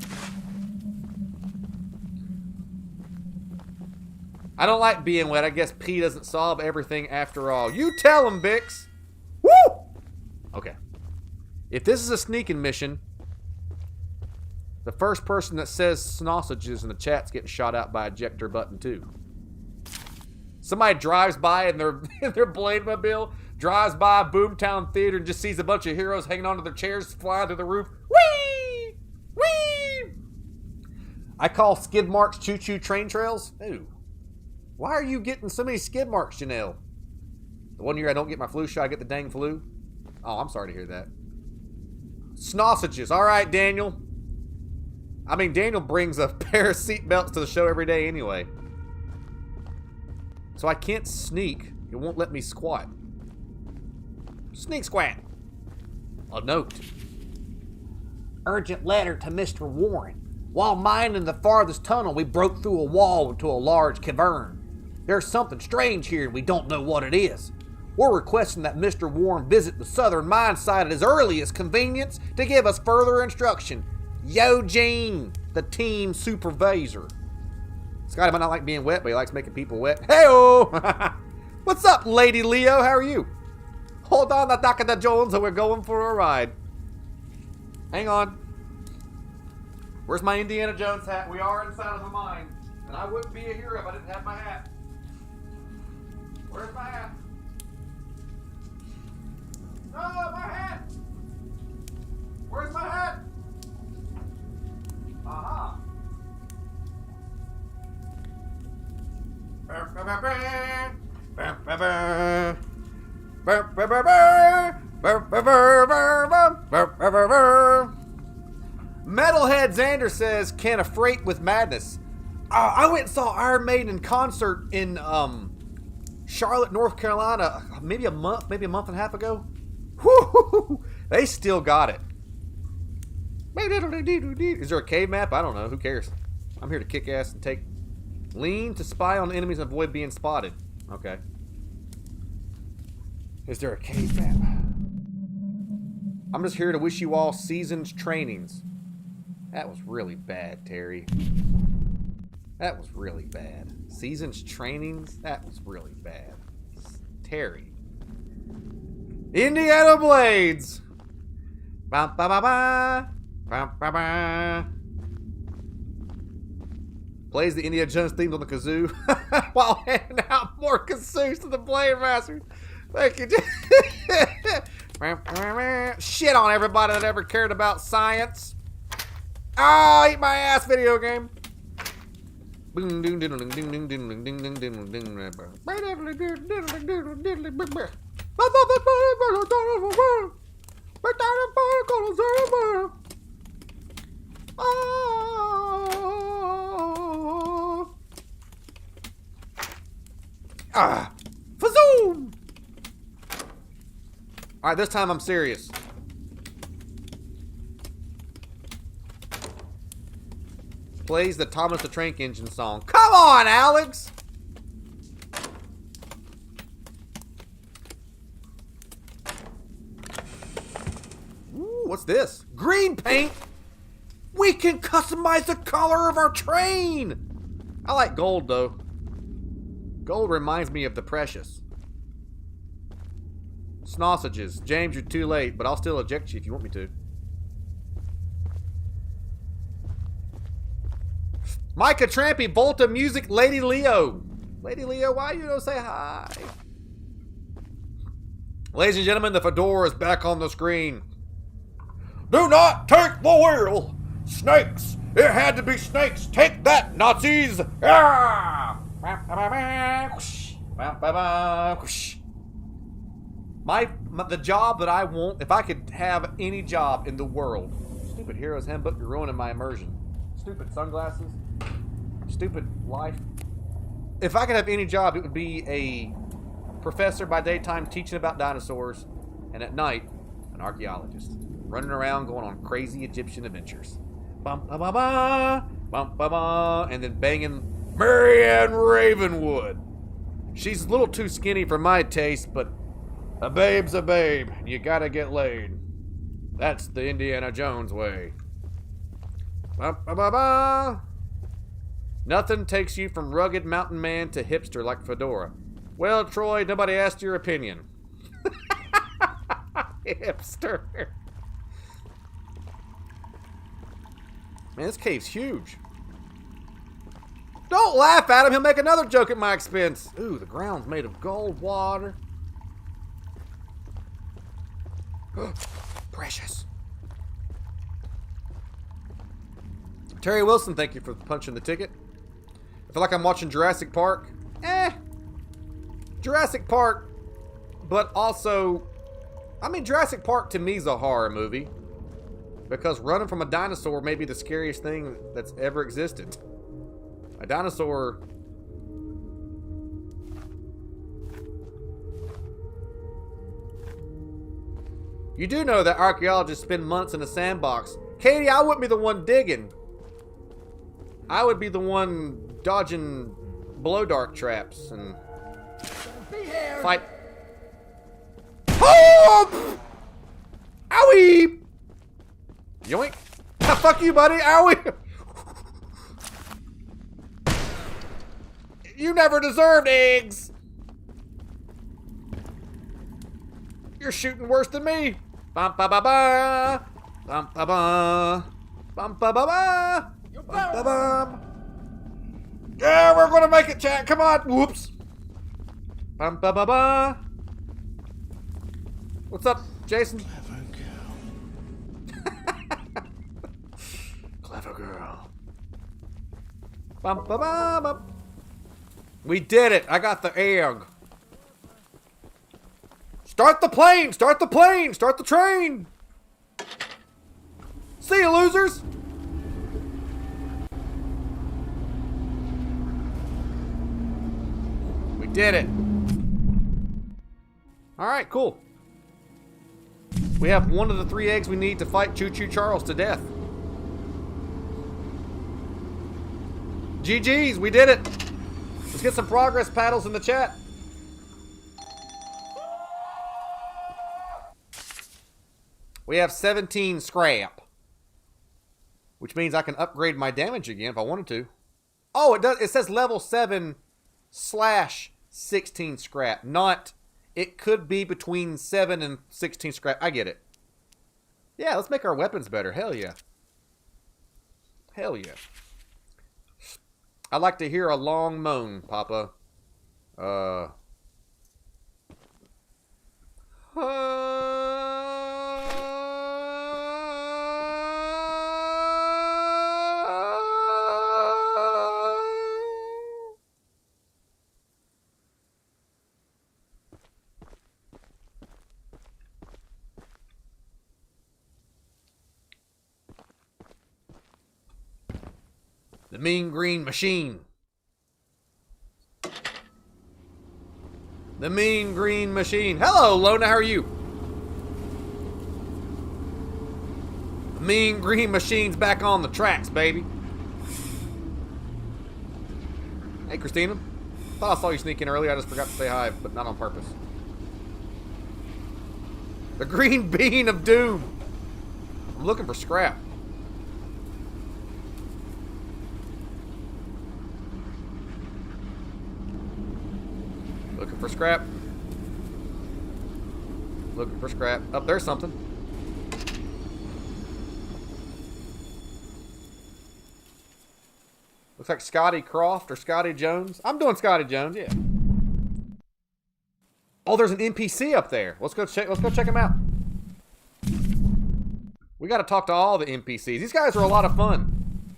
I don't like being wet. I guess pee doesn't solve everything after all. You tell him, Bix. Woo! Okay. If this is a sneaking mission, the first person that says sausages in the chat's getting shot out by ejector button too. Somebody drives by in their Blademobile, drives by Boomtown Theater and just sees a bunch of heroes hanging onto their chairs, flying through the roof. Whee! Whee! I call skid marks Choo Choo train trails. Ooh. Why are you getting so many skid marks, Janelle? The one year I don't get my flu shot, I get the dang flu. Oh, I'm sorry to hear that. Sausages. All right, Daniel. I mean, Daniel brings a pair of seatbelts to the show every day anyway. So I can't sneak. It won't let me squat. Sneak squat. A note. Urgent letter to Mr. Warren. While mining the farthest tunnel, we broke through a wall into a large cavern. There's something strange here and we don't know what it is. We're requesting that Mr. Warren visit the southern mine site at his earliest convenience to give us further instruction. Eugene, the team supervisor. Scotty might not like being wet, but he likes making people wet. Hey-oh! What's up, Lady Leo? How are you? Hold on, Dakota Jones, and we're going for a ride. Hang on. Where's my Indiana Jones hat? We are inside of a mine. And I wouldn't be a hero if I didn't have my hat. Where's my hat? No, my hat! Where's my hat? Aha! Metalhead Xander says, can AFREIGHT with madness. I went and saw Iron Maiden in concert in Charlotte, North Carolina, maybe a month and a half ago. Woo! They still got it. Is there a cave map? I don't know. Who cares? I'm here to kick ass and take... Lean to spy on enemies and avoid being spotted. Okay. Is there a cave map? I'm just here to wish you all seasoned trainings. That was really bad, Terry. That was really bad. Seasons trainings? That was really bad. Terry. Indiana Blades! Ba ba ba ba. Ba ba ba. Plays the Indiana Jones themes on the kazoo while handing out more kazoos to the Blade Masters. Thank you. Shit on everybody that ever cared about science. Oh, eat my ass, video game. Fazoom! Alright, this time I'm serious. Plays the Thomas the Tank Engine song. Come on, Alex! what's this? Green paint? We can customize the color of our train! I like gold, though. Gold reminds me of the precious. Sausages. James, you're too late, but I'll still eject you if you want me to. Micah Trampy, Volta Music, Lady Leo. Lady Leo, why you don't say hi? Ladies and gentlemen, the fedora is back on the screen. Do not take the wheel! Snakes! It had to be snakes! Take that, Nazis! Ah! The job that I want, if I could have any job in the world. Stupid Hero's Handbook, you're ruining my immersion. Stupid sunglasses. Stupid life. If I could have any job, it would be a professor by daytime teaching about dinosaurs, and at night, an archaeologist. Running around going on crazy Egyptian adventures. Bum ba ba ba, bum ba ba, and then banging Marianne Ravenwood. She's a little too skinny for my taste, but a babe's a babe. You gotta get laid. That's the Indiana Jones way. Bum ba ba ba. Nothing takes you from rugged mountain man to hipster like Fedora. Well, Troy, nobody asked your opinion. Hipster. Man, this cave's huge. Don't laugh at him. He'll make another joke at my expense. Ooh, the ground's made of gold water. Precious. Terry Wilson, thank you for punching the ticket. I feel like I'm watching Jurassic Park. Jurassic Park, but also, I mean, Jurassic Park to me is a horror movie. Because running from a dinosaur may be the scariest thing that's ever existed. A dinosaur... You do know that archaeologists spend months in a sandbox. Katie, I wouldn't be the one digging. I would be the one dodging blow dart traps and fight. Oh! Owie! Yoink! Ah, fuck you, buddy! Owie! You never deserved eggs! You're shooting worse than me! Bum ba ba ba! Bum ba ba! Bum ba ba ba! Bum ba ba! Yeah, we're gonna make it, chat! Come on! Whoops! Bum ba ba ba! What's up, Jason? Clever girl. Bum, ba, ba, bum. We did it. I got the egg. Start the plane. Start the plane. Start the train. See you, losers. We did it. All right, cool. We have one of the 3 eggs we need to fight Choo Choo Charles to death. GG's, we did it. Let's get some progress paddles in the chat. We have 17 scrap. Which means I can upgrade my damage again if I wanted to. Oh, it does. It says level 7/16 scrap. Not, it could be between 7 and 16 scrap. I get it. Yeah, let's make our weapons better. Hell yeah. Hell yeah. I'd like to hear a long moan, Papa. The Mean Green Machine. The Mean Green Machine. Hello, Lona, how are you? The Mean Green Machine's back on the tracks, baby. Hey, Christina. Thought I saw you sneak in earlier. I just forgot to say hi, but not on purpose. The Green Bean of Doom. looking for scrap. Looking for scrap. Looking for scrap. Oh, there's something. Looks like Scotty Croft or Scotty Jones. I'm doing Scotty Jones, yeah. Oh, there's an NPC up there. Let's go check him out. We got to talk to all the NPCs. These guys are a lot of fun.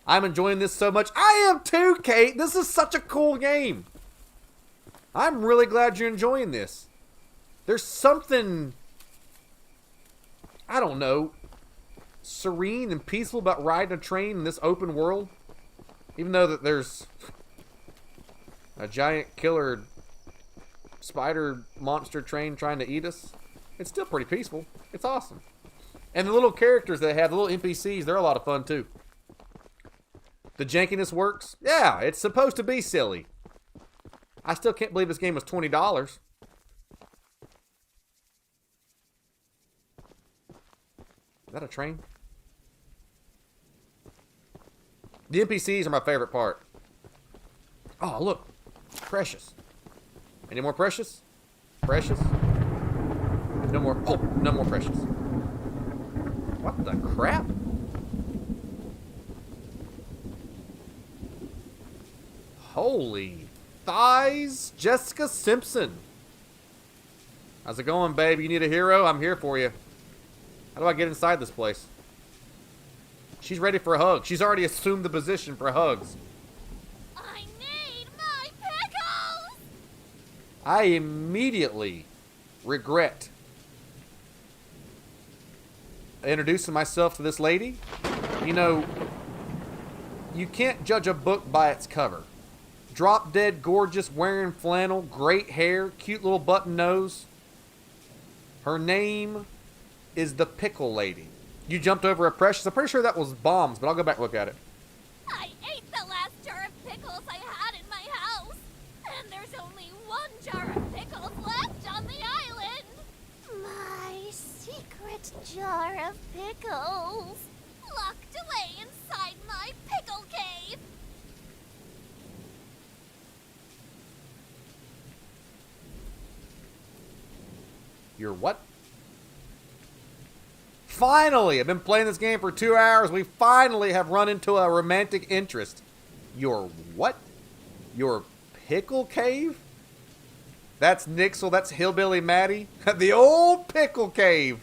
I'm enjoying this so much. I am too, Kate. This is such a cool game. I'm really glad you're enjoying this. There's something, I don't know, serene and peaceful about riding a train in this open world. Even though that there's a giant killer spider monster train trying to eat us, it's still pretty peaceful. It's awesome. And the little characters they have, the little NPCs, they're a lot of fun too. The jankiness works. Yeah, it's supposed to be silly. I still can't believe this game was $20. Is that a train? The NPCs are my favorite part. Oh, look. Precious. Any more precious? Precious? No more. Oh, no more precious. What the crap? Holy thighs. Jessica Simpson. How's it going, babe? You need a hero? I'm here for you. How do I get inside this place? She's ready for a hug. She's already assumed the position for hugs. I need my pickles! I immediately regret introducing myself to this lady. You know, you can't judge a book by its cover. Drop dead gorgeous, wearing flannel, great hair, cute little button nose. Her name is the Pickle Lady. You jumped over a Precious. I'm pretty sure that was bombs, but I'll go back and look at it. I ate the last jar of pickles I had in my house, and there's only one jar of pickles left on the island. My secret jar of pickles, locked away inside my pickle cave. Your what? Finally! I've been playing this game for 2 hours. We finally have run into a romantic interest. Your what? Your pickle cave? That's Nixel. That's Hillbilly Maddie. The old pickle cave.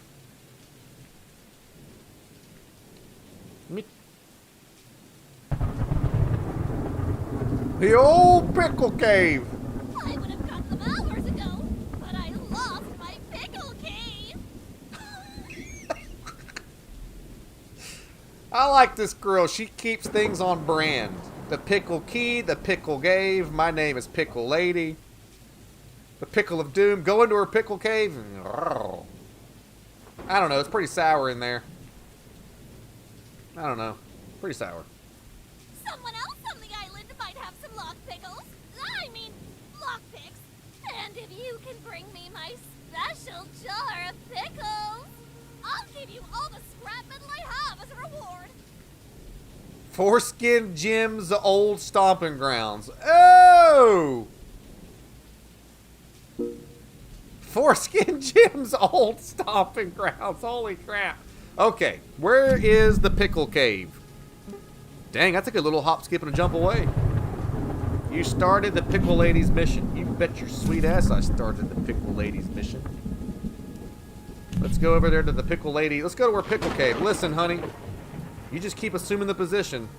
The old pickle cave. I would have got them hours ago, but I lost my pickle cave. I like this girl. She keeps things on brand. The pickle key, the pickle cave. My name is Pickle Lady. The pickle of doom. Go into her pickle cave. I don't know. It's pretty sour in there. I don't know. Pretty sour. Someone else on the island might have some lock pickles. I mean, lockpicks. And if you can bring me my special jar of pickles, I'll give you all the scrap metal I have as a reward. Foreskin Jim's old stomping grounds. Oh! Foreskin Jim's old stomping grounds. Holy crap. Okay, where is the pickle cave? Dang, I took a little hop, skip, and a jump away. You started the Pickle Lady's mission. You bet your sweet ass I started the Pickle Lady's mission. Let's go over there to the Pickle Lady. Let's go to her pickle cave. Listen, honey. You just keep assuming the position.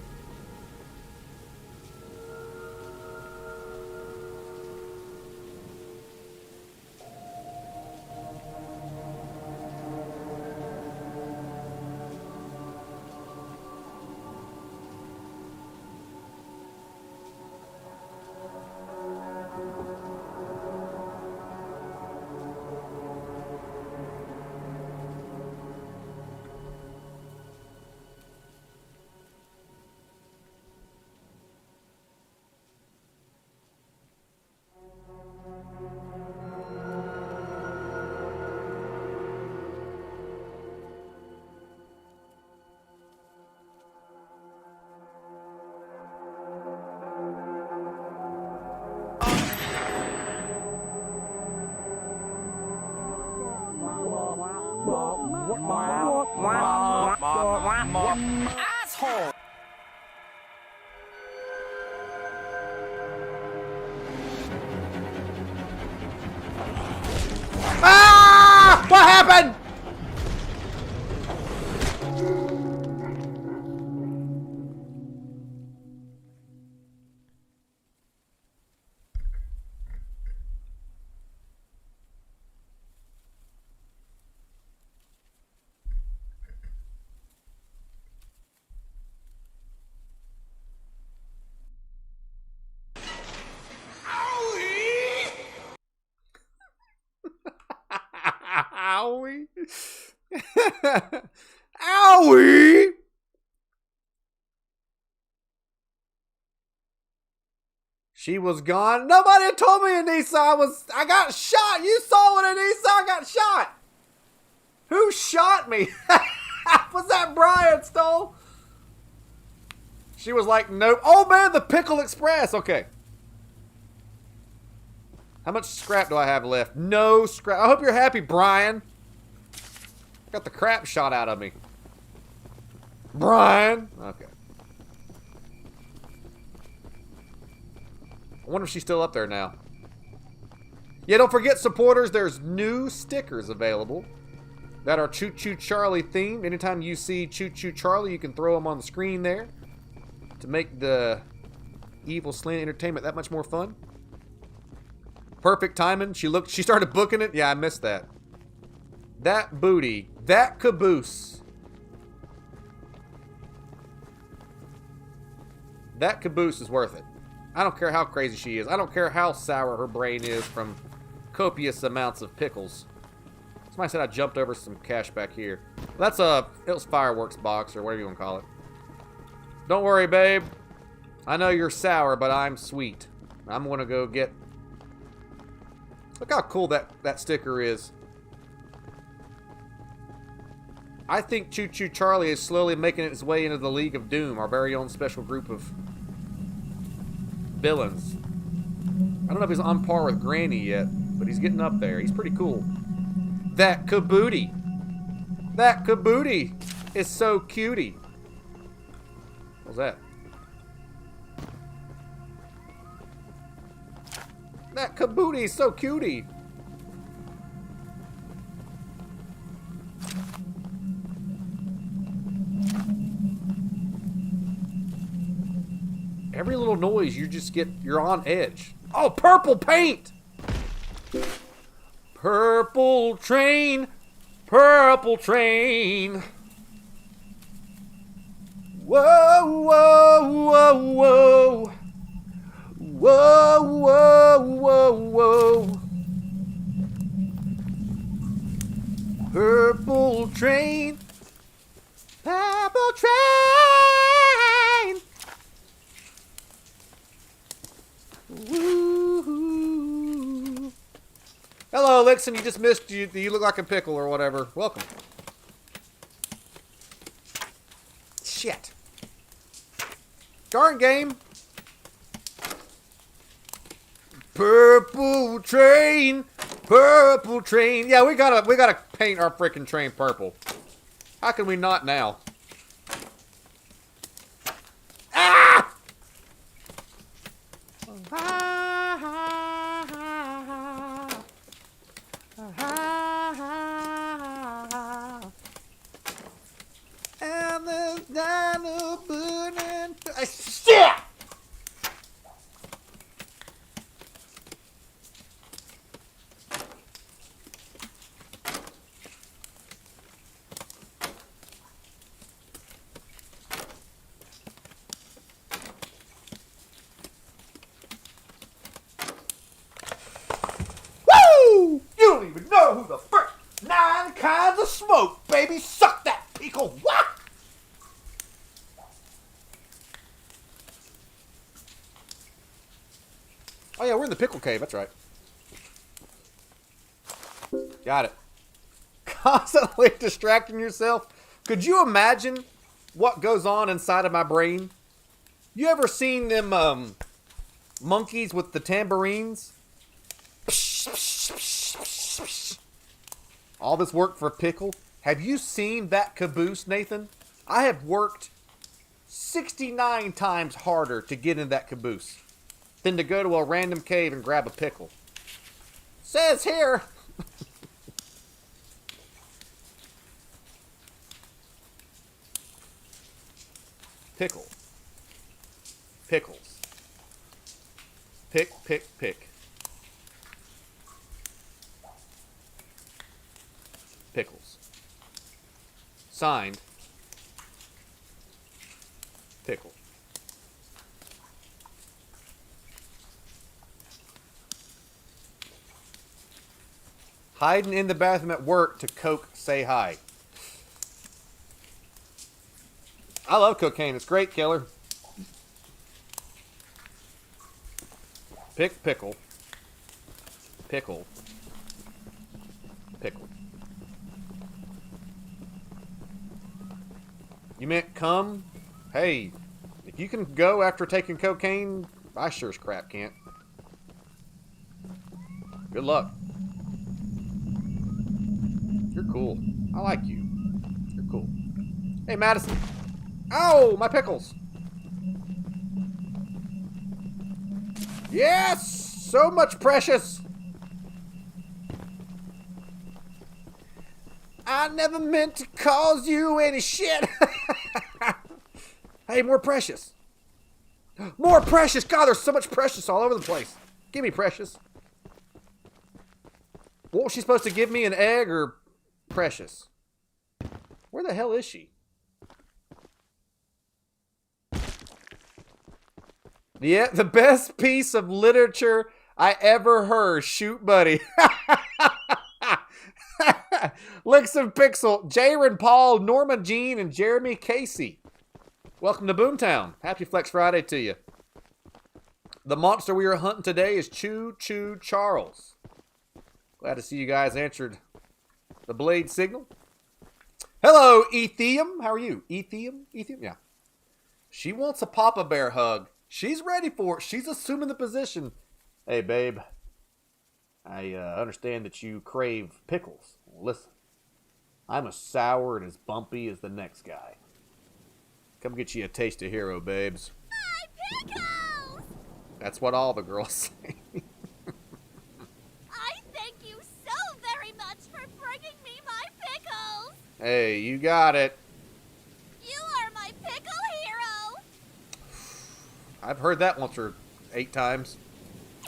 Asshole! Ah! What happened? Owie. Owie. She was gone. Nobody told me Anissa I got shot. You saw when Anissa got shot. Who shot me? Was that Brian Stoll? She was like, nope. Oh man, the Pickle Express. Okay. How much scrap do I have left? No scrap. I hope you're happy, Brian. Got the crap shot out of me. Brian. Okay. I wonder if she's still up there now. Yeah, don't forget, supporters, there's new stickers available that are Choo Choo Charlie themed. Anytime you see Choo Choo Charlie, you can throw them on the screen there to make the Evil Slant Entertainment that much more fun. Perfect timing. She started booking it. Yeah, I missed that. That booty. That caboose. That caboose is worth it. I don't care how crazy she is. I don't care how sour her brain is from copious amounts of pickles. Somebody said I jumped over some cash back here. That's it was fireworks box or whatever you want to call it. Don't worry, babe. I know you're sour, but I'm sweet. I'm going to go get... Look how cool that sticker is. I think Choo Choo Charlie is slowly making its way into the League of Doom, our very own special group of villains. I don't know if he's on par with Granny yet, but he's getting up there. He's pretty cool. That Kabooty. That Kabooty is so cutie. What's that? That Kabooty is so cutie. Every little noise, you're on edge. Oh, purple paint! Purple train, purple train. Whoa, whoa, whoa, whoa. Whoa, whoa, whoa, whoa. Purple train, purple train. Woo-hoo. Hello, Lixon. You just missed you. You look like a pickle or whatever. Welcome. Shit. Darn game. Purple train, purple train. Yeah, we gotta paint our freaking train purple. How can we not now? Ah! And the dino burning. Shit! Woo! You don't even know who the first 9 kinds of smoke, baby. Suck that pickle. What? Oh yeah, we're in the pickle cave. That's right. Got it. Constantly distracting yourself. Could you imagine what goes on inside of my brain? You ever seen them monkeys with the tambourines? All this work for a pickle? Have you seen that caboose, Nathan? I have worked 69 times harder to get in that caboose than to go to a random cave and grab a pickle. Says here. Pickle. Pickles. Pick. Pickles. Signed. Pickle. Hiding in the bathroom at work to Coke say hi. I love cocaine. It's great, killer. Pickle. Pickle. Pickle. You meant come? Hey, if you can go after taking cocaine, I sure as crap can't. Good luck. You're cool. I like you. You're cool. Hey, Madison. Oh, my pickles. Yes! So much precious. I never meant to cause you any shit. Hey, more precious. More precious. God, there's so much precious all over the place. Give me precious. What was she supposed to give me, an egg or precious? Where the hell is she? Yeah, the best piece of literature I ever heard. Shoot, buddy. Licks and Pixel, Jaron Paul, Norma Jean, and Jeremy Casey. Welcome to Boomtown. Happy Flex Friday to you. The monster we are hunting today is Choo Choo Charles. Glad to see you guys answered the blade signal. Hello, Ethium. How are you? Ethium? Yeah. She wants a Papa Bear hug. She's ready for it. She's assuming the position. Hey, babe. I understand that you crave pickles. Listen, I'm as sour and as bumpy as the next guy. Come get you a taste of hero, babes. My pickles! That's what all the girls say. I thank you so very much for bringing me my pickles! Hey, you got it. You are my pickle hero! I've heard that once or 8 times.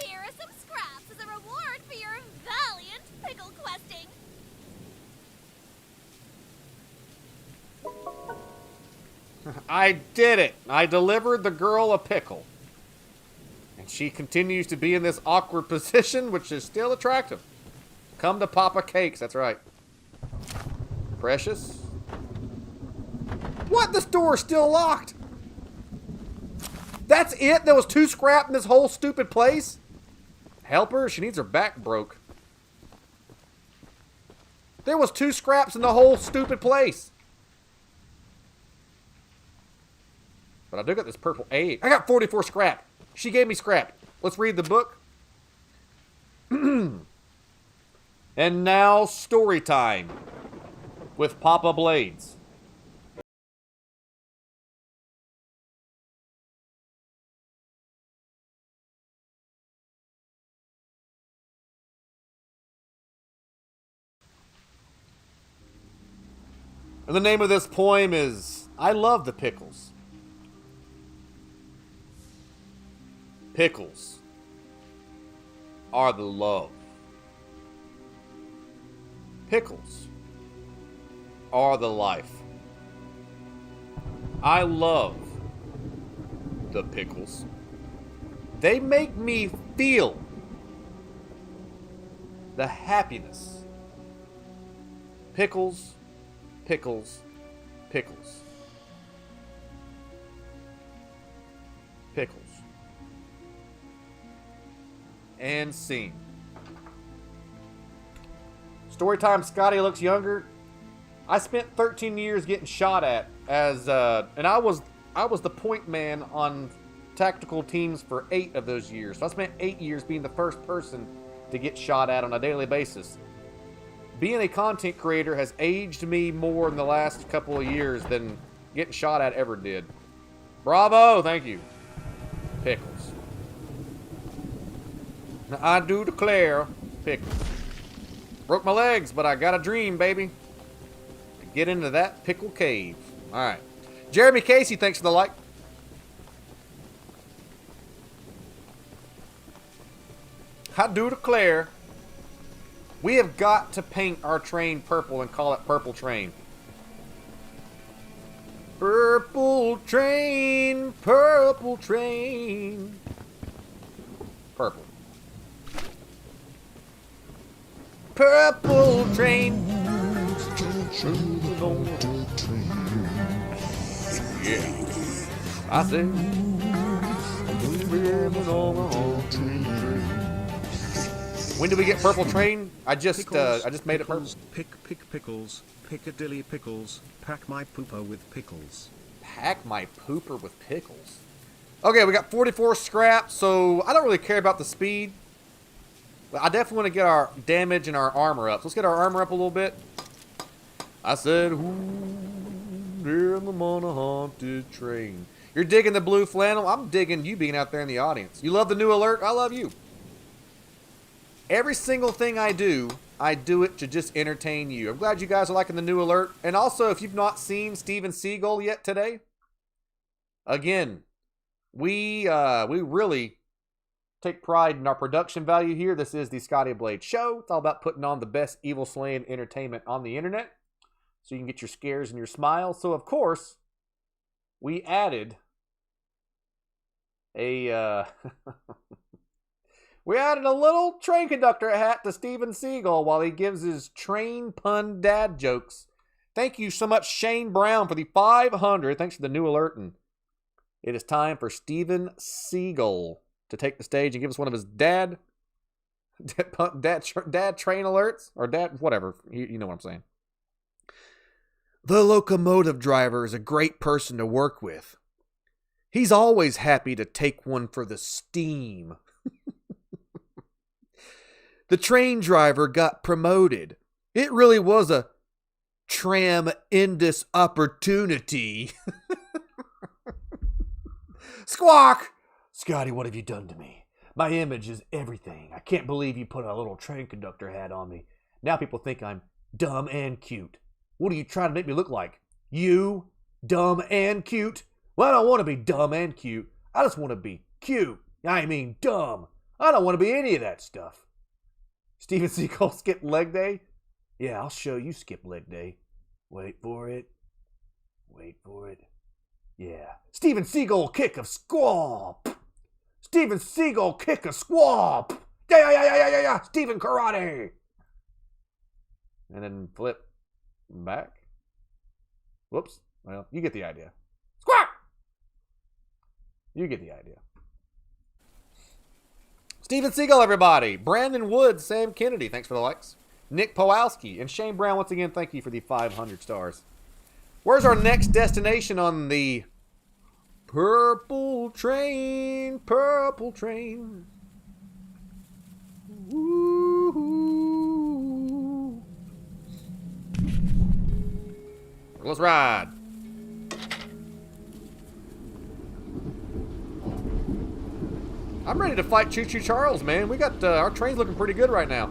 Here are some scraps as a reward for your valiant pickle questing. I did it. I delivered the girl a pickle. And she continues to be in this awkward position, which is still attractive. Come to Papa Cakes. That's right. Precious. What? This door is still locked. That's it? There was 2 scrap in this whole stupid place? Help her. She needs her back broke. There was 2 scraps in the whole stupid place. But I do got this purple 8. I got 44 scrap. She gave me scrap. Let's read the book. And now, story time with Papa Blades. And the name of this poem is I Love the Pickles. Pickles are the love. Pickles are the life. I love the pickles. They make me feel the happiness. Pickles, pickles, pickles. Pickles. And scene. Storytime. Scotty looks younger. I spent 13 years getting shot at as and I was the point man on tactical teams for 8 of those years. So I spent 8 years being the first person to get shot at on a daily basis. being a content creator has aged me more in the last couple of years than getting shot at ever did. Bravo, thank you. Pickles. Now, I do declare, pickles. Broke my legs, but I got a dream, baby. To get into that pickle cave. All right. Jeremy Casey, thanks for the like. I do declare, we have got to paint our train purple and call it Purple Train. Purple train, purple train. Purple. Purple train. Yeah. I say. When did we get Purple Train? I just made it purple. Pick pickles. Piccadilly pickles. Pack my pooper with pickles. Pack my pooper with pickles. Okay, we got 44 scrap, so I don't really care about the speed. But I definitely want to get our damage and our armor up. So let's get our armor up a little bit. I said, "Ooh, I'm on a haunted train." You're digging the blue flannel. I'm digging you being out there in the audience. You love the new alert. I love you. Every single thing I do it to just entertain you. I'm glad you guys are liking the new alert. And also, if you've not seen Steven Seagal yet today, again, we really take pride in our production value here. This is the Scotty Blade Show. It's all about putting on the best evil slaying entertainment on the internet, so you can get your scares and your smiles. So, of course, we added a we added a little train conductor hat to Steven Seagal while he gives his train pun dad jokes. Thank you so much, Shane Brown, for the 500. Thanks for the new alert. And it is time for Steven Seagal to take the stage and give us one of his dad train alerts, or dad, whatever. You know what I'm saying. The locomotive driver is a great person to work with. He's always happy to take one for the steam. The train driver got promoted. It really was a tremendous opportunity. Squawk! Scotty, what have you done to me? My image is everything. I can't believe you put a little train conductor hat on me. Now people think I'm dumb and cute. What are you trying to make me look like? You? Dumb and cute? Well, I don't want to be dumb and cute. I just want to be cute. I mean dumb. I don't want to be any of that stuff. Steven Seagal skip leg day? Yeah, I'll show you skip leg day. Wait for it. Wait for it. Yeah. Steven Seagal kick of squall. Steven Seagal kick of squall. Yeah. Steven karate. And then flip back. Whoops. Well, you get the idea. Squawk! You get the idea. Steven Seagal, everybody. Brandon Woods, Sam Kennedy, thanks for the likes. Nick Powalski and Shane Brown, once again, thank you for the 500 stars. Where's our next destination on the Purple Train? Purple Train. Woo-hoo. Let's ride. I'm ready to fight Choo Choo Charles, man. We got our train's looking pretty good right now.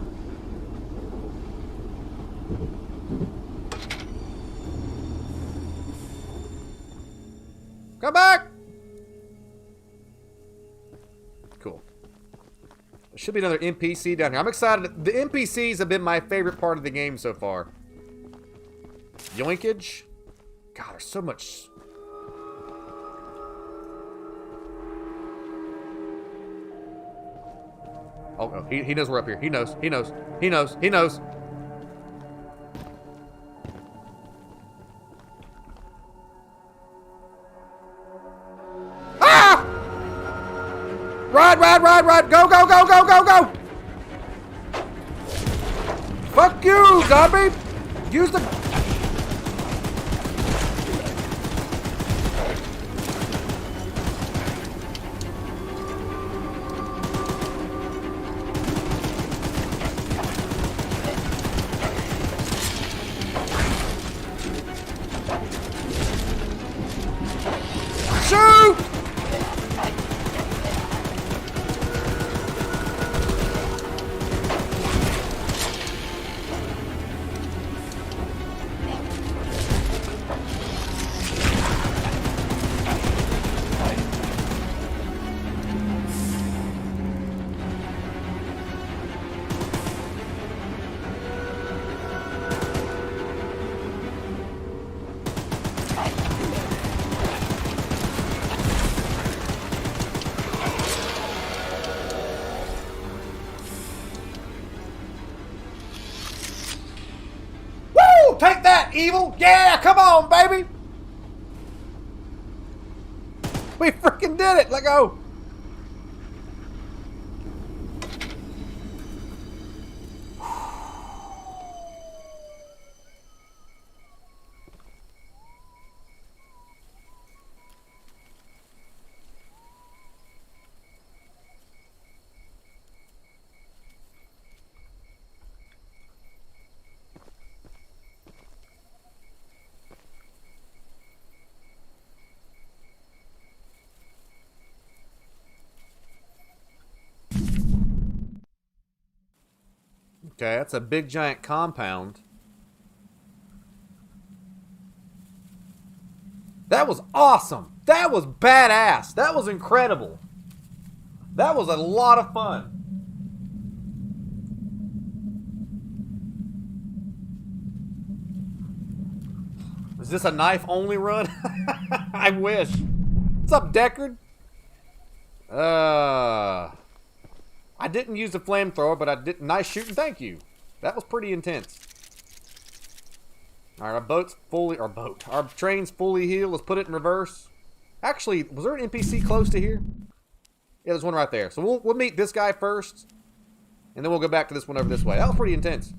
Come back! Cool. There should be another NPC down here. I'm excited. The NPCs have been my favorite part of the game so far. Yoinkage? God, there's so much... Oh, he knows we're up here. He knows. Ah! Ride. Go. Fuck you, zombie. Use the... Shoot! Take that, evil! Yeah, come on, baby! We freaking did it! Let go! Okay, that's a big giant compound. That was awesome. That was badass. That was incredible. That was a lot of fun. Is this a knife only run? I wish. What's up, Deckard? I didn't use the flamethrower, but I did. Nice shooting, thank you. That was pretty intense. All right, our boat's fully, our train's fully healed. Let's put it in reverse. Actually, was there an NPC close to here? Yeah, there's one right there. So we'll meet this guy first, and then we'll go back to this one over this way. That was pretty intense.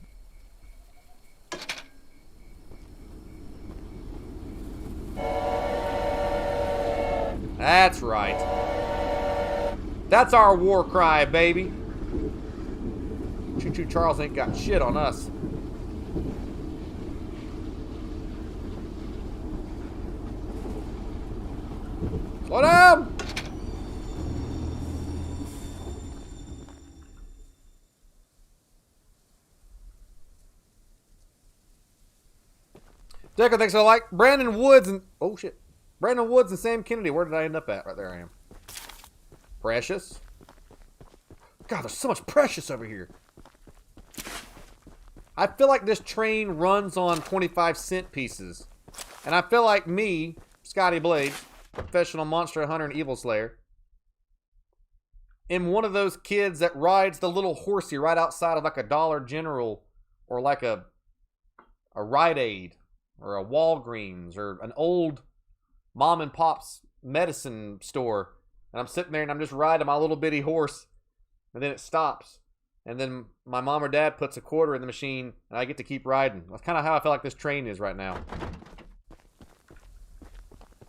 That's right. That's our war cry, baby. Choo Choo Charles ain't got shit on us. Slow down! Decker, thanks for the like. Brandon Woods and... Oh, shit. Brandon Woods and Sam Kennedy. Where did I end up at? Right there I am. Precious. God, there's so much precious over here. I feel like this train runs on 25-cent pieces. And I feel like me, Scotty Blades, professional monster hunter and evil slayer, am one of those kids that rides the little horsey right outside of like a Dollar General or like a Rite Aid or a Walgreens or an old mom and pop's medicine store. And I'm sitting there and I'm just riding my little bitty horse. And then it stops. And then my mom or dad puts a quarter in the machine and I get to keep riding. That's kind of how I feel like this train is right now.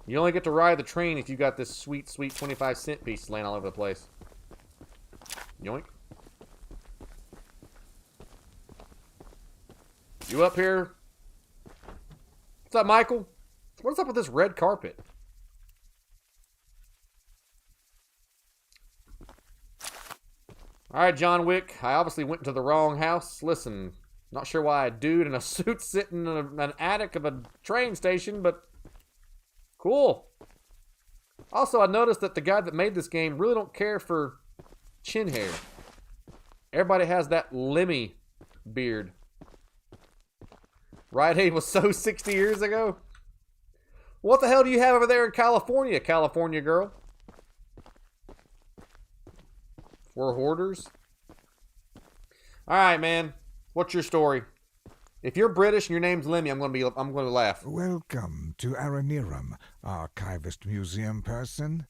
You only get to ride the train if you got this sweet, sweet 25-cent piece laying all over the place. Yoink. You up here? What's up, Michael? What's up with this red carpet? Alright, John Wick. I obviously went to the wrong house. Listen, not sure why a dude in a suit sitting in an attic of a train station, but cool. Also, I noticed that the guy that made this game really don't care for chin hair. Everybody has that Lemmy beard. Rite Aid was so 60 years ago. What the hell do you have over there in California, California girl? We're hoarders. All right, man. What's your story? If you're British and your name's Lemmy, I'm going to laugh. Welcome to Aranirum, archivist museum person.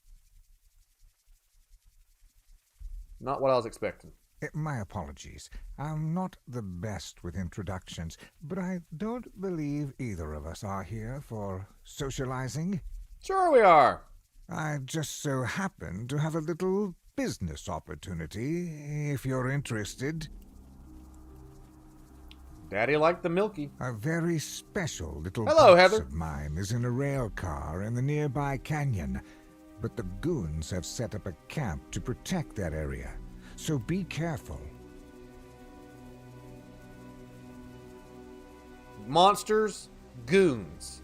Not what I was expecting. My apologies. I'm not the best with introductions, but I don't believe either of us are here for socializing. Sure we are. I just so happen to have a little business opportunity, if you're interested. Daddy liked the milky. A very special little Hello, box Heather. of mine is in a rail car in the nearby canyon. but the goons have set up a camp to protect that area, so be careful. Monsters, goons.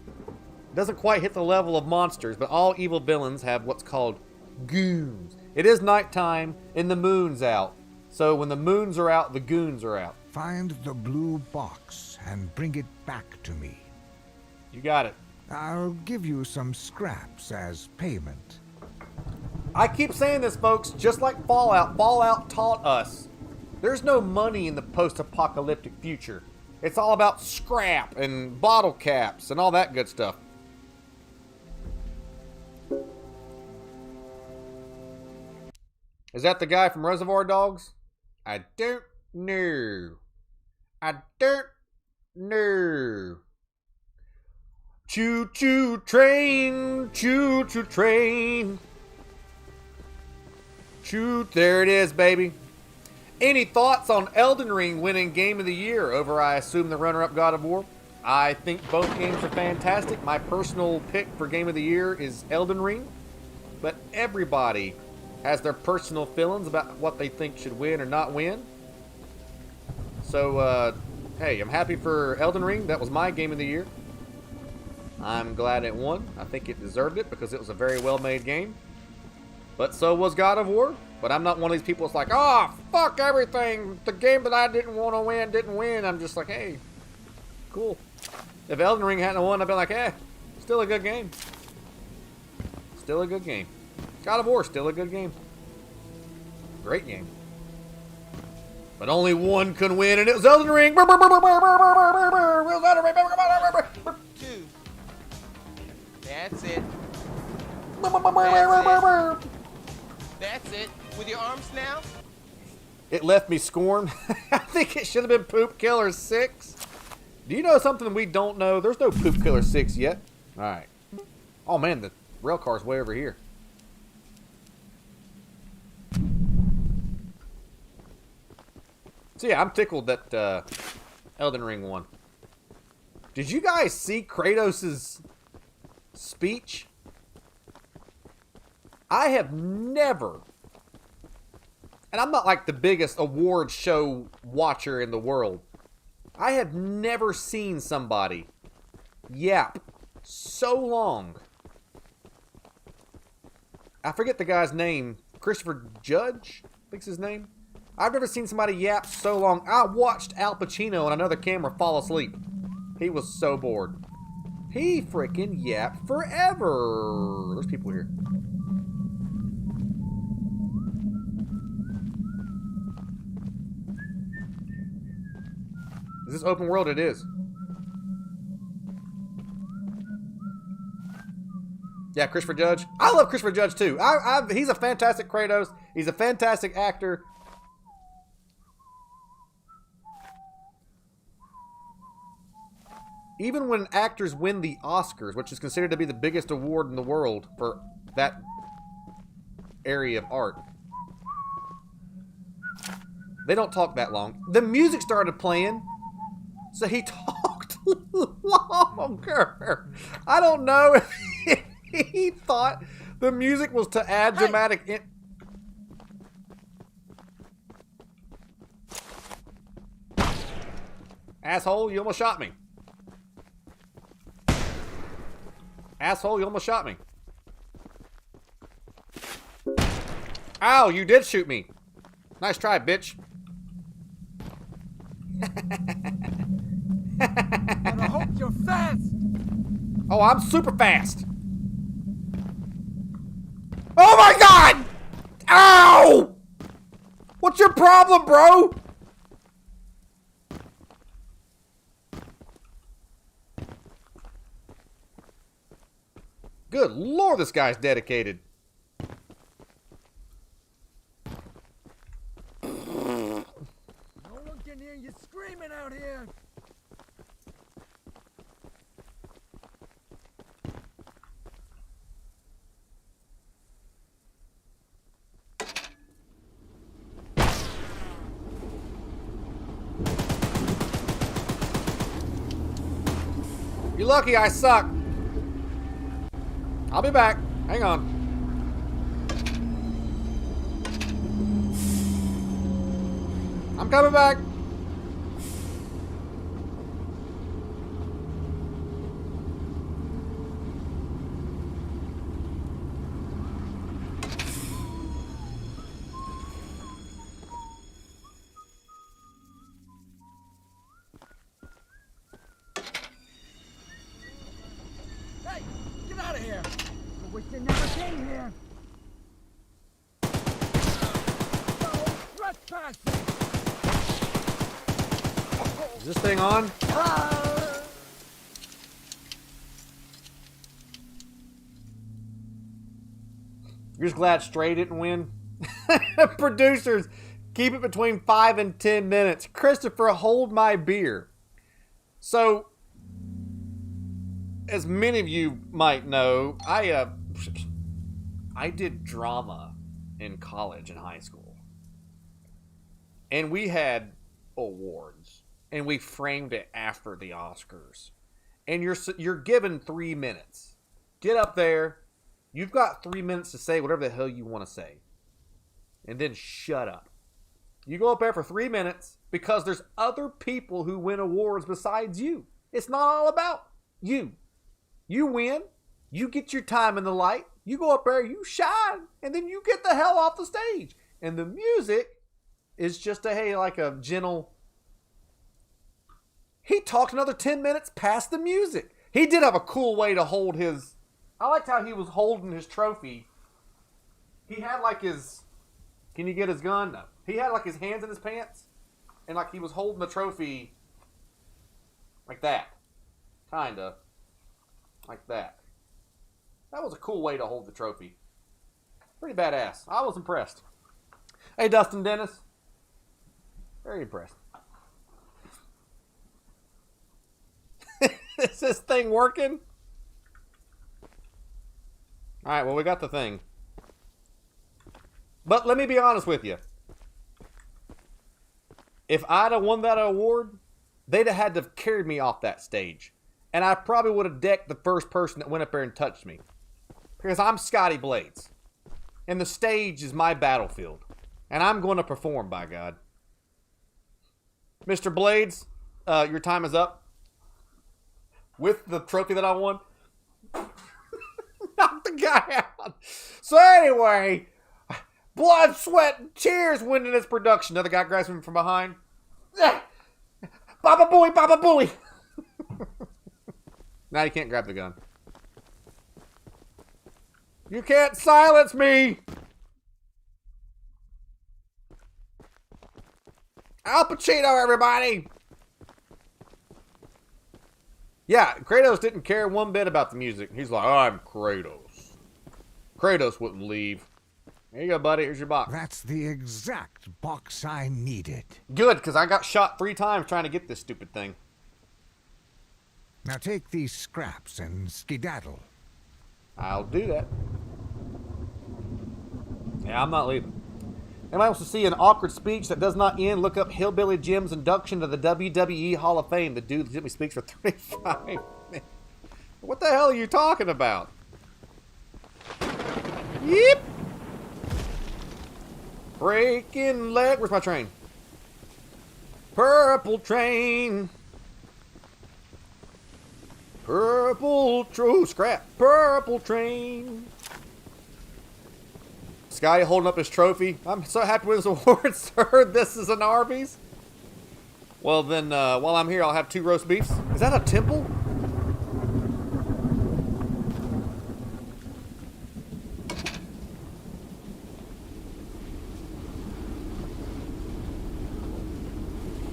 Doesn't quite hit the level of monsters, but all evil villains have what's called goons. It is nighttime and the moon's out. So when the moons are out, the goons are out. Find the blue box and bring it back to me. You got it. I'll give you some scraps as payment. I keep saying this, folks, just like Fallout. Fallout taught us there's no money in the post-apocalyptic future. It's all about scrap and bottle caps and all that good stuff. Is that the guy from Reservoir Dogs? I don't know. I don't know. Choo choo train, choo choo train. Choo, there it is, baby. Any thoughts on Elden Ring winning Game of the Year over, I assume, the runner-up God of War? I think both games are fantastic. My personal pick for Game of the Year is Elden Ring, but everybody has their personal feelings about what they think should win or not win. So, hey, I'm happy for Elden Ring. That was my Game of the Year. I'm glad it won. I think it deserved it because it was a very well-made game. But so was God of War. But I'm not one of these people that's like, oh, fuck everything. The game that I didn't want to win didn't win. I'm just like, hey, cool. If Elden Ring hadn't won, I'd be like, eh, still a good game. Still a good game. God of War, still a good game. Great game. But only one could win, and it was Elden Ring. Two. That's it. That's it. With your arms now? It left me scorned. I think it should have been Poop Killer 6. Do you know something we don't know? There's no Poop Killer 6 yet. Alright. Oh man, the rail car's way over here. So yeah, I'm tickled that Elden Ring won. Did you guys see Kratos' speech? I have never, and I'm not like the biggest award show watcher in the world, I have never seen somebody yap so long. I forget the guy's name. Christopher Judge, I think's his name. I've never seen somebody yap so long. I watched Al Pacino on another camera fall asleep. He was so bored. He freaking yapped forever. There's people here. Is this open world? It is. Yeah, Christopher Judge. I love Christopher Judge too. He's a fantastic Kratos. He's a fantastic actor. Even when actors win the Oscars, which is considered to be the biggest award in the world for that area of art, they don't talk that long. The music started playing, so he talked longer. I don't know if he thought the music was to add dramatic... Asshole, you almost shot me. Asshole, you almost shot me. Ow, you did shoot me. Nice try, bitch. And I hope you're fast. Oh, I'm super fast. Oh my god! Ow! What's your problem, bro? Good lord, this guy's dedicated. No one can hear you screaming out here. You're lucky I suck. I'll be back. Hang on. I'm coming back. Hey, get out of here! I wish they never came here. No trespassing! Is this thing on? You're just glad Stray didn't win? Producers, keep it between 5 and 10 minutes. Christopher, hold my beer. So, as many of you might know, I did drama in college and high school. And we had awards. And we framed it after the Oscars. And you're given 3 minutes. Get up there. You've got 3 minutes to say whatever the hell you want to say. And then shut up. You go up there for 3 minutes because there's other people who win awards besides you. It's not all about you. You win. You get your time in the light. You go up there, you shine, and then you get the hell off the stage. And the music is just like a gentle... He talked another 10 minutes past the music. He did have a cool way to hold his... I liked how he was holding his trophy. He had like his... Can you get his gun? No. He had like his hands in his pants. And like he was holding the trophy like that. Kinda. Like that. That was a cool way to hold the trophy. Pretty badass. I was impressed. Hey, Dustin Dennis. Very impressed. Is this thing working? Alright, well, we got the thing. But let me be honest with you. If I'd have won that award, they'd have had to have carried me off that stage. And I probably would have decked the first person that went up there and touched me. Because I'm Scotty Blades. And the stage is my battlefield. And I'm going to perform, by God. Mr. Blades, your time is up. With the trophy that I won. Knock the guy out. So anyway, blood, sweat, and tears winning this production. Another guy grabs him from behind. Baba booey, baba booey. Now you can't grab the gun. You can't silence me. Al Pacino, everybody. Yeah, Kratos didn't care one bit about the music. He's like, I'm Kratos. Kratos wouldn't leave. Here you go, buddy. Here's your box. That's the exact box I needed. Good, because I got shot 3 times trying to get this stupid thing. Now take these scraps and skedaddle. I'll do that. Yeah, I'm not leaving. Anybody wants to see an awkward speech that does not end, look up Hillbilly Jim's induction to the WWE Hall of Fame. The dude legitimately speaks for 35 minutes. What the hell are you talking about? Yep. Breaking leg. Where's my train? Purple train. Scrap. Purple train. Scotty holding up his trophy. I'm so happy with this award, sir. This is an Arby's. Well, then, while I'm here, I'll have 2 roast beefs. Is that a temple?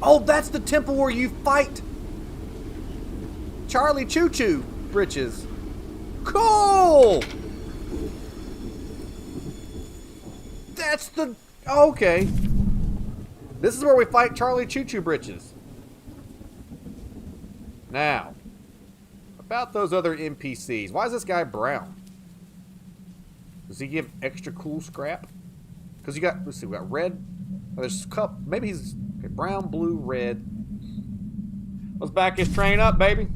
Oh, that's the temple where you fight Charlie Choo Choo britches. Cool! That's the... Okay. This is where we fight Charlie Choo Choo britches. Now, about those other NPCs. Why is this guy brown? Does he give extra cool scrap? Because you got... Let's see, we got red. Oh, there's a cup. Maybe he's... Okay, brown, blue, red. Let's back his train up, baby.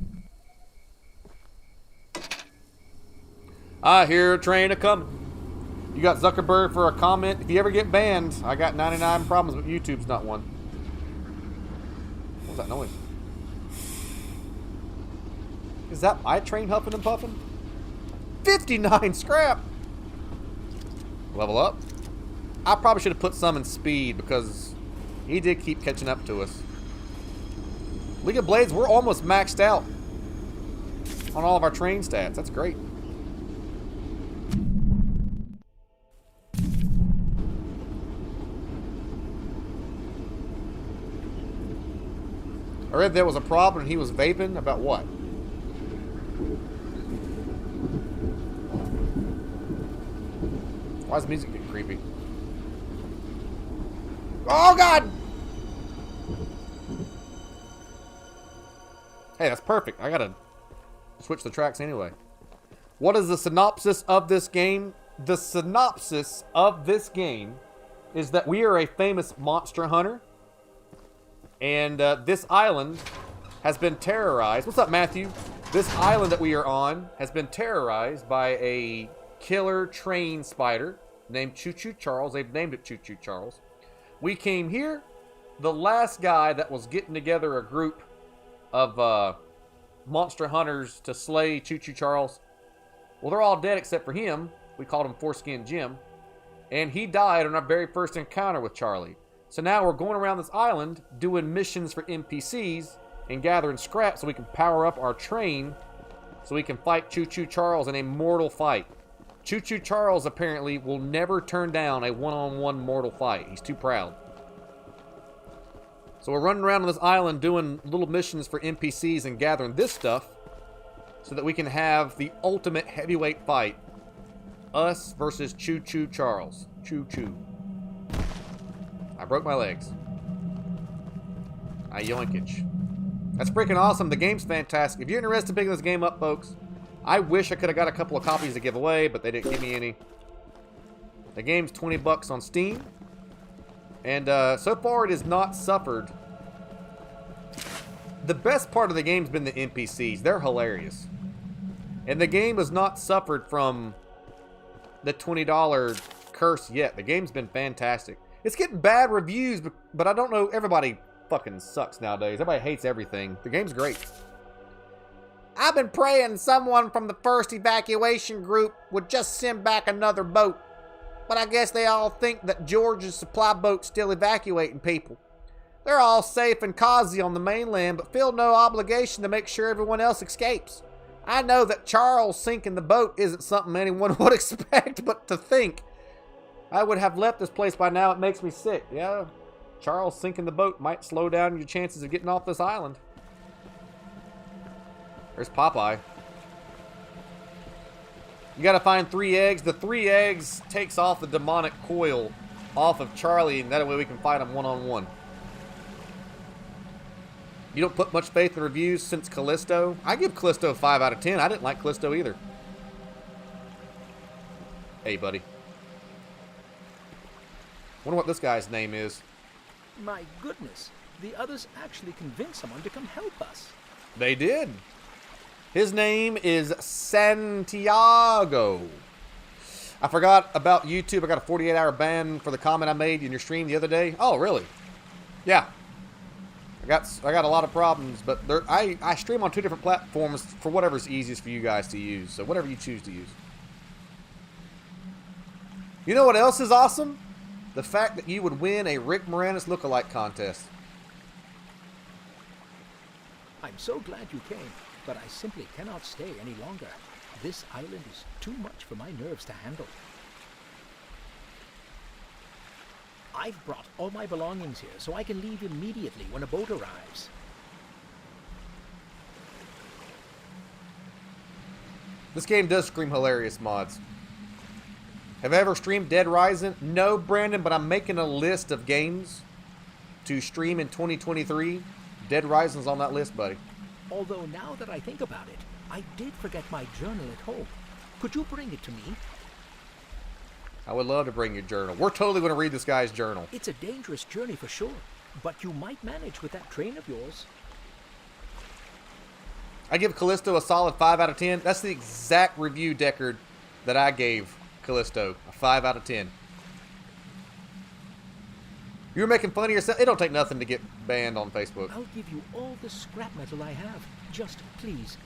I hear a train a-coming. You got Zuckerberg for a comment. If you ever get banned, I got 99 problems, but YouTube's not one. What's that noise? Is that my train huffing and puffing? 59 scrap! Level up. I probably should have put some in speed because he did keep catching up to us. League of Blades, we're almost maxed out on all of our train stats. That's great. I read there was a problem and he was vaping. About what? Why is the music getting creepy? Oh, God! Hey, that's perfect. I gotta switch the tracks anyway. What is the synopsis of this game? The synopsis of this game is that we are a famous monster hunter. And this island has been terrorized. What's up, Matthew? This island that we are on has been terrorized by a killer train spider named Choo Choo Charles. They've named it Choo Choo Charles. We came here. The last guy that was getting together a group of monster hunters to slay Choo Choo Charles, well, they're all dead except for him. We called him Foreskin Jim. And he died on our very first encounter with Charlie. So now we're going around this island doing missions for NPCs and gathering scrap so we can power up our train so we can fight Choo Choo Charles in a mortal fight. Choo Choo Charles apparently will never turn down a one-on-one mortal fight. He's too proud. So we're running around on this island doing little missions for NPCs and gathering this stuff so that we can have the ultimate heavyweight fight. Us versus Choo Choo Charles. Choo Choo. I broke my legs. I yoinkage. That's freaking awesome. The game's fantastic. If you're interested in picking this game up, folks, I wish I could have got a couple of copies to give away, but they didn't give me any. The game's $20 on Steam. And so far it has not suffered. The best part of the game's been the NPCs. They're hilarious. And the game has not suffered from the $20 curse yet. The game's been fantastic. It's getting bad reviews, but I don't know. Everybody fucking sucks nowadays. Everybody hates everything. The game's great. I've been praying someone from the first evacuation group would just send back another boat. But I guess they all think that George's supply boat's still evacuating people. They're all safe and cozy on the mainland, but feel no obligation to make sure everyone else escapes. I know that Charles sinking the boat isn't something anyone would expect, but to think I would have left this place by now, it makes me sick. Yeah, Charles sinking the boat might slow down your chances of getting off this island. There's Popeye. You gotta find 3 eggs. The 3 eggs takes off the demonic coil off of Charlie, and that way we can fight him one-on-one. You don't put much faith in reviews since Callisto? I give Callisto a 5 out of 10. I didn't like Callisto either. Hey, buddy. Wonder what this guy's name is. My goodness. The others actually convinced someone to come help us. They did. His name is Santiago. I forgot about YouTube. I got a 48-hour ban for the comment I made in your stream the other day. Oh, really? Yeah. I got a lot of problems, but I stream on 2 different platforms for whatever's easiest for you guys to use. So whatever you choose to use. You know what else is awesome? The fact that you would win a Rick Moranis lookalike contest. I'm so glad you came, but I simply cannot stay any longer. This island is too much for my nerves to handle. I've brought all my belongings here so I can leave immediately when a boat arrives. This game does scream hilarious mods. Have I ever streamed Dead Rising? No, Brandon, but I'm making a list of games to stream in 2023. Dead Rising's on that list, buddy. Although now that I think about it, I did forget my journal at home. Could you bring it to me? I would love to bring your journal. We're totally going to read this guy's journal. It's a dangerous journey for sure, but you might manage with that train of yours. I give Callisto a solid 5 out of 10. That's the exact review, Deckard, that I gave Callisto. A 5 out of 10. You're making fun of yourself. It don't take nothing to get banned on Facebook. I'll give you all the scrap metal I have. Just please,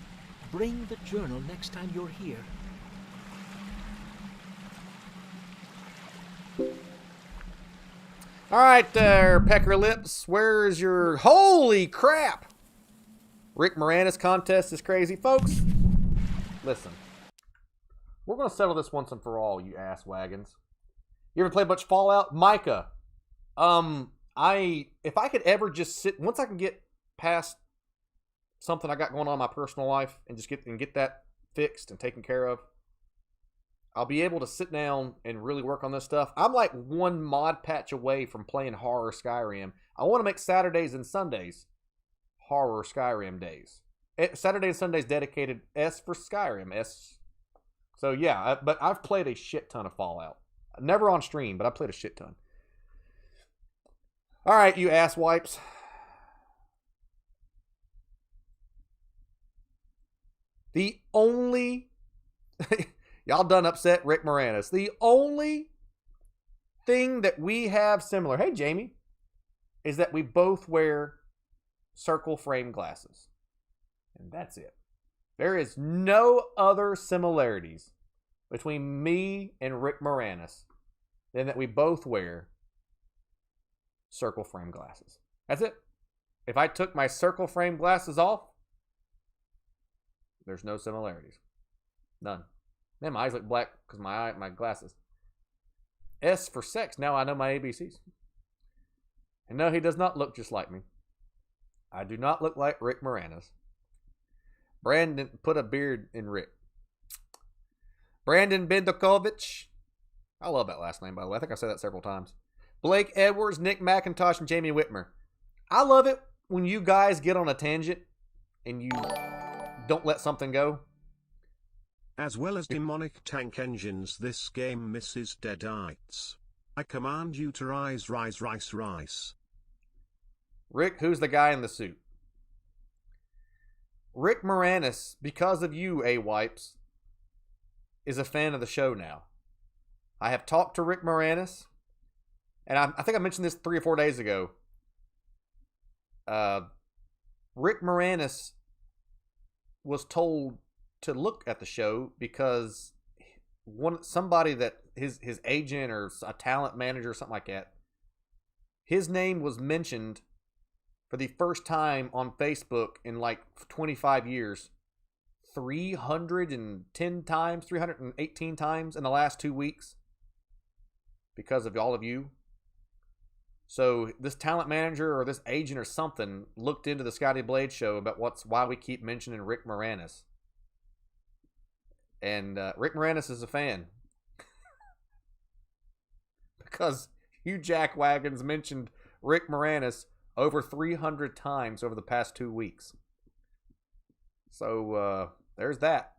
bring the journal next time you're here. All right, there, Pecker Lips. Where's your... Holy crap! Rick Moranis contest is crazy. Folks, listen. We're going to settle this once and for all, you ass wagons. You ever play much Fallout? Micah. If I could ever just sit... Once I can get past something I got going on in my personal life and just get that fixed and taken care of, I'll be able to sit down and really work on this stuff. I'm like one mod patch away from playing horror Skyrim. I want to make Saturdays and Sundays horror Skyrim days. Saturday and Sundays dedicated S for Skyrim. S. So yeah, but I've played a shit ton of Fallout. Never on stream, but I played a shit ton. All right, you ass wipes. The only... Y'all done upset Rick Moranis. The only thing that we have similar, hey Jamie, is that we both wear circle frame glasses. And that's it. There is no other similarities between me and Rick Moranis than that we both wear circle frame glasses. That's it. If I took my circle frame glasses off, there's no similarities. None. Man, my eyes look black because my glasses. S for sex. Now I know my ABCs. And no, he does not look just like me. I do not look like Rick Moranis. Brandon put a beard in Rick. Brandon Bendokovich. I love that last name, by the way. I think I said that several times. Blake Edwards, Nick McIntosh, and Jamie Whitmer. I love it when you guys get on a tangent and you don't let something go. As well as demonic tank engines, this game misses deadites. I command you to rise. Rick, who's the guy in the suit? Rick Moranis, because of you, A-Wipes, is a fan of the show now. I have talked to Rick Moranis, and I think I mentioned this 3 or 4 days ago. Rick Moranis was told to look at the show because somebody that his agent or a talent manager or something like that, his name was mentioned for the first time on Facebook in like 25 years 310 times, 318 times in the last 2 weeks because of all of you. So this talent manager or this agent or something looked into the Scotty Blade show about why we keep mentioning Rick Moranis. And Rick Moranis is a fan. Because you jackwagons mentioned Rick Moranis over 300 times over the past 2 weeks. So, there's that.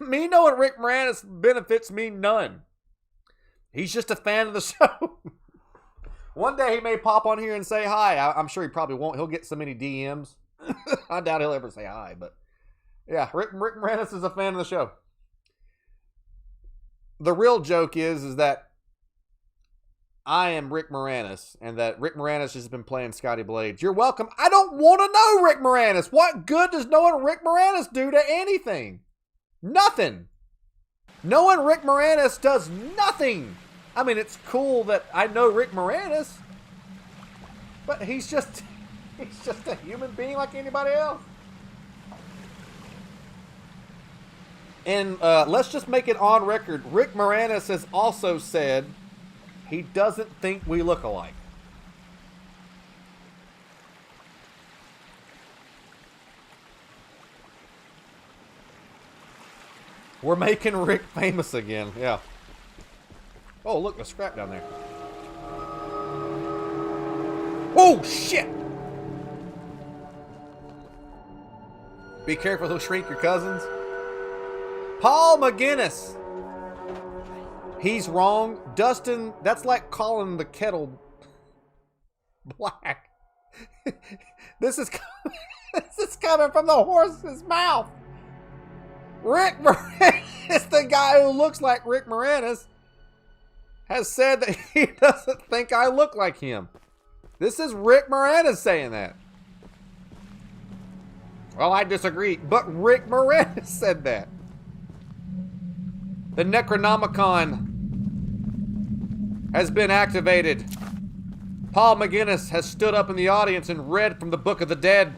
Me knowing Rick Moranis benefits me none. He's just a fan of the show. One day he may pop on here and say hi. I'm sure he probably won't. He'll get so many DMs. I doubt he'll ever say hi, but yeah, Rick Moranis is a fan of the show. The real joke is that I am Rick Moranis and that Rick Moranis has been playing Scotty Blades. You're welcome. I don't want to know Rick Moranis. What good does knowing Rick Moranis do to anything? Nothing. Knowing Rick Moranis does nothing. I mean, it's cool that I know Rick Moranis, but he's just a human being like anybody else. And let's just make it on record. Rick Moranis has also said he doesn't think we look alike. We're making Rick famous again, yeah. Oh, look, there's scrap down there. Oh, shit! Be careful, he'll shrink your cousins. Paul McGinnis. He's wrong. Dustin, that's like calling the kettle black. This is coming from the horse's mouth. Rick Moranis, the guy who looks like Rick Moranis, has said that he doesn't think I look like him. This is Rick Moranis saying that. Well, I disagree, but Rick Moranis said that. The Necronomicon has been activated. Paul McGinnis has stood up in the audience and read from the Book of the Dead.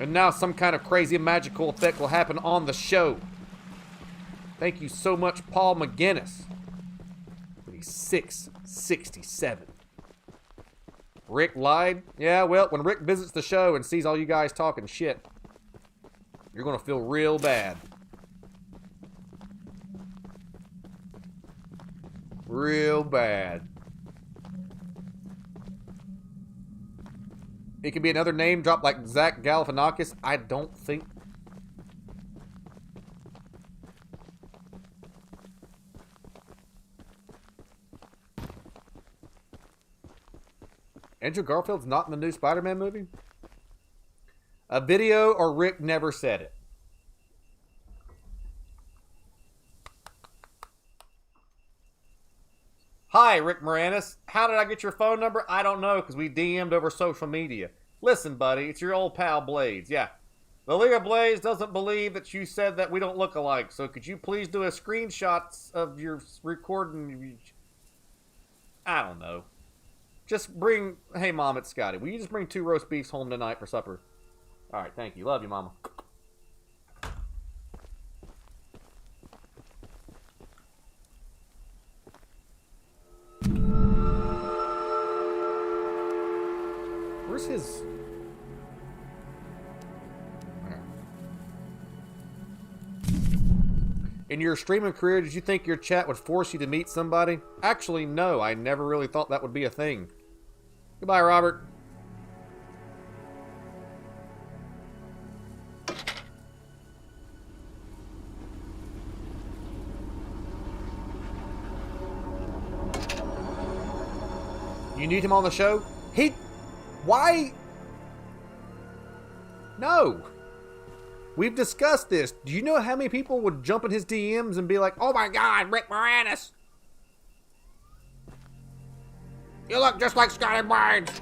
And now some kind of crazy magical effect will happen on the show. Thank you so much, Paul McGinnis. But he's 667. Rick lied? Yeah, well, when Rick visits the show and sees all you guys talking shit, you're gonna feel real bad. Real bad. It could be another name drop like Zach Galifianakis. I don't think. Andrew Garfield's not in the new Spider-Man movie? A video or Rick never said it? Hi, Rick Moranis. How did I get your phone number? I don't know, because we DM'd over social media. Listen, buddy, it's your old pal Blades. Yeah. The League of Blades doesn't believe that you said that we don't look alike, so could you please do a screenshot of your recording? I don't know. Just bring... Hey, Mom, it's Scotty. Will you just bring 2 roast beefs home tonight for supper? All right, thank you. Love you, Mama. Where's his... In your streaming career, did you think your chat would force you to meet somebody? Actually, no. I never really thought that would be a thing. Goodbye, Robert. You need him on the show? Why? No. We've discussed this. Do you know how many people would jump in his DMs and be like, oh my God, Rick Moranis. You look just like Scotty Blades.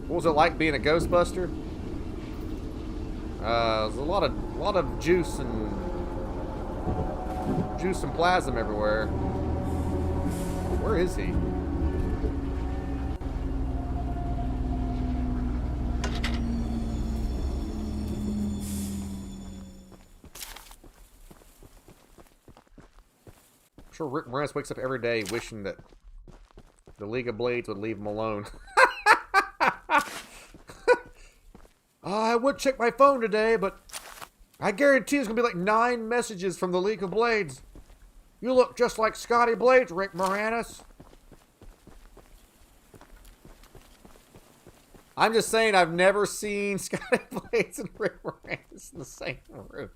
What was it like being a Ghostbuster? There's a lot of juice and plasm everywhere. Where is he? I'm sure Rick Moranis wakes up every day wishing that the League of Blades would leave him alone. I would check my phone today, but I guarantee it's going to be like 9 messages from the League of Blades. You look just like Scotty Blades, Rick Moranis. I'm just saying I've never seen Scotty Blades and Rick Moranis in the same room.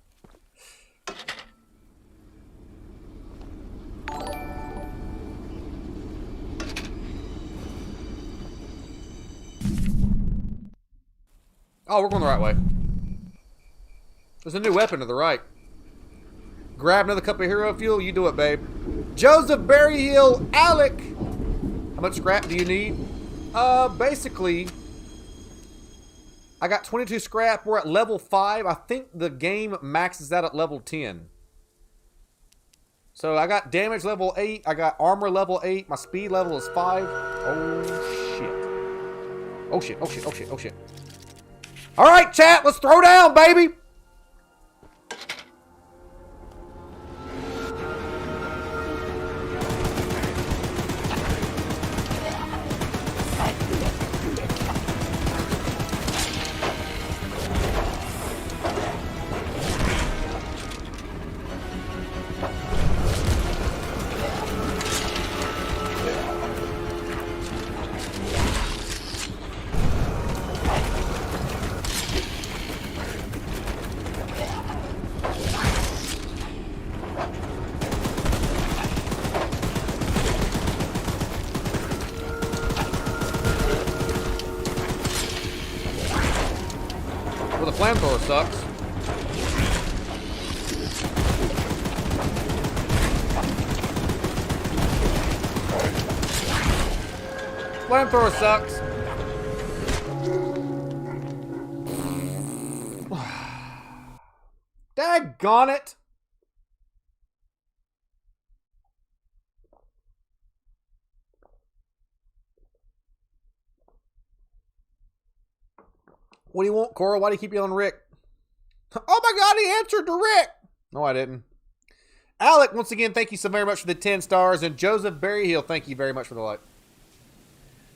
Oh, we're going the right way. There's a new weapon to the right. Grab another cup of hero fuel. You do it, babe. Joseph Berryhill, Alec. How much scrap do you need? Basically, I got 22 scrap. We're at level 5. I think the game maxes out at level 10. So I got damage level 8. I got armor level 8. My speed level is 5. Oh, shit. Oh, shit. Oh, shit. Oh, shit. Oh, shit. All right, chat. Let's throw down, baby. the flamethrower sucks. Flamethrower sucks. Daggone it. What do you want, Cora? Why do you keep yelling Rick? Oh my God, he answered to Rick. No, I didn't. Alec, once again, thank you so very much for the 10 stars. And Joseph Berryhill, thank you very much for the like.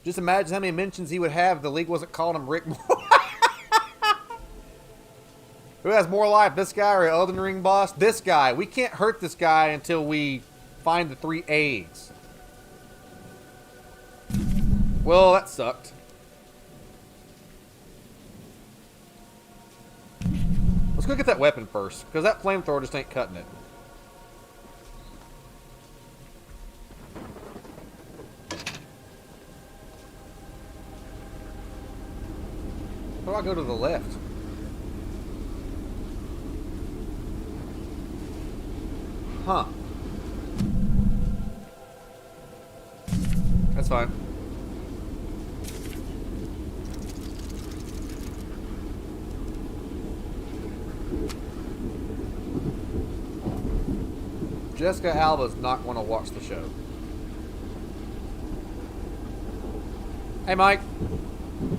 Just imagine how many mentions he would have if the league wasn't calling him Rick. Who has more life, this guy or Elden Ring boss? This guy. We can't hurt this guy until we find the 3 eggs. Well, that sucked. Let's go get that weapon first, because that flamethrower just ain't cutting it. How do I go to the left? Huh. That's fine. Jessica Alba's not going to watch the show. Hey, Mike.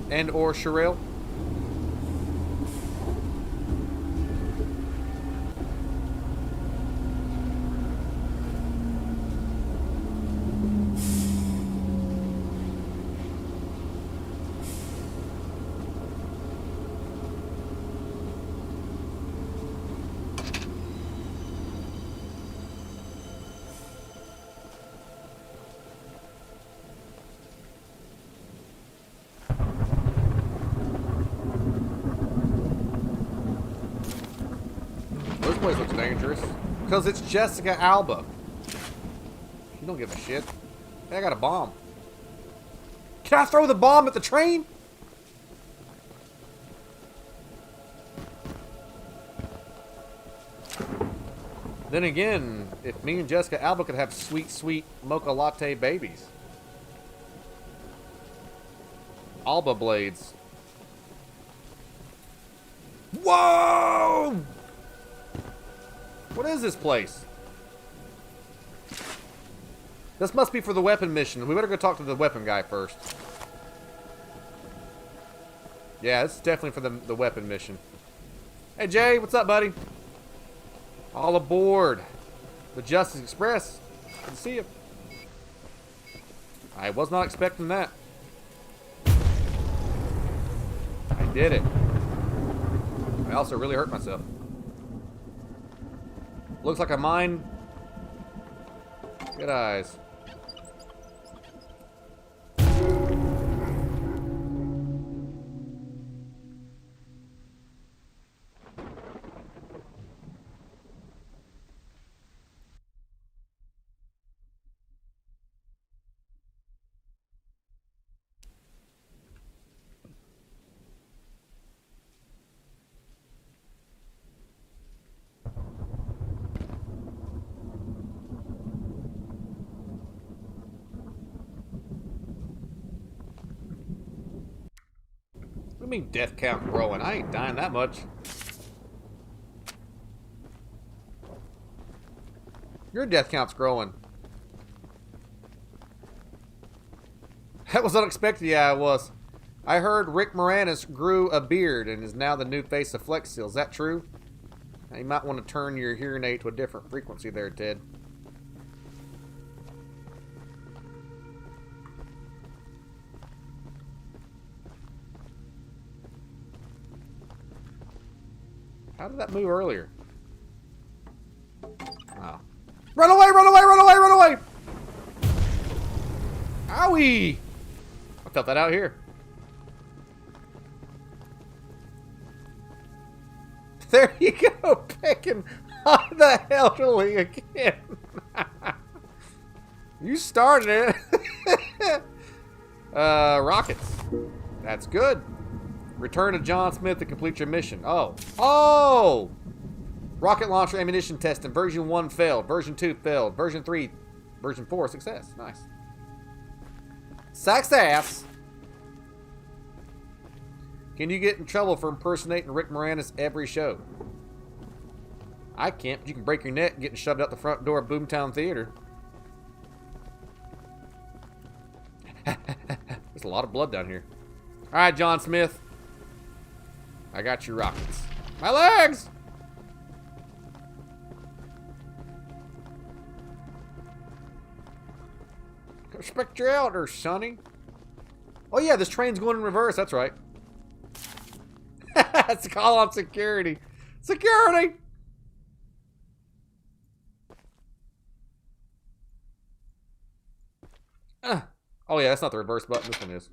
And or Sherelle. This place looks dangerous. Because it's Jessica Alba. She don't give a shit. Hey, I got a bomb. Can I throw the bomb at the train? Then again, if me and Jessica Alba could have sweet, sweet mocha latte babies. Alba blades. Whoa! What is this place? This must be for the weapon mission. We better go talk to the weapon guy first. Yeah, this is definitely for the weapon mission. Hey, Jay, what's up, buddy? All aboard the Justice Express. Good to see you. I was not expecting that. I did it. I also really hurt myself. Looks like a mine. Good eyes. What do you mean death count growing? I ain't dying that much. Your death count's growing. That was unexpected. Yeah, it was. I heard Rick Moranis grew a beard and is now the new face of Flex Seal. Is that true? Now, you might want to turn your hearing aid to a different frequency there, Ted. How did that move earlier? Oh. Run away, run away, run away, run away! Owie! I felt that out here. There you go, picking on the elderly again. You started it. Rockets. That's good. Return to John Smith to complete your mission. Oh. Oh! Rocket launcher ammunition testing. Version 1 failed. Version 2 failed. Version 3. Version 4 success. Nice. Success! Can you get in trouble for impersonating Rick Moranis every show? I can't, but you can break your neck getting shoved out the front door of Boomtown Theater. There's a lot of blood down here. Alright, John Smith. I got your rockets. My legs! Respect your elders, sonny. Oh yeah, this train's going in reverse, that's right. It's a call on security. Security! Oh yeah, that's not the reverse button, this one is.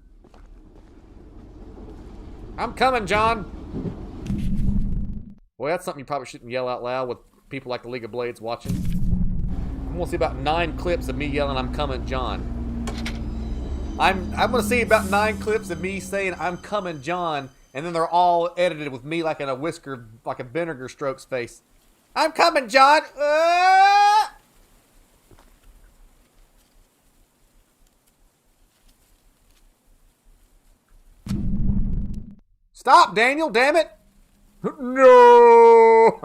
I'm coming, John! Boy, that's something you probably shouldn't yell out loud with people like the League of Blades watching. I'm gonna see about 9 clips of me yelling, I'm coming, John. I'm gonna see about 9 clips of me saying, I'm coming, John, and then they're all edited with me like in a whisker, like a vinegar strokes face. I'm coming, John! Stop, Daniel, damn it! No!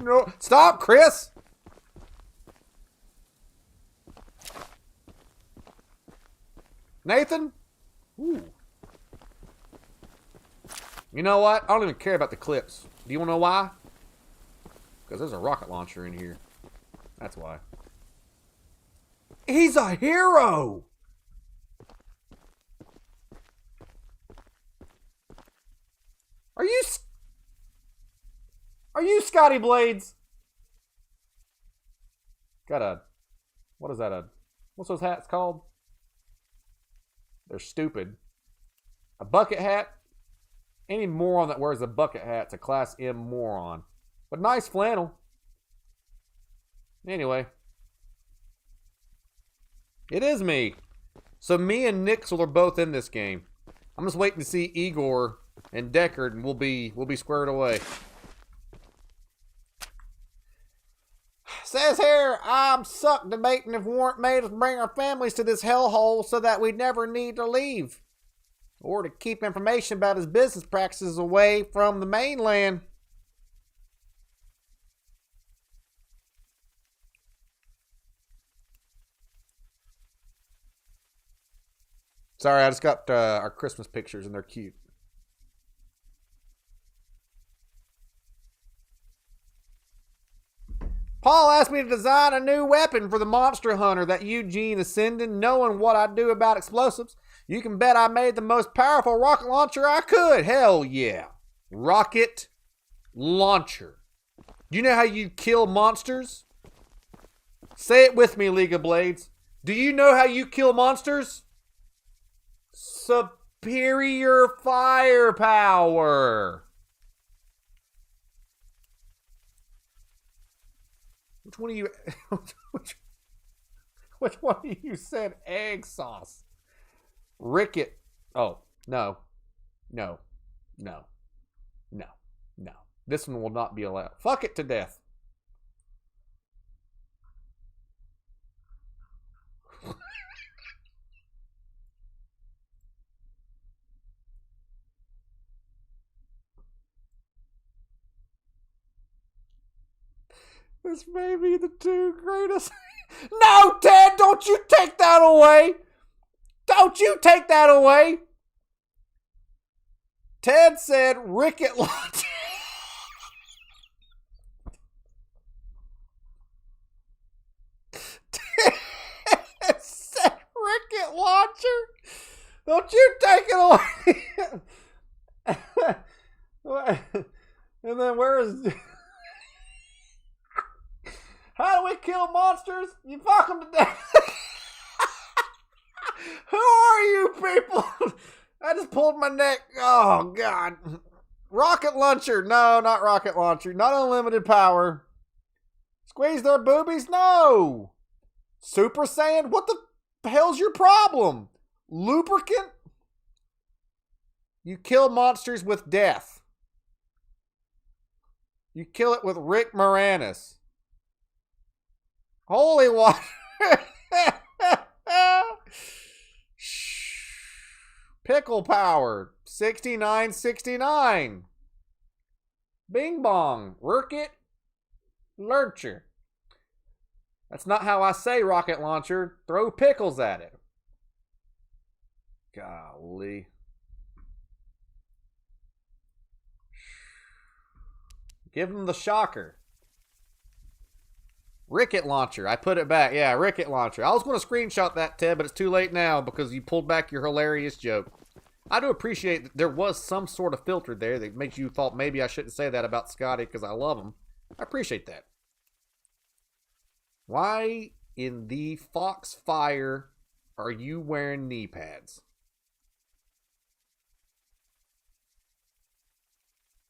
No, stop, Chris! Nathan? Ooh. You know what? I don't even care about the clips. Do you want to know why? Because there's a rocket launcher in here. That's why. He's a hero! Are you Scotty Blades? Got a... What is that? What's those hats called? They're stupid. A bucket hat? Any moron that wears a bucket hat's a class M moron. But nice flannel. Anyway. It is me. So me and Nixel are both in this game. I'm just waiting to see Igor and Deckard, and we'll be squared away. Says here, I'm sucked debating if weren't made us bring our families to this hellhole so that we never need to leave. Or to keep information about his business practices away from the mainland. Sorry, I just got our Christmas pictures and they're cute. Paul asked me to design a new weapon for the monster hunter that Eugene is sending. Knowing what I do about explosives, you can bet I made the most powerful rocket launcher I could. Hell yeah. Rocket launcher. Do you know how you kill monsters? Say it with me, League of Blades. Do you know how you kill monsters? Superior firepower. Which one of you... which one of you said egg sauce? Ricket. Oh, no. No. No. No. No. This one will not be allowed. Fuck it to death. This may be the 2 greatest... No, Ted! Don't you take that away! Don't you take that away! Ted said Ricket launcher. Ted said Ricket launcher? Don't you take it away! And then where is... How do we kill monsters? You fuck them to death. Who are you people? I just pulled my neck. Oh, God. Rocket launcher. No, not rocket launcher. Not unlimited power. Squeeze their boobies? No. Super Saiyan? What the The hell's your problem? Lubricant? You kill monsters with death. You kill it with Rick Moranis. Holy water. Pickle power. 69.69. Bing bong. Work it. Lurcher. That's not how I say rocket launcher. Throw pickles at it. Golly. Give him the shocker. Ricket launcher. I put it back. Yeah, Ricket launcher. I was going to screenshot that, Ted, but it's too late now because you pulled back your hilarious joke. I do appreciate that there was some sort of filter there that makes you thought maybe I shouldn't say that about Scotty because I love him. I appreciate that. Why in the Foxfire are you wearing knee pads?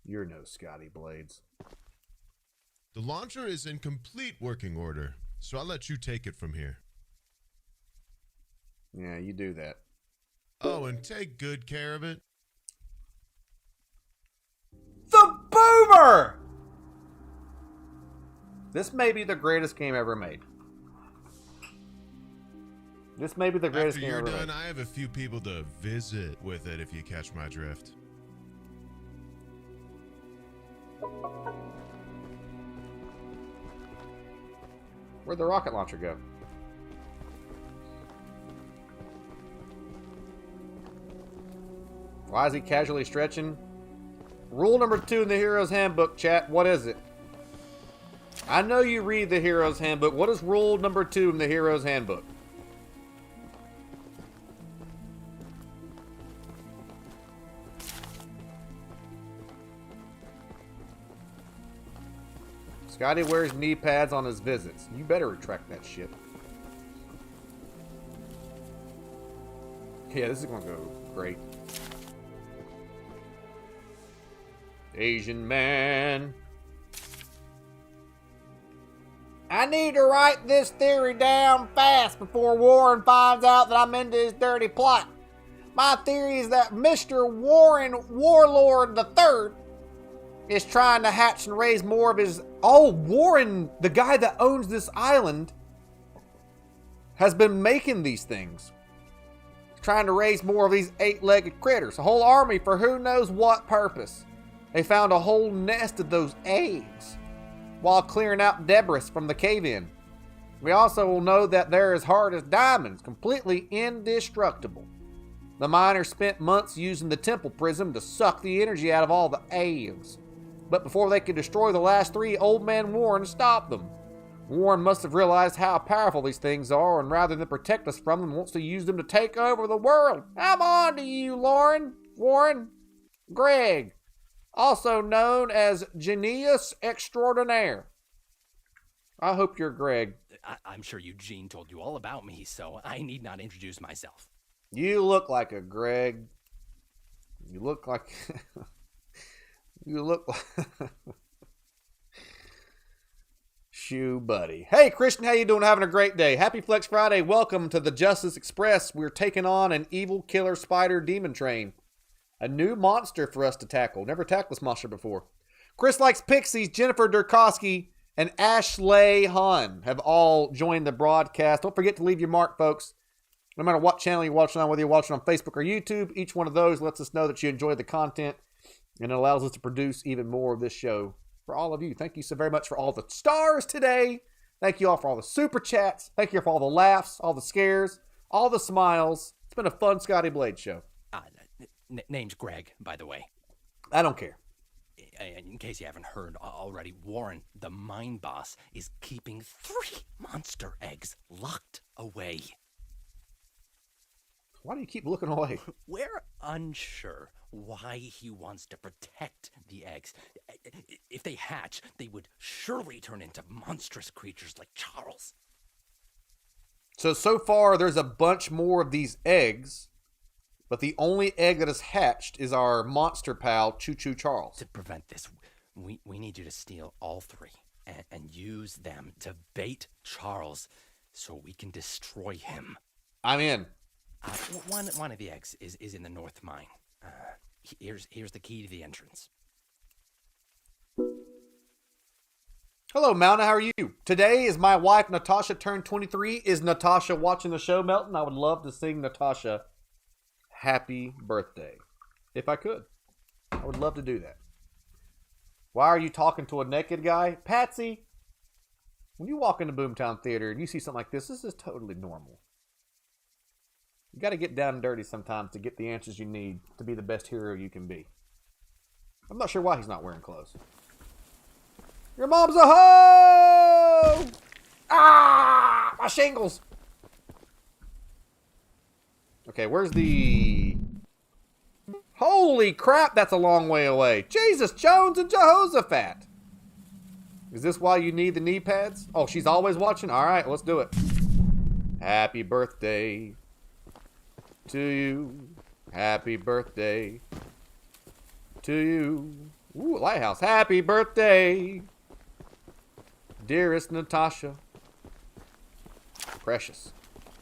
You're no Scotty Blades. The launcher is in complete working order, so I'll let you take it from here. Yeah, you do that. Oh, and take good care of it. The Boomer! This may be the greatest game ever made. This may be the greatest game ever made. After you're done, I have a few people to visit with it if you catch my drift. Where'd the rocket launcher go? Why is he casually stretching? Rule number 2 in the Hero's Handbook, chat. What is it? I know you read the Hero's Handbook. What is rule number 2 in the Hero's Handbook? Scotty wears knee pads on his visits. You better retract that shit. Yeah, this is going to go great. Asian man. I need to write this theory down fast before Warren finds out that I'm into his dirty plot. My theory is that Mr. Warren Warlord III is trying to hatch and raise more of his... Oh, Warren, the guy that owns this island, has been making these things. Trying to raise more of these 8-legged critters. A whole army for who knows what purpose. They found a whole nest of those eggs while clearing out debris from the cave-in. We also will know that they're as hard as diamonds, completely indestructible. The miners spent months using the temple prism to suck the energy out of all the eggs. But before they could destroy the last 3, Old Man Warren stopped them. Warren must have realized how powerful these things are, and rather than protect us from them, wants to use them to take over the world. I'm on to you, Warren. Greg, also known as Genius Extraordinaire. I hope you're Greg. I'm sure Eugene told you all about me, so I need not introduce myself. You look like a Greg. You look like... You look like... Shoe buddy. Hey, Christian, how you doing? Having a great day. Happy Flex Friday. Welcome to the Justice Express. We're taking on an evil killer spider demon train. A new monster for us to tackle. Never tackled this monster before. Chris likes Pixies. Jennifer Durkowski and Ashley Hahn have all joined the broadcast. Don't forget to leave your mark, folks. No matter what channel you're watching on, whether you're watching on Facebook or YouTube, each one of those lets us know that you enjoy the content, and it allows us to produce even more of this show for all of you. Thank you so very much for all the stars today. Thank you all for all the super chats. Thank you for all the laughs, all the scares, all the smiles. It's been a fun Scotty Blade show. Name's Greg, by the way. I don't care. In case you haven't heard already, Warren, the mine boss, is keeping 3 monster eggs locked away. Why do you keep looking away? We're unsure why he wants to protect the eggs. If they hatch, they would surely turn into monstrous creatures like Charles. So far, there's a bunch more of these eggs, but the only egg that is hatched is our monster pal, Choo Choo Charles. To prevent this, we need you to steal all 3 and use them to bait Charles so we can destroy him. I'm in. One of the eggs is in the north mine. Here's the key to the entrance. Hello, Mountain. How are you? Today is my wife, Natasha, turned 23. Is Natasha watching the show, Melton? I would love to sing Natasha happy birthday. If I could. I would love to do that. Why are you talking to a naked guy? Patsy, when you walk into Boomtown Theater and you see something like this is totally normal. You got to get down and dirty sometimes to get the answers you need to be the best hero you can be. I'm not sure why he's not wearing clothes. Your mom's a hoe! Ah! My shingles! Okay, where's the... Holy crap, that's a long way away. Jesus, Jones and Jehoshaphat. Is this why you need the knee pads? Oh, she's always watching? All right, let's do it. Happy birthday to you. Happy birthday to you. Ooh, lighthouse. Happy birthday, dearest Natasha. Precious.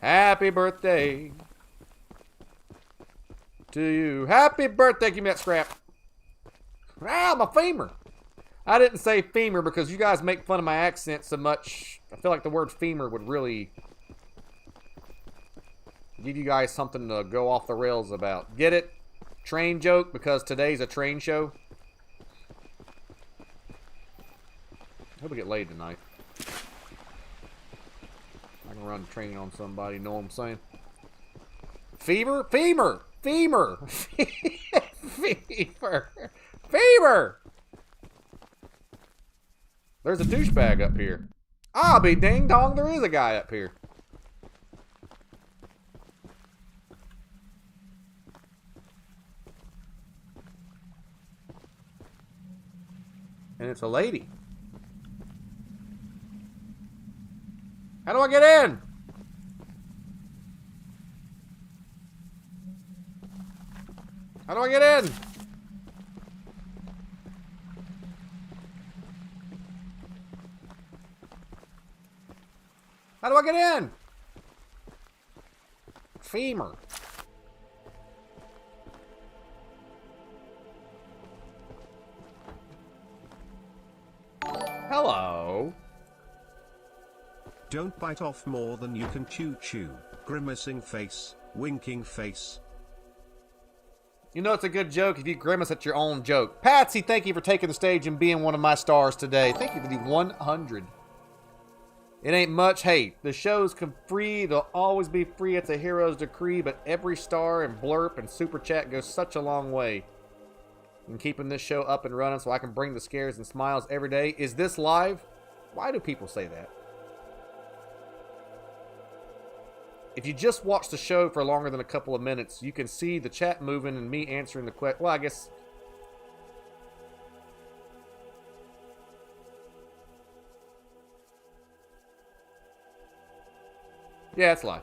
Happy birthday to you. Happy birthday. Give me that scrap. Ah, my femur. I didn't say femur because you guys make fun of my accent so much. I feel like the word femur would really give you guys something to go off the rails about. Get it? Train joke because today's a train show. Hope we get laid tonight. I can run training on somebody, know what I'm saying? Fever? Femur! Femur! Fever! Fever! There's a douchebag up here. I'll be ding dong, there is a guy up here. And it's a lady. How do I get in? How do I get in? How do I get in? Femur. Hello. Don't bite off more than you can chew. Grimacing face, winking face. You know it's a good joke if you grimace at your own joke. Patsy, thank you for taking the stage and being one of my stars today. Thank you for the 100. It ain't much. Hey, the show's free. They'll always be free. It's a hero's decree, but every star and blurp and super chat goes such a long way in keeping this show up and running so I can bring the scares and smiles every day. Is this live? Why do people say that? If you just watch the show for longer than a couple of minutes, you can see the chat moving and me answering the question. Well, I guess... yeah, it's live.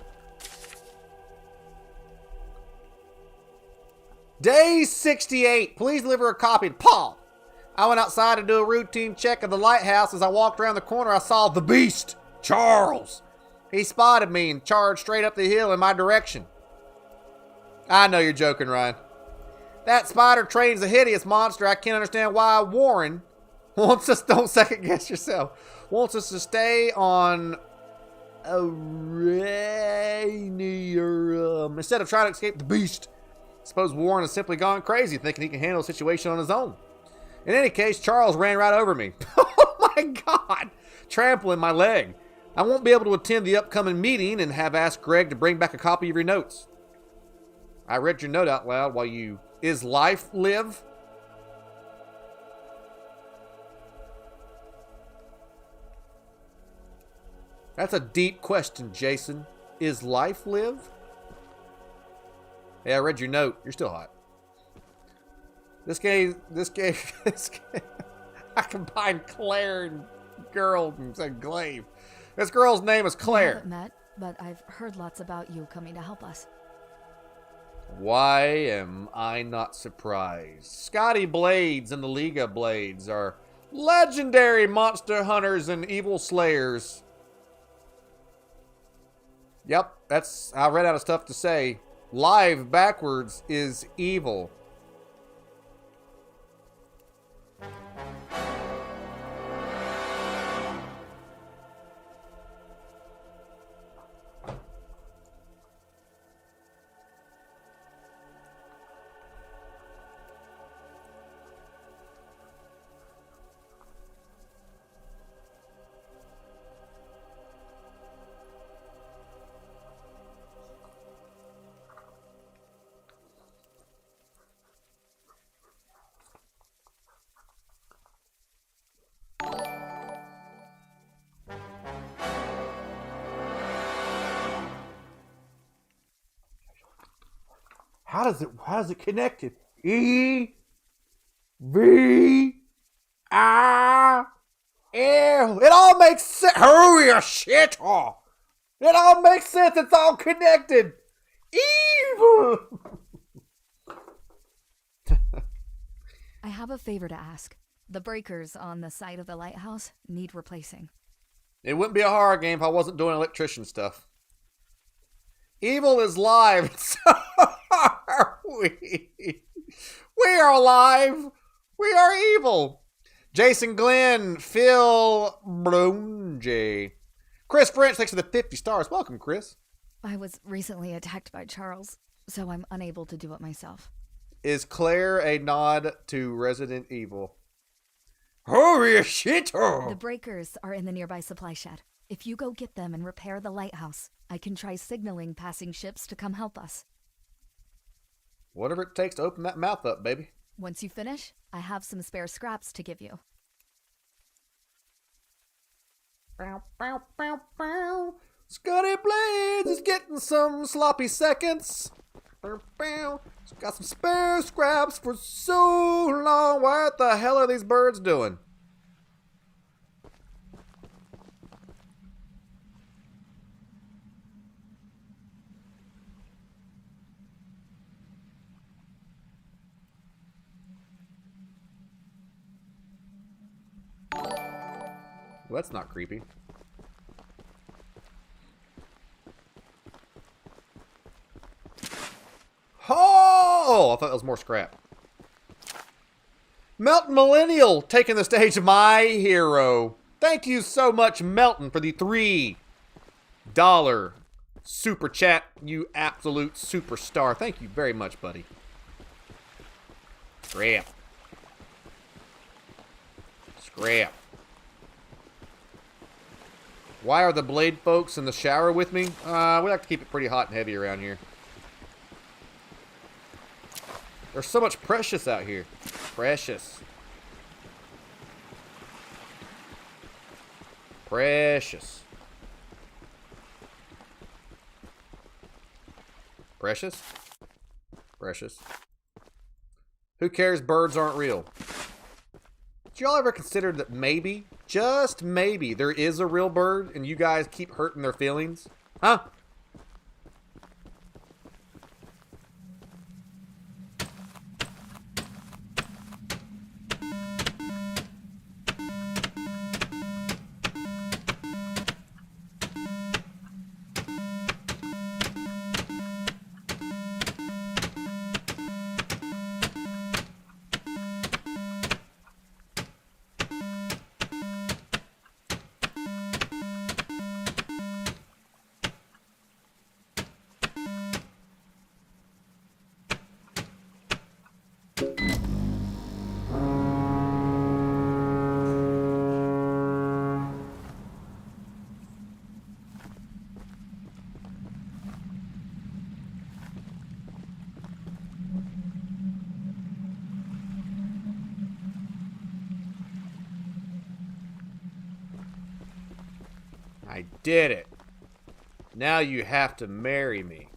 Day 68. Please deliver a copy to Paul. I went outside to do a routine check of the lighthouse. As I walked around the corner, I saw the beast, Charles. He spotted me and charged straight up the hill in my direction. I know you're joking, Ryan. That spider train's a hideous monster. I can't understand why Warren wants us, don't second guess yourself, wants us to stay on a rainier instead of trying to escape the beast. Suppose Warren has simply gone crazy thinking he can handle the situation on his own. In any case, Charles ran right over me. Oh my God. Trampling my leg. I won't be able to attend the upcoming meeting and have asked Greg to bring back a copy of your notes. I read your note out loud while you... Is life live? That's a deep question, Jason. Is life live? Yeah, I read your note. You're still hot. This game, I combined Claire and girl and said Glaive. This girl's name is Claire. We haven't met, but I've heard lots about you coming to help us. Why am I not surprised? Scotty Blades and the League of Blades are legendary monster hunters and evil slayers. Yep, I ran out of stuff to say. Live backwards is evil. How does it connected? E V I L. It all makes sense. Hurry your shit off. It all makes sense. It's all connected. Evil. I have a favor to ask. The breakers on the side of the lighthouse need replacing. It wouldn't be a horror game if I wasn't doing electrician stuff. Evil is live. So are we. We are alive. We are evil. Jason Glenn, Phil Blunjay, Chris French, thanks for the 50 stars. Welcome, Chris. I was recently attacked by Charles, so I'm unable to do it myself. Is Claire a nod to Resident Evil? Holy shit! The breakers are in the nearby supply shed. If you go get them and repair the lighthouse, I can try signaling passing ships to come help us. Whatever it takes to open that mouth up, baby. Once you finish, I have some spare scraps to give you. Bow, bow, bow, bow. Scotty Blades is getting some sloppy seconds. Bow, bow. He's got some spare scraps for so long. What the hell are these birds doing? Well, that's not creepy. Oh! I thought that was more scrap. Melton Millennial taking the stage, my hero. Thank you so much, Melton, for the $3 super chat, you absolute superstar. Thank you very much, buddy. Scrap. Scrap. Why are the Blade folks in the shower with me? We like to keep it pretty hot and heavy around here. There's so much precious out here. Precious. Precious. Precious? Precious. Who cares? Birds aren't real. Did y'all ever consider that maybe, just maybe, there is a real bird and you guys keep hurting their feelings? Huh? I did it. Now you have to marry me.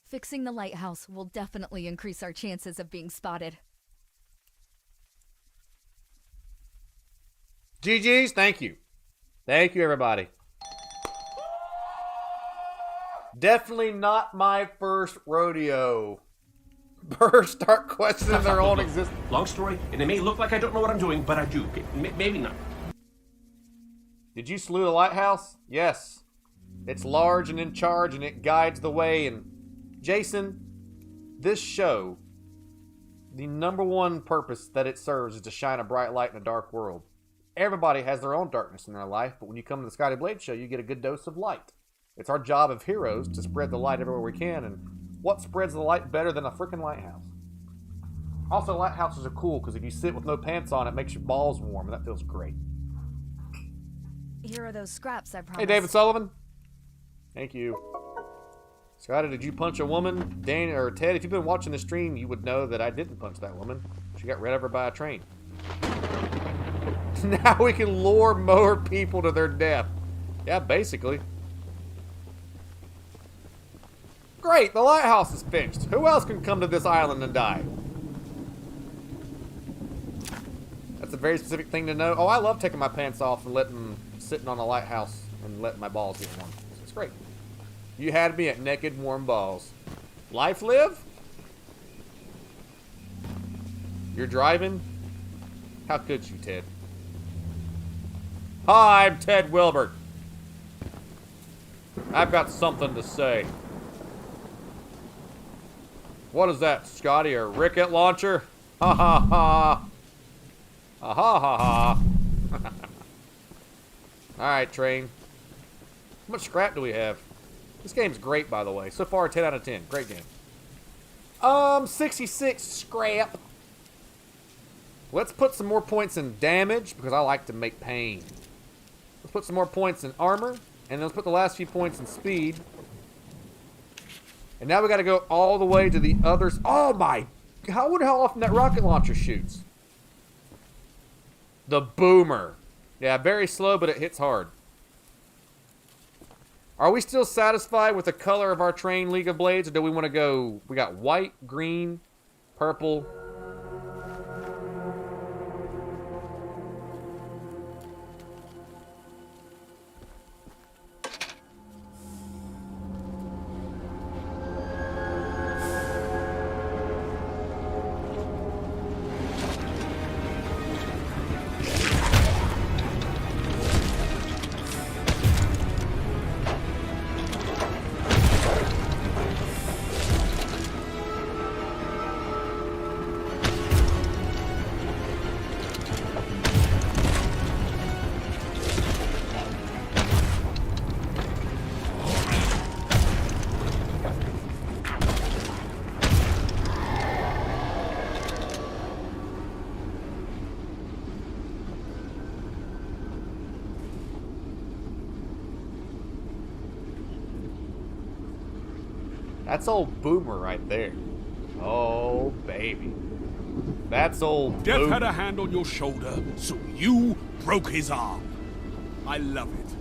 Fixing the lighthouse will definitely increase our chances of being spotted. GG's, thank you. Thank you, everybody. Definitely not my first rodeo. Birds start questioning their own existence. Long story, and it may look like I don't know what I'm doing, but I do. Maybe not. Did you salute a lighthouse? Yes. It's large and in charge, and it guides the way. And Jason, this show, the #1 purpose that it serves is to shine a bright light in a dark world. Everybody has their own darkness in their life, but when you come to the Scotty Blade Show, you get a good dose of light. It's our job of heroes to spread the light everywhere we can, and what spreads the light better than a freaking lighthouse? Also, lighthouses are cool because if you sit with no pants on, it makes your balls warm, and that feels great. Here are those scraps, I promise. Hey, David Sullivan. Thank you. Scotty, did you punch a woman? Dan or Ted, if you've been watching the stream, you would know that I didn't punch that woman. She got ran over by a train. Now we can lure more people to their death. Yeah, basically. Great, the lighthouse is fixed. Who else can come to this island and die? That's a very specific thing to know. Oh, I love taking my pants off and sitting on a lighthouse and letting my balls get warm. It's great. You had me at naked, warm balls. Life live? You're driving? How could you, Ted? Hi, I'm Ted Wilbert. I've got something to say. What is that, Scotty? A rocket launcher? Ha ha ha. Ha ha ha ha. Alright, train. How much scrap do we have? This game's great, by the way. So far, 10 out of 10. Great game. 66 scrap. Let's put some more points in damage, because I like to make pain. Let's put some more points in armor, and let's put the last few points in speed. And now we got to go all the way to the others. Oh my! I wonder how often that rocket launcher shoots. The boomer. Yeah, very slow, but it hits hard. Are we still satisfied with the color of our train League of Blades, or do we want to go... We got white, green, purple... That's old Boomer right there. Oh, baby. That's old Death Boomer. had a hand on your shoulder, so you broke his arm. I love it.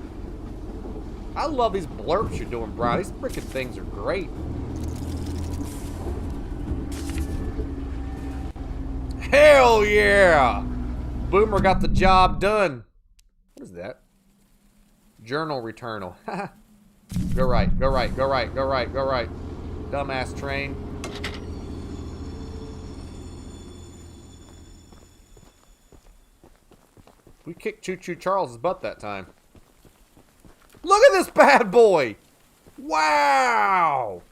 I love these blurps you're doing, Brian. These freaking things are great. Hell yeah! Boomer got the job done. What is that? Journal returnal. Go right, go right, go right, go right, go right. Dumbass train. We kicked Choo Choo Charles' butt that time. Look at this bad boy! Wow!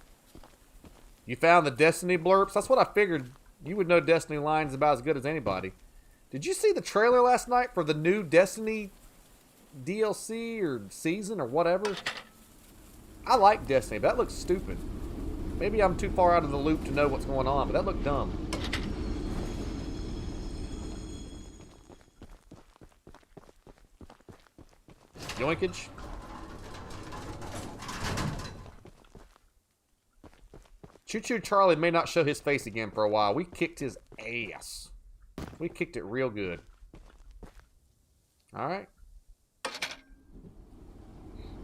You found the Destiny blurps? That's what I figured. You would know Destiny lines about as good as anybody. Did you see the trailer last night for the new Destiny DLC or season or whatever? I like Destiny, but that looks stupid. Maybe I'm too far out of the loop to know what's going on, but that looked dumb. Yoinkage. Choo Choo Charlie may not show his face again for a while. We kicked his ass. We kicked it real good. Alright.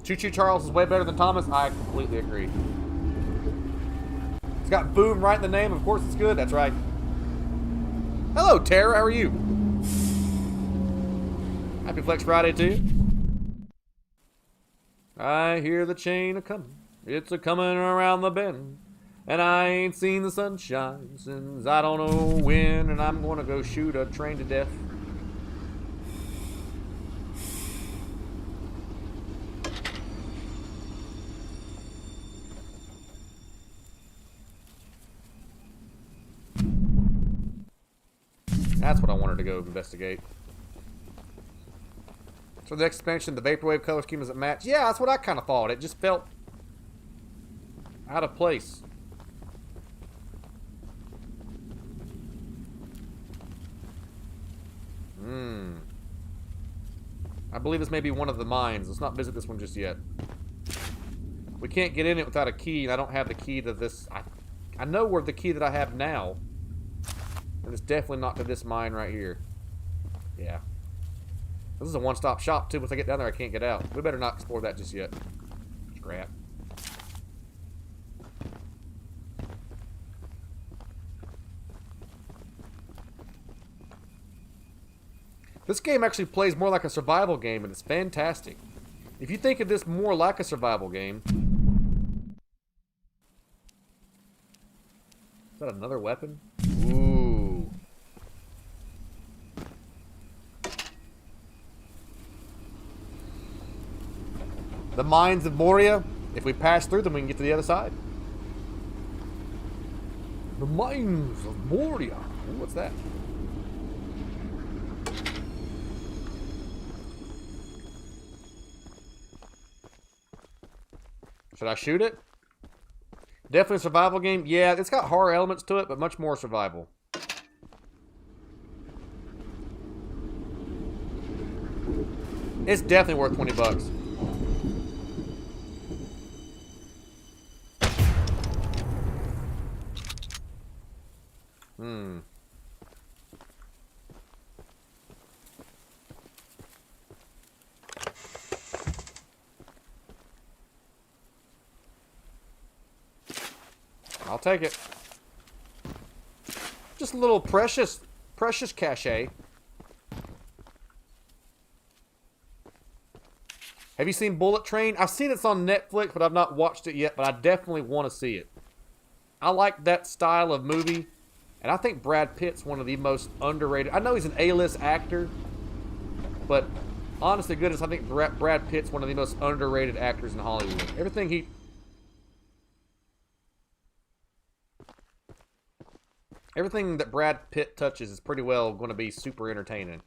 Choo Choo Charles is way better than Thomas. I completely agree. It's got boom right in the name. Of course it's good. That's right. Hello, Tara. How are you? Happy Flex Friday to you. I hear the chain a-comin'. It's a-comin' around the bend. And I ain't seen the sunshine since I don't know when. And I'm gonna go shoot a train to death. to go investigate. So the next expansion, the Vaporwave color scheme doesn't match. Yeah, that's what I kind of thought. It just felt out of place. I believe this may be one of the mines. Let's not visit this one just yet. We can't get in it without a key, and I don't have the key to this. I know where the key that I have now. And it's definitely not to this mine right here. Yeah. This is a one-stop shop, too. Once I get down there, I can't get out. We better not explore that just yet. Scrap. This game actually plays more like a survival game, and it's fantastic. If you think of this more like a survival game... Is that another weapon? Ooh. The Mines of Moria. If we pass through them, we can get to the other side. The Mines of Moria. Ooh, what's that? Should I shoot it? Definitely a survival game. Yeah, it's got horror elements to it, but much more survival. It's definitely worth 20 bucks. I'll take it. Just a little precious cachet. Have you seen Bullet Train? I've seen it's on Netflix, but I've not watched it yet, but I definitely want to see it. I like that style of movie, and I think Brad Pitt's one of the most underrated. I know he's an A-list actor, but honest to goodness, I think Brad Pitt's one of the most underrated actors in Hollywood. Everything that Brad Pitt touches is pretty well going to be super entertaining.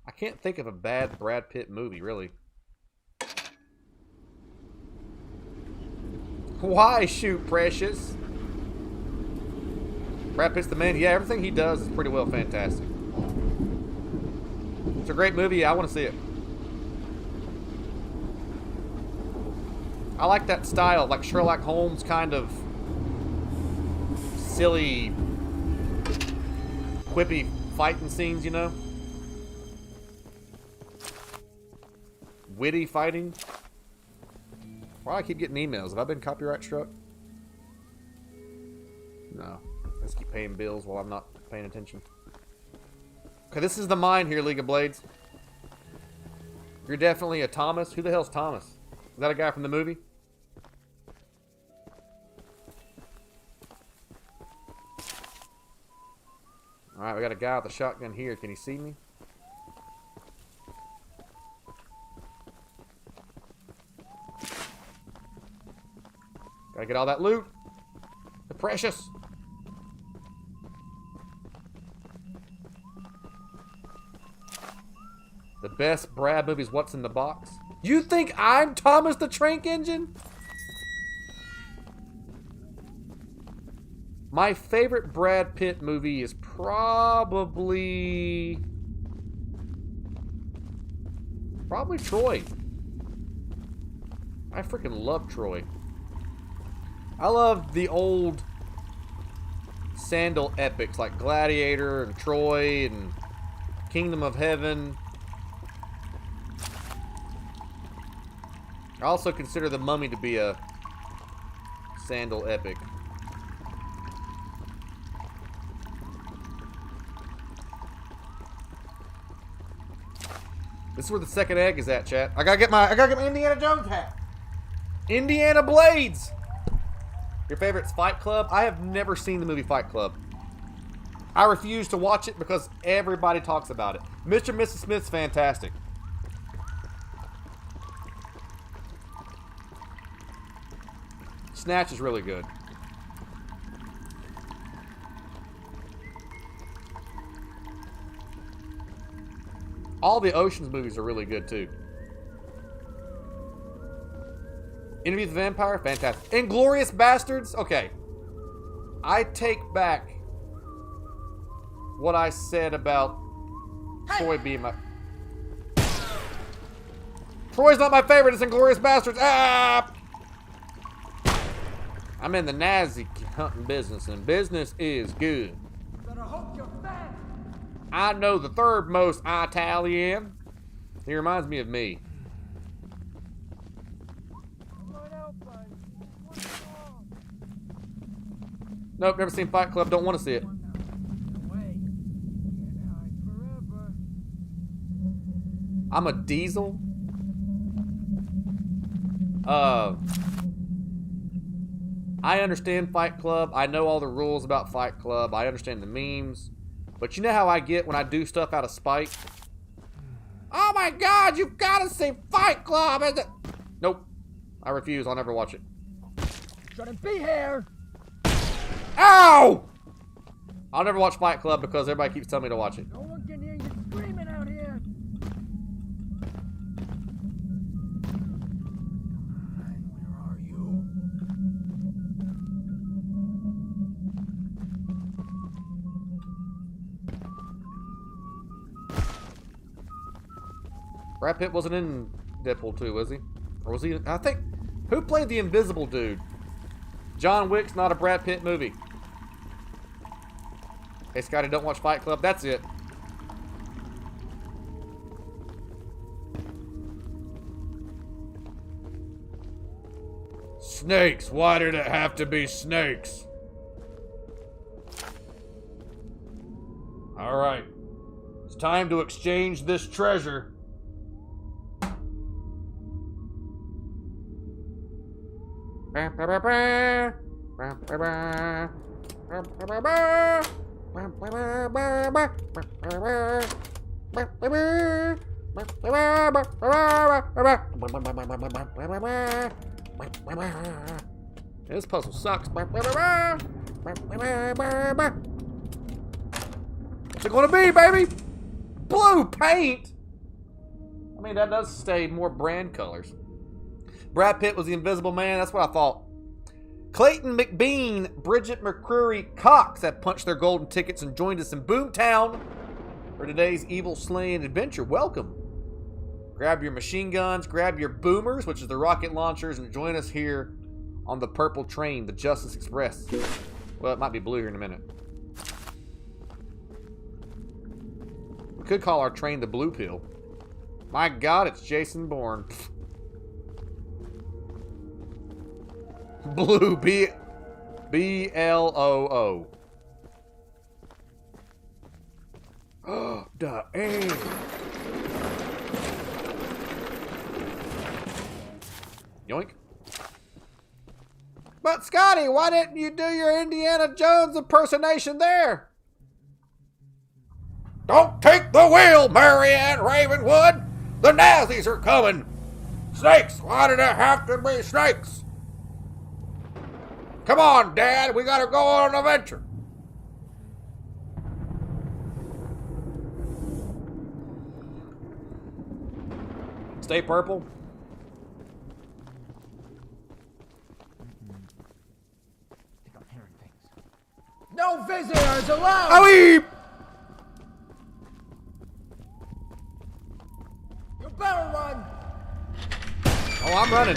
I can't think of a bad Brad Pitt movie, really. Why shoot, Precious? Brad Pitt's the man. Yeah, everything he does is pretty well fantastic. It's a great movie. I want to see it. I like that style, like Sherlock Holmes kind of silly, quippy fighting scenes, you know? Witty fighting. Why do I keep getting emails? Have I been copyright struck? No. Let's keep paying bills while I'm not paying attention. Okay, this is the mine here, League of Blades. You're definitely a Thomas. Who the hell's Thomas? Is that a guy from the movie? Alright, we got a guy with a shotgun here. Can he see me? Gotta get all that loot. The precious. The best Brad movie is What's in the Box. You think I'm Thomas the Tank Engine? My favorite Brad Pitt movie is probably Troy. I freaking love Troy. I love the old sandal epics like Gladiator and Troy and Kingdom of Heaven. I also consider The Mummy to be a sandal epic. This is where the second egg is at, chat. I gotta get my Indiana Jones hat. Indiana Blades. Your favorite's Fight Club? I have never seen the movie Fight Club. I refuse to watch it because everybody talks about it. Mr. and Mrs. Smith's fantastic. Snatch is really good. All the Ocean's movies are really good too. Interview with the Vampire, fantastic. Inglourious Bastards, okay. I take back what I said about Troy being my... Troy's not my favorite, it's Inglourious Bastards. Ah! I'm in the Nazi hunting business, and business is good. Better hope you're fat. I know the third most Italian. He reminds me of me. Nope, never seen Fight Club. Don't want to see it. I'm a diesel. I understand Fight Club. I know all the rules about Fight Club. I understand the memes. But you know how I get when I do stuff out of spite? Oh my God, you've got to see Fight Club! Nope. I refuse. I'll never watch it. Shouldn't be here. Ow! I'll never watch Fight Club because everybody keeps telling me to watch it. No one can hear you screaming out here. Where are you? Brad Pitt wasn't in Deadpool 2, was he? Or was he? I think. Who played the invisible dude? John Wick's not a Brad Pitt movie. Hey, Scotty, don't watch Fight Club. That's it. Snakes. Why did it have to be snakes? All right. It's time to exchange this treasure. This puzzle sucks. What's it gonna be, baby? Blue paint? I mean, that does stay more brand colors. Brad Pitt was the Invisible Man. That's what I thought. Clayton McBean, Bridget McCreary Cox have punched their golden tickets and joined us in Boomtown for today's Evil Slaying adventure. Welcome. Grab your machine guns, grab your boomers, which is the rocket launchers, and join us here on the purple train, the Justice Express. Well, it might be blue here in a minute. We could call our train the Blue Pill. My God, it's Jason Bourne. Blue, B-L-O-O. Oh, Diane. Yoink. But Scotty, why didn't you do your Indiana Jones impersonation there? Don't take the wheel, Marianne Ravenwood. The Nazis are coming. Snakes, why did it have to be snakes? Come on, Dad, we gotta go on an adventure. Stay purple. No visitors allowed! Aweep! You better run! Oh, I'm running.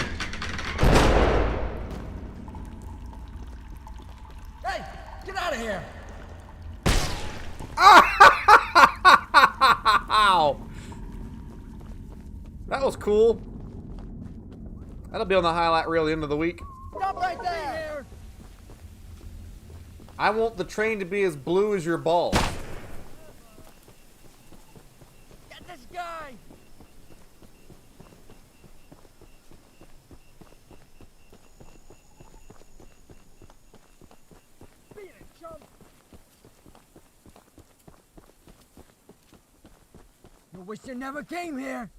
Hey, get out of here! Ow! That was cool. That'll be on the highlight reel at the end of the week. Stop right there! I want the train to be as blue as your balls. Get this guy! Beat it, chump! You wish you never came here!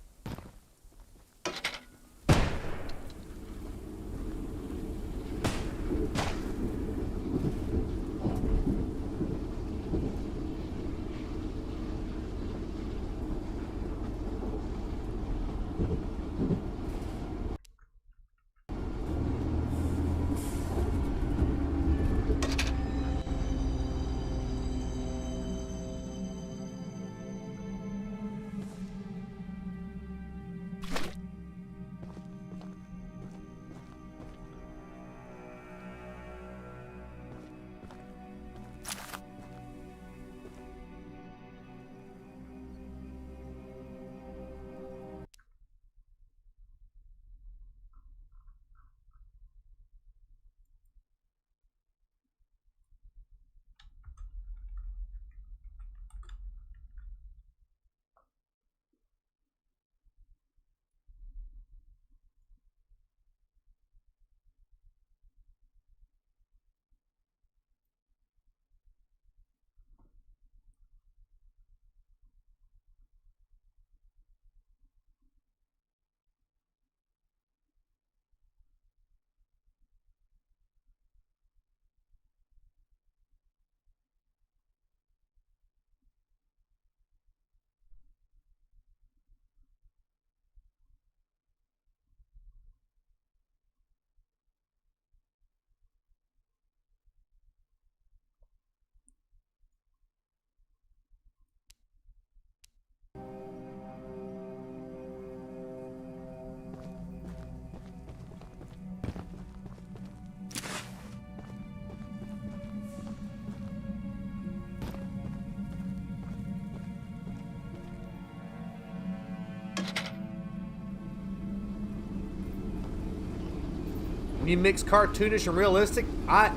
You mix cartoonish and realistic.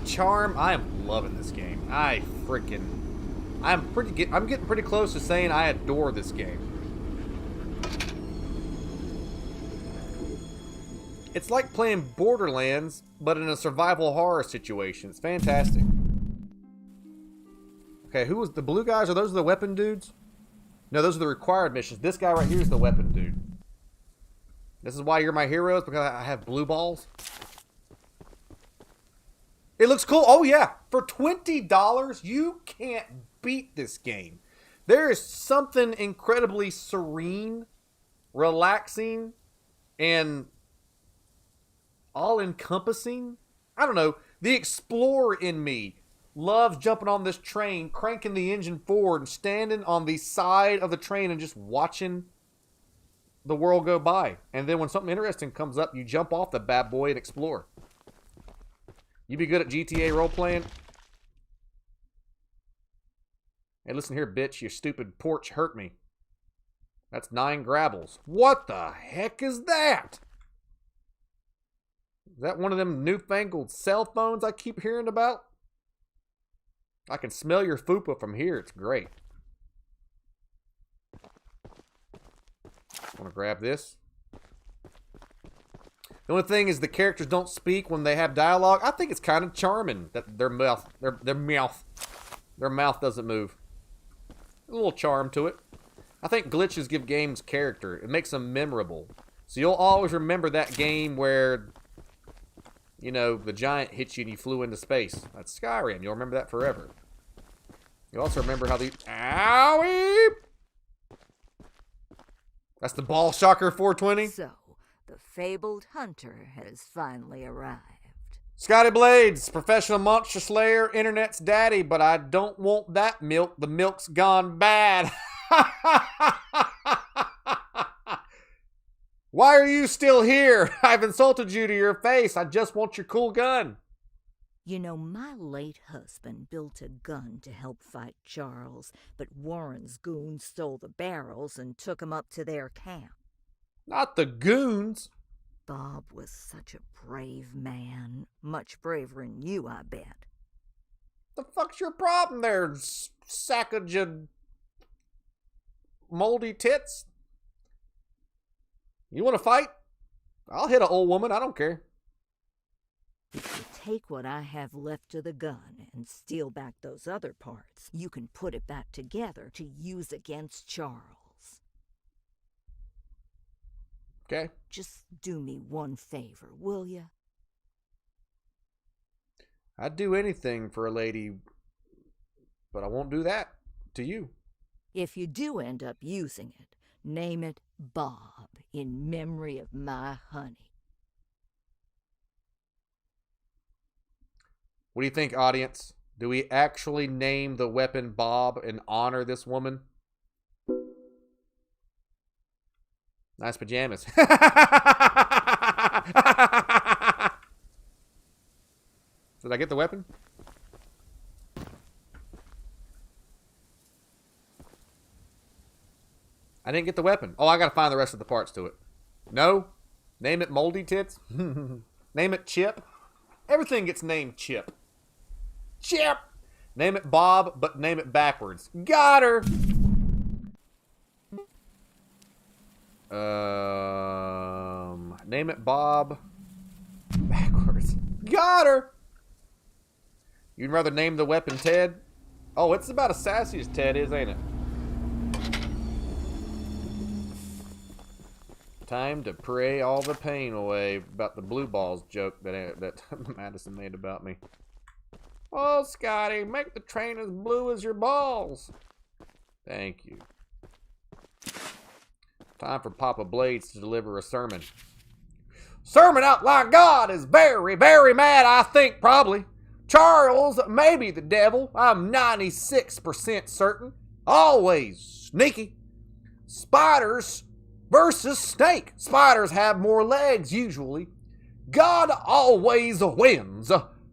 Charm, I am loving this game. I'm getting pretty close to saying I adore this game. It's like playing Borderlands, but in a survival horror situation. It's fantastic. Okay, who was the blue guys? Are those the weapon dudes? No, those are the required missions. This guy right here is the weapon dude. This is why you're my heroes, because I have blue balls. It looks cool. Oh, yeah. For $20, you can't beat this game. There is something incredibly serene, relaxing, and all-encompassing. I don't know. The explorer in me loves jumping on this train, cranking the engine forward, and standing on the side of the train and just watching the world go by. And then when something interesting comes up, you jump off the bad boy and explore. You be good at GTA role-playing? Hey, listen here, bitch. Your stupid porch hurt me. That's 9 grabbles. What the heck is that? Is that one of them newfangled cell phones I keep hearing about? I can smell your fupa from here. It's great. Want to grab this? The only thing is the characters don't speak when they have dialogue. I think it's kind of charming that their mouth doesn't move. A little charm to it. I think glitches give games character. It makes them memorable. So you'll always remember that game where, you know, the giant hit you and you flew into space. That's Skyrim. You'll remember that forever. You also remember how the... Owie! That's the Ball Shocker 420. So, the fabled hunter has finally arrived. Scotty Blades, professional monster slayer, internet's daddy, but I don't want that milk. The milk's gone bad. Why are you still here? I've insulted you to your face. I just want your cool gun. You know, my late husband built a gun to help fight Charles, but Warren's goons stole the barrels and took 'em up to their camp. Not the goons. Bob was such a brave man. Much braver than you, I bet. The fuck's your problem there, sack of moldy tits? You want to fight? I'll hit an old woman. I don't care. If you take what I have left of the gun and steal back those other parts, you can put it back together to use against Charles. Okay. Just do me one favor, will you? I'd do anything for a lady, but I won't do that to you. If you do end up using it, name it Bob in memory of my honey. What do you think, audience? Do we actually name the weapon Bob and honor this woman? Nice pajamas. Did I get the weapon? I didn't get the weapon. Oh, I gotta find the rest of the parts to it. No? Name it Moldy Tits? Name it Chip? Everything gets named Chip. Chip! Name it Bob, but name it backwards. Got her! Name it Bob backwards. Got her! You'd rather name the weapon Ted? Oh, it's about as sassy as Ted is, ain't it? Time to pray all the pain away about the blue balls joke that Madison made about me. Oh, Scotty, make the train as blue as your balls. Thank you. Time for Papa Blades to deliver a sermon. Sermon outline God is very, very mad, I think, probably. Charles may be the devil. I'm 96% certain. Always sneaky. Spiders versus snake. Spiders have more legs, usually. God always wins.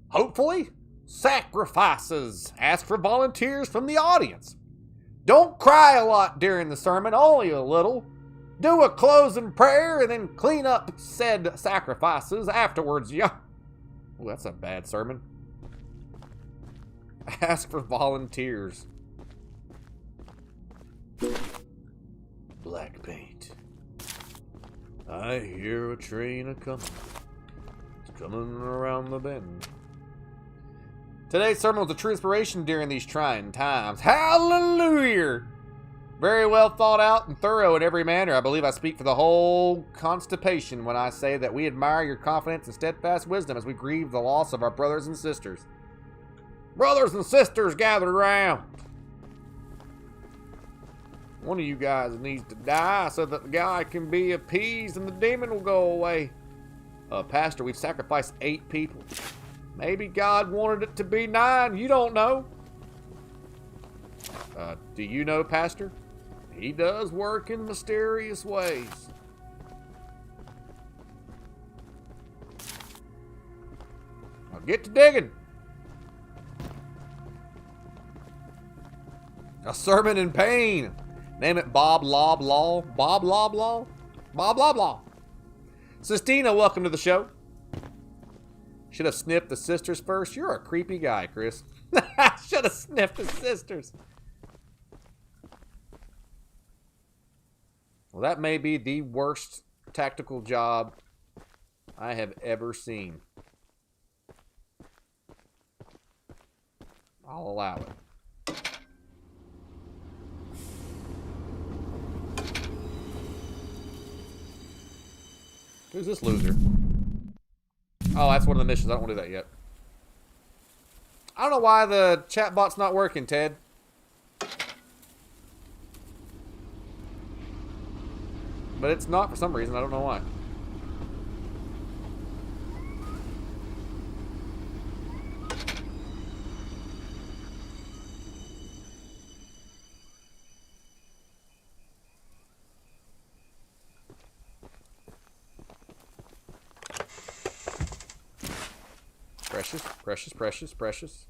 Hopefully. Sacrifices. Ask for volunteers from the audience. Don't cry a lot during the sermon, only a little. Do a closing prayer and then clean up said sacrifices afterwards, yeah. Oh, that's a bad sermon. Ask for volunteers. Black paint. I hear a train a-comin'. It's coming around the bend. Today's sermon was a true inspiration during these trying times. Hallelujah! Very well thought out and thorough in every manner. I believe I speak for the whole constipation when I say that we admire your confidence and steadfast wisdom as we grieve the loss of our brothers and sisters. Brothers and sisters gathered around. One of you guys needs to die so that the guy can be appeased and the demon will go away. Pastor, we've sacrificed 8 people. Maybe God wanted it to be 9. You don't know. Do you know, Pastor? He does work in mysterious ways. Now get to digging. A sermon in pain. Name it Bob Lob Law. Bob Lob Law? Bob Lob Law. Sistina, welcome to the show. Should have sniffed the sisters first. You're a creepy guy, Chris. Should have sniffed the sisters. Well, that may be the worst tactical job I have ever seen. I'll allow it. Who's this loser? Oh, that's one of the missions. I don't want to do that yet. I don't know why the chatbot's not working, Ted. But it's not for some reason. I don't know why. Precious, precious, precious, precious.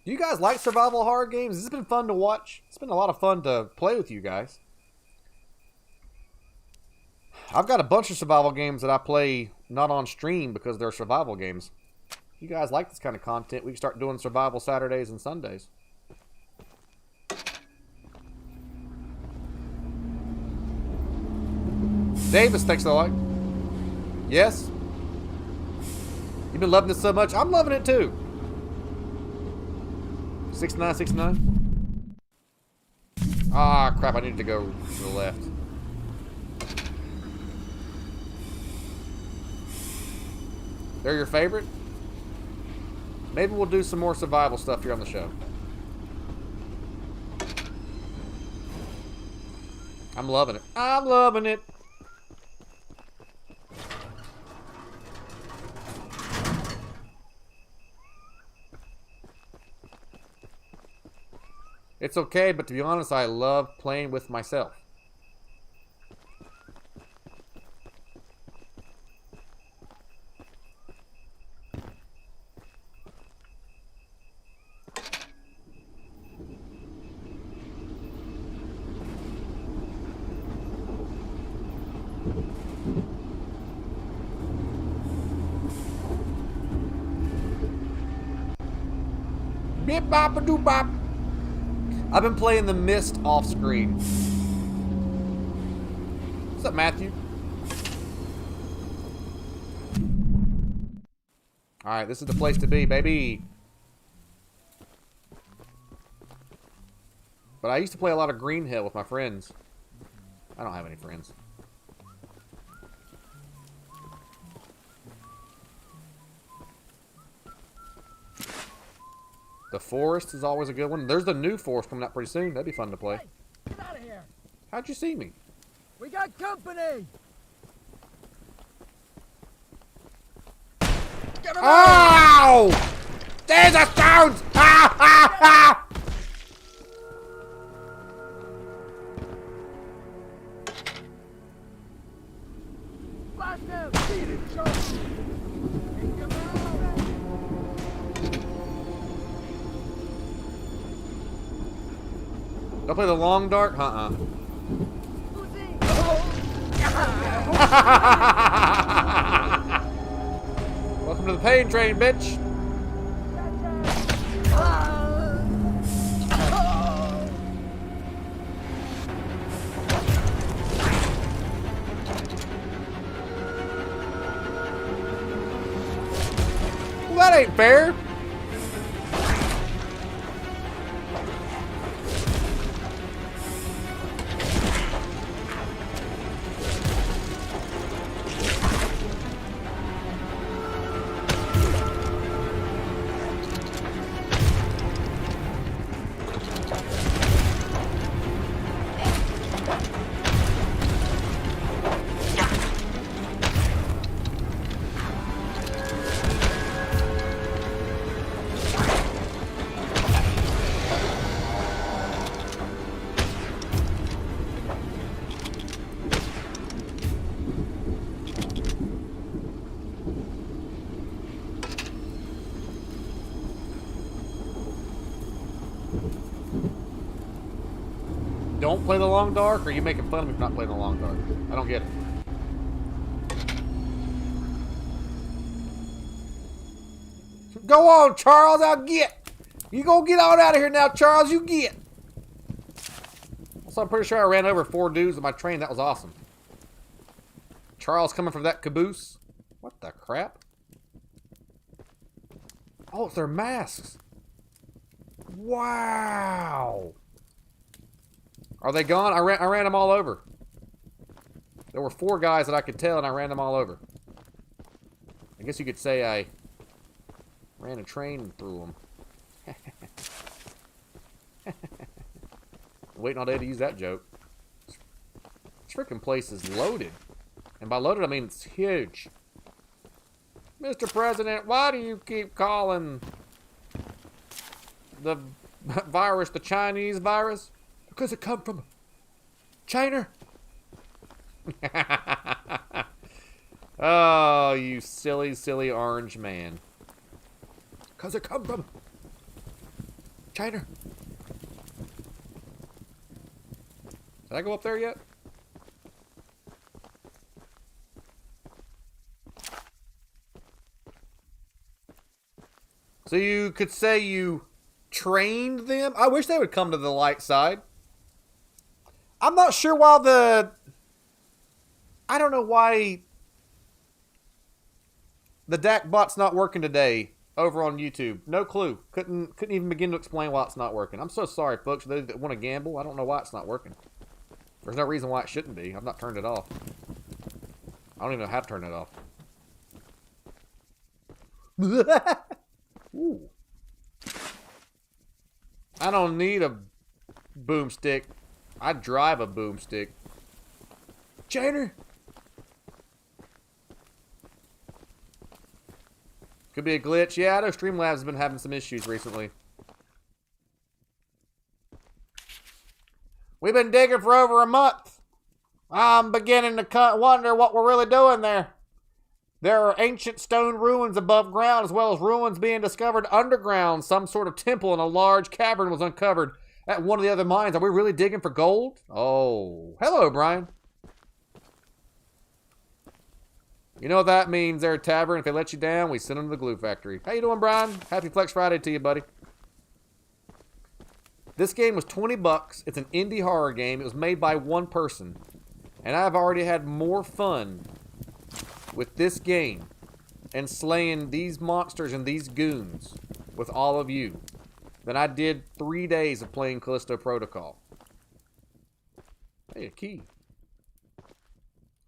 Do you guys like survival horror games? Has this been fun to watch? It's been a lot of fun to play with you guys. I've got a bunch of survival games that I play not on stream because they're survival games. If you guys like this kind of content, we can start doing survival Saturdays and Sundays. Davis, thanks a lot. Yes? You've been loving this so much. I'm loving it too. 6969. Ah, crap. I need to go to the left. They're your favorite? Maybe we'll do some more survival stuff here on the show. I'm loving it. I'm loving it. It's okay, but to be honest, I love playing with myself. Bip bop a doo bop. I've been playing The Mist off screen. What's up, Matthew? Alright, this is the place to be, baby. But I used to play a lot of Green Hill with my friends. I don't have any friends. The Forest is always a good one. There's the new Forest coming out pretty soon. That'd be fun to play. Hey, get out of here. How'd you see me? We got company. Get him Ow! Out. There's a sound! Ah, ah, ah! Blast him! Beat it, Charles! Take him out! Don't play the long dark? Uh-uh. Welcome to the pain train, bitch. Well, that ain't fair. Don't play the long dark, or are you making fun of me for not playing the long dark? I don't get it. Go on, Charles, I'll get. You gonna get on out of here now, Charles, you get. Also, I'm pretty sure I ran over 4 dudes with my train. That was awesome. Charles coming from that caboose. What the crap? Oh, it's their masks. Wow. Are they gone? I ran them all over. There were 4 guys that I could tell, and I ran them all over. I guess you could say I ran a train through them. Waiting all day to use that joke. This freaking place is loaded. And by loaded, I mean it's huge. Mr. President, why do you keep calling the virus the Chinese virus? Because it come from China. Oh, you silly, silly orange man. Because it come from China. Did I go up there yet? So you could say you trained them? I wish they would come to the light side. I'm not sure why I don't know why the DAC bot's not working today over on YouTube. No clue. Couldn't even begin to explain why it's not working. I'm so sorry, folks. Those that want to gamble, I don't know why it's not working. There's no reason why it shouldn't be. I've not turned it off. I don't even know how to turn it off. Ooh. I don't need a boomstick. I drive a boomstick. China. Could be a glitch. Yeah, I know Streamlabs has been having some issues recently. We've been digging for over a month. I'm beginning to wonder what we're really doing there. There are ancient stone ruins above ground, as well as ruins being discovered underground. Some sort of temple in a large cavern was uncovered at one of the other mines. Are we really digging for gold? Oh, hello, Brian. You know what that means there, Tavern. If they let you down, we send them to the glue factory. How you doing, Brian? Happy Flex Friday to you, buddy. This game was $20. It's an indie horror game. It was made by one person. And I've already had more fun with this game and slaying these monsters and these goons with all of you than I did 3 days of playing Callisto Protocol. Hey, a key.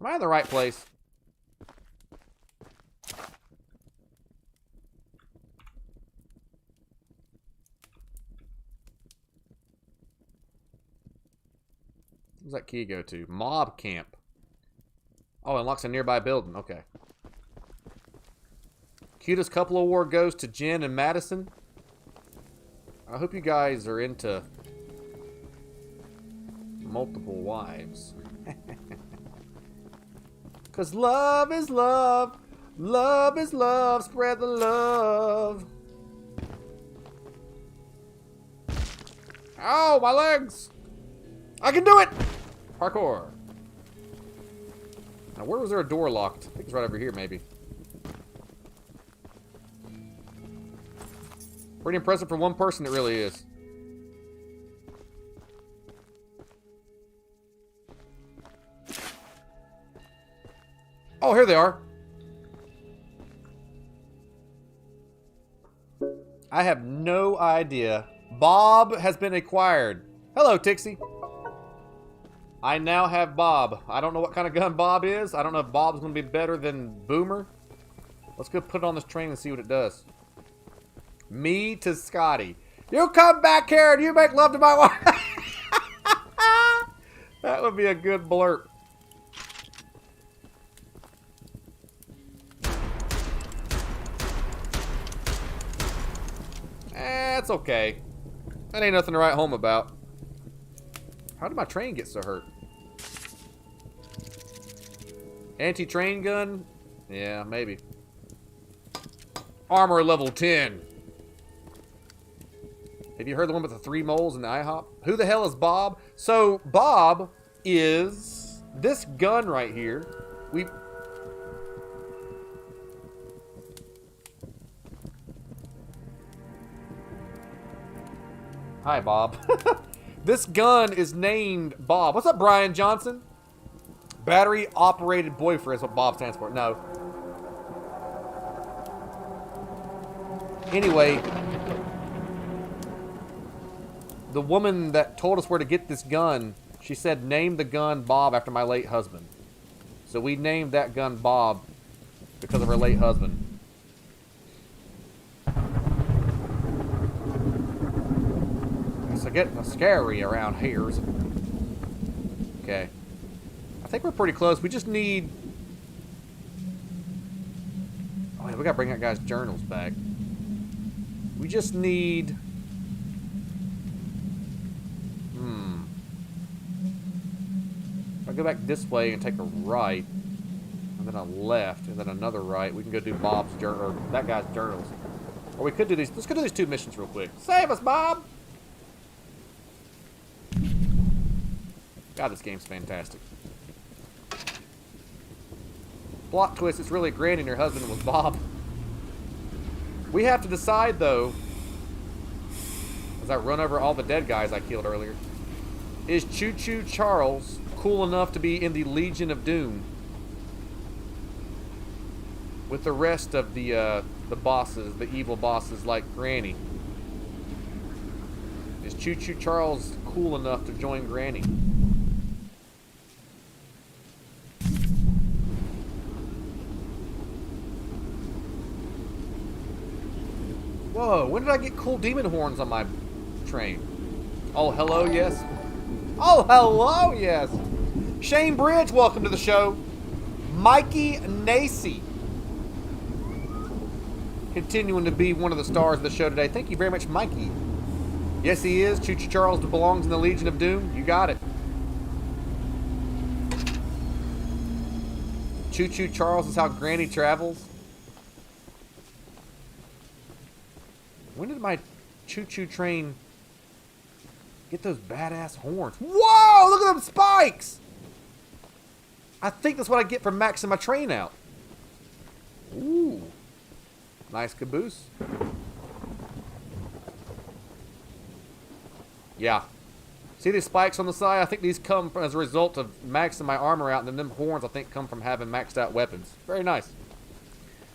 Am I in the right place? Where's that key go to? Mob camp. Oh, unlocks a nearby building. Okay. Cutest couple award goes to Jen and Madison. I hope you guys are into multiple wives. Because love is love. Love is love. Spread the love. Ow, my legs. I can do it. Parkour. Now, where was there a door locked? I think it's right over here, maybe. Pretty impressive for one person, it really is. Oh, here they are. I have no idea. Bob has been acquired. Hello, Tixie. I now have Bob. I don't know what kind of gun Bob is. I don't know if Bob's going to be better than Boomer. Let's go put it on this train and see what it does. Me to Scotty. You come back here and you make love to my wife. That would be a good blurb. That's okay. That ain't nothing to write home about. How did my train get so hurt? Anti-train gun? Yeah, maybe. Armor level 10. Have you heard the one with the 3 moles in the IHOP? Who the hell is Bob? So, Bob is this gun right here. Hi, Bob. This gun is named Bob. What's up, Brian Johnson? Battery operated boyfriend is what Bob stands for. No. Anyway, the woman that told us where to get this gun, she said, name the gun Bob after my late husband. So we named that gun Bob because of her late husband. It's getting scary around here. Okay. I think we're pretty close. We just need... Oh, yeah, we gotta bring that guy's journals back. We just need... If I go back this way and take a right, and then a left, and then another right, we can go do Bob's journal, or that guy's journals. Or we could do these. Let's go do these 2 missions real quick. Save us, Bob! God, this game's fantastic. Plot twist, it's really Granny and her husband was Bob. We have to decide, though, as I run over all the dead guys I killed earlier, is Choo Choo Charles cool enough to be in the Legion of Doom with the rest of the bosses, the evil bosses like Granny? Is Choo Choo Charles cool enough to join Granny? Whoa, when did I get cool demon horns on my train? Oh, hello, yes. Oh, hello, yes. Shane Bridge, welcome to the show. Mikey Nacy, continuing to be one of the stars of the show today. Thank you very much, Mikey. Yes, he is. Choo Choo Charles belongs in the Legion of Doom. You got it. Choo Choo Charles is how Granny travels. When did my choo-choo train get those badass horns? Whoa! Look at them spikes! I think that's what I get for maxing my train out. Ooh. Nice caboose. Yeah. See these spikes on the side? I think these come as a result of maxing my armor out, and then them horns, I think, come from having maxed out weapons. Very nice.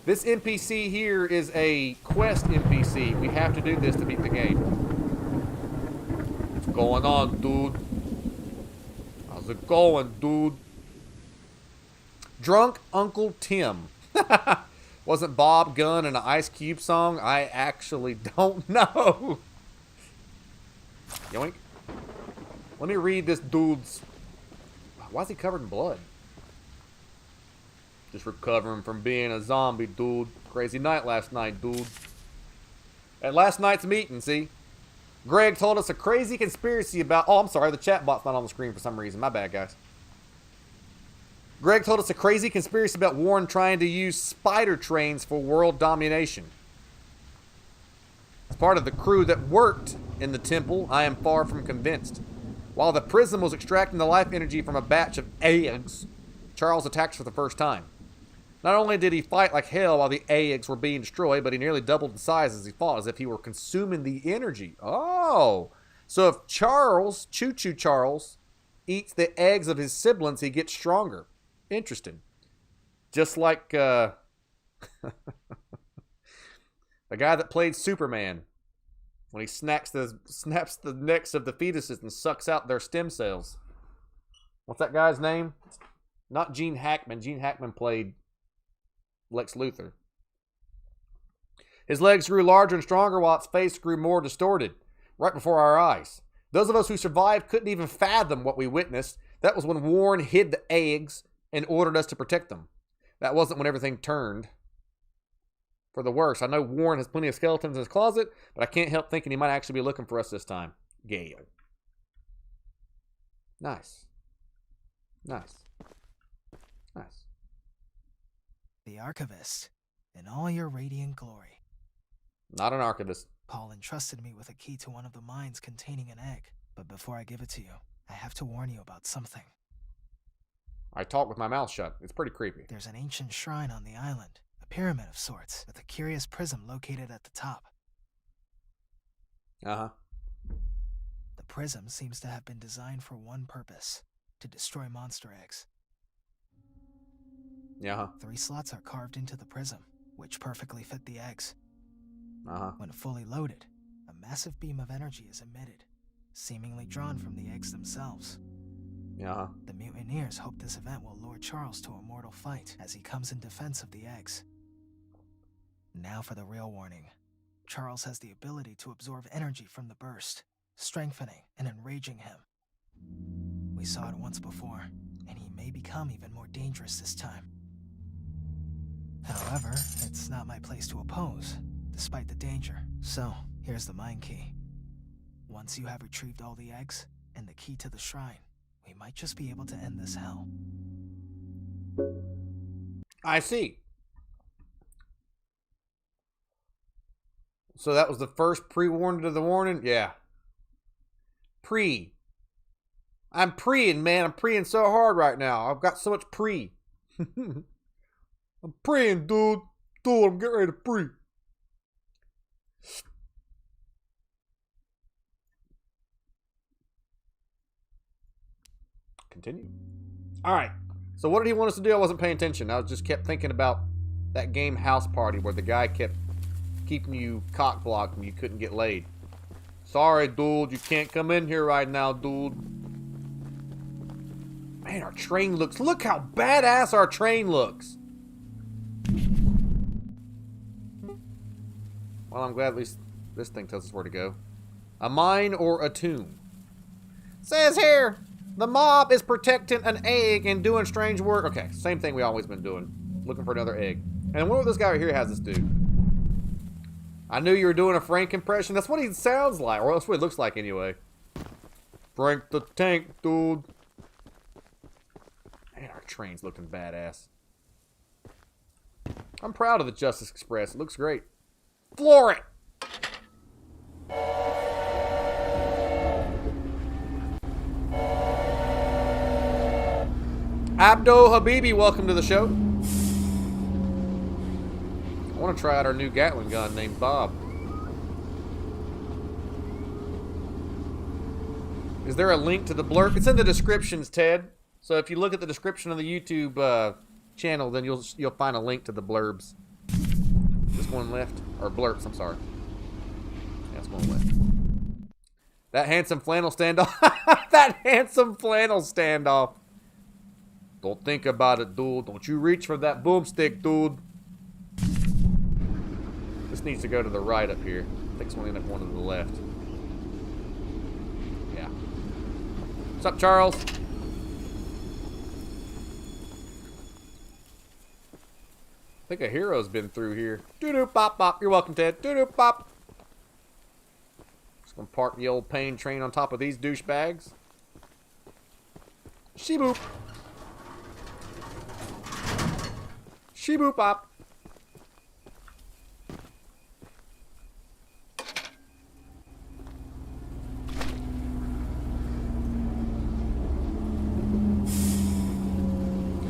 This NPC here is a quest NPC. We have to do this to beat the game. What's going on, dude? How's it going, dude? Drunk Uncle Tim. Wasn't Bob Gunn in an Ice Cube song? I actually don't know. Yoink. Let me read this dude's... Why is he covered in blood? Just recovering from being a zombie, dude. Crazy night last night, dude. At last night's meeting, see? Greg told us a crazy conspiracy about... Oh, I'm sorry. The chat bot's not on the screen for some reason. My bad, guys. Greg told us a crazy conspiracy about Warren trying to use spider trains for world domination. As part of the crew that worked in the temple, I am far from convinced. While the prism was extracting the life energy from a batch of eggs, Charles attacks for the first time. Not only did he fight like hell while the eggs were being destroyed, but he nearly doubled in size as he fought, as if he were consuming the energy. Oh! So if Charles, Choo Choo Charles, eats the eggs of his siblings, he gets stronger. Interesting. Just like the guy that played Superman, when he snaps the necks of the fetuses and sucks out their stem cells. What's that guy's name? Not Gene Hackman. Gene Hackman played Lex Luthor. His legs grew larger and stronger while its face grew more distorted, right before our eyes. Those of us who survived couldn't even fathom what we witnessed. That was when Warren hid the eggs and ordered us to protect them. That wasn't when everything turned for the worse. I know Warren has plenty of skeletons in his closet, but I can't help thinking he might actually be looking for us this time. Gale. Nice. Nice. Nice. The Archivist, in all your radiant glory. Not an archivist. Paul entrusted me with a key to one of the mines containing an egg, but before I give it to you, I have to warn you about something. I talk with my mouth shut. It's pretty creepy. There's an ancient shrine on the island, a pyramid of sorts, with a curious prism located at the top. Uh-huh. The prism seems to have been designed for one purpose, to destroy monster eggs. Yeah. 3 slots are carved into the prism, which perfectly fit the eggs. Uh-huh. When fully loaded, a massive beam of energy is emitted, seemingly drawn from the eggs themselves. Yeah. The mutineers hope this event will lure Charles to a mortal fight as he comes in defense of the eggs. Now for the real warning. Charles has the ability to absorb energy from the burst, strengthening and enraging him. We saw it once before, and he may become even more dangerous this time. However, it's not my place to oppose, despite the danger. So, here's the mine key. Once you have retrieved all the eggs, and the key to the shrine, we might just be able to end this hell. I see. So that was the first pre-warning to the warning? Yeah. I'm preeing, man. I'm preeing so hard right now. I've got so much pre. I'm preeing, dude. Dude, I'm getting ready to pre. Continue. All right. So what did he want us to do? I wasn't paying attention. I just kept thinking about that game House Party where the guy kept keeping you cock blocked and you couldn't get laid. Sorry, dude. You can't come in here right now, dude. Man, our train looks... Look how badass our train looks. Well, I'm glad at least this thing tells us where to go. A mine or a tomb? Says here, the mob is protecting an egg and doing strange work. Okay, same thing we always been doing. Looking for another egg. And what this guy right here has us do? I knew you were doing a Frank impression. That's what he sounds like. Or that's what it looks like anyway. Frank the Tank, dude. Man, our train's looking badass. I'm proud of the Justice Express. It looks great. Floor it! Abdo Habibi, welcome to the show. I want to try out our new Gatling gun named Bob. Is there a link to the blurb? It's in the descriptions, Ted. So if you look at the description of the YouTube channel, then you'll find a link to the blurbs. This one left, or blurps. I'm sorry. That's one left. That handsome flannel standoff. That handsome flannel standoff. Don't think about it, dude. Don't you reach for that boomstick, dude. This needs to go to the right up here. I think it's going to end up going to the left. Yeah. What's up, Charles? I think a hero's been through here. Doo-doo pop pop. You're welcome, Ted. Doo-doo pop. Just gonna park the old pain train on top of these douchebags. She-boop. She-boop pop.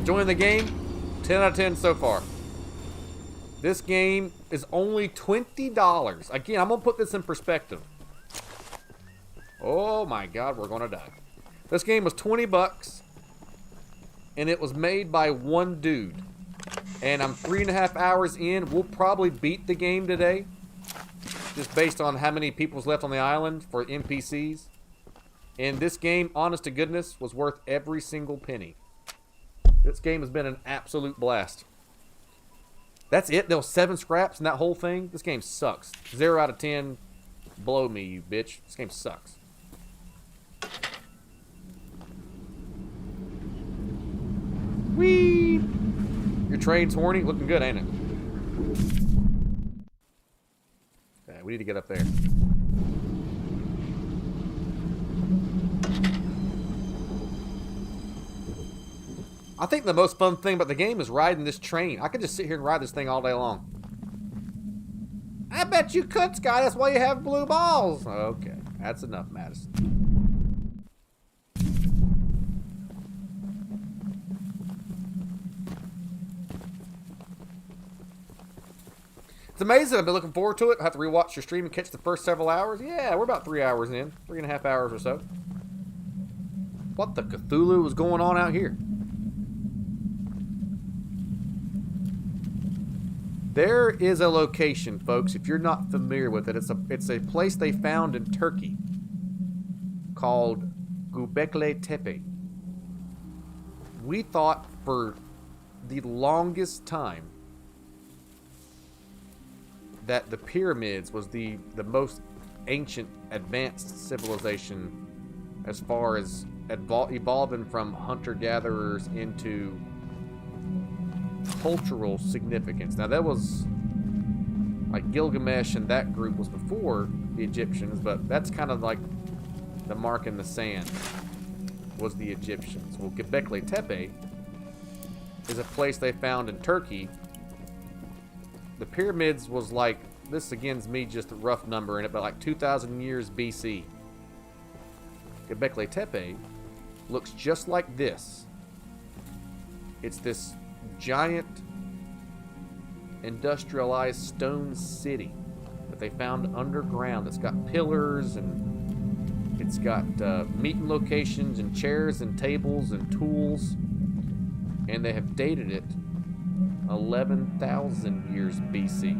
Enjoying the game? 10 out of 10 so far. This game is only $20. Again, I'm going to put this in perspective. Oh my God, we're going to die. This game was 20 bucks. And it was made by one dude. And I'm 3.5 hours in. We'll probably beat the game today. Just based on how many people's left on the island for NPCs. And this game, honest to goodness, was worth every single penny. This game has been an absolute blast. That's it? There was 7 scraps in that whole thing? This game sucks. 0 out of 10. Blow me, you bitch. This game sucks. Whee! Your train's horny? Looking good, ain't it? Okay, we need to get up there. I think the most fun thing about the game is riding this train. I could just sit here and ride this thing all day long. I bet you could, Scott. That's why you have blue balls. Okay, that's enough, Madison. It's amazing. I've been looking forward to it. I have to rewatch your stream and catch the first several hours. Yeah, we're about 3 hours in. 3.5 hours or so. What the Cthulhu is going on out here? There is a location, folks, if you're not familiar with it. It's a place they found in Turkey called Göbekli Tepe. We thought for the longest time that the pyramids was the most ancient advanced civilization as far as evolving from hunter-gatherers into cultural significance. Now that was like Gilgamesh and that group was before the Egyptians, but that's kind of like the mark in the sand was the Egyptians. Well, Göbekli Tepe is a place they found in Turkey. The pyramids was like, this again's me just a rough number in it, but like 2,000 years BC. Göbekli Tepe looks just like this. It's this giant industrialized stone city that they found underground. It's got pillars and it's got meeting locations and chairs and tables and tools, and they have dated it 11,000 years BC,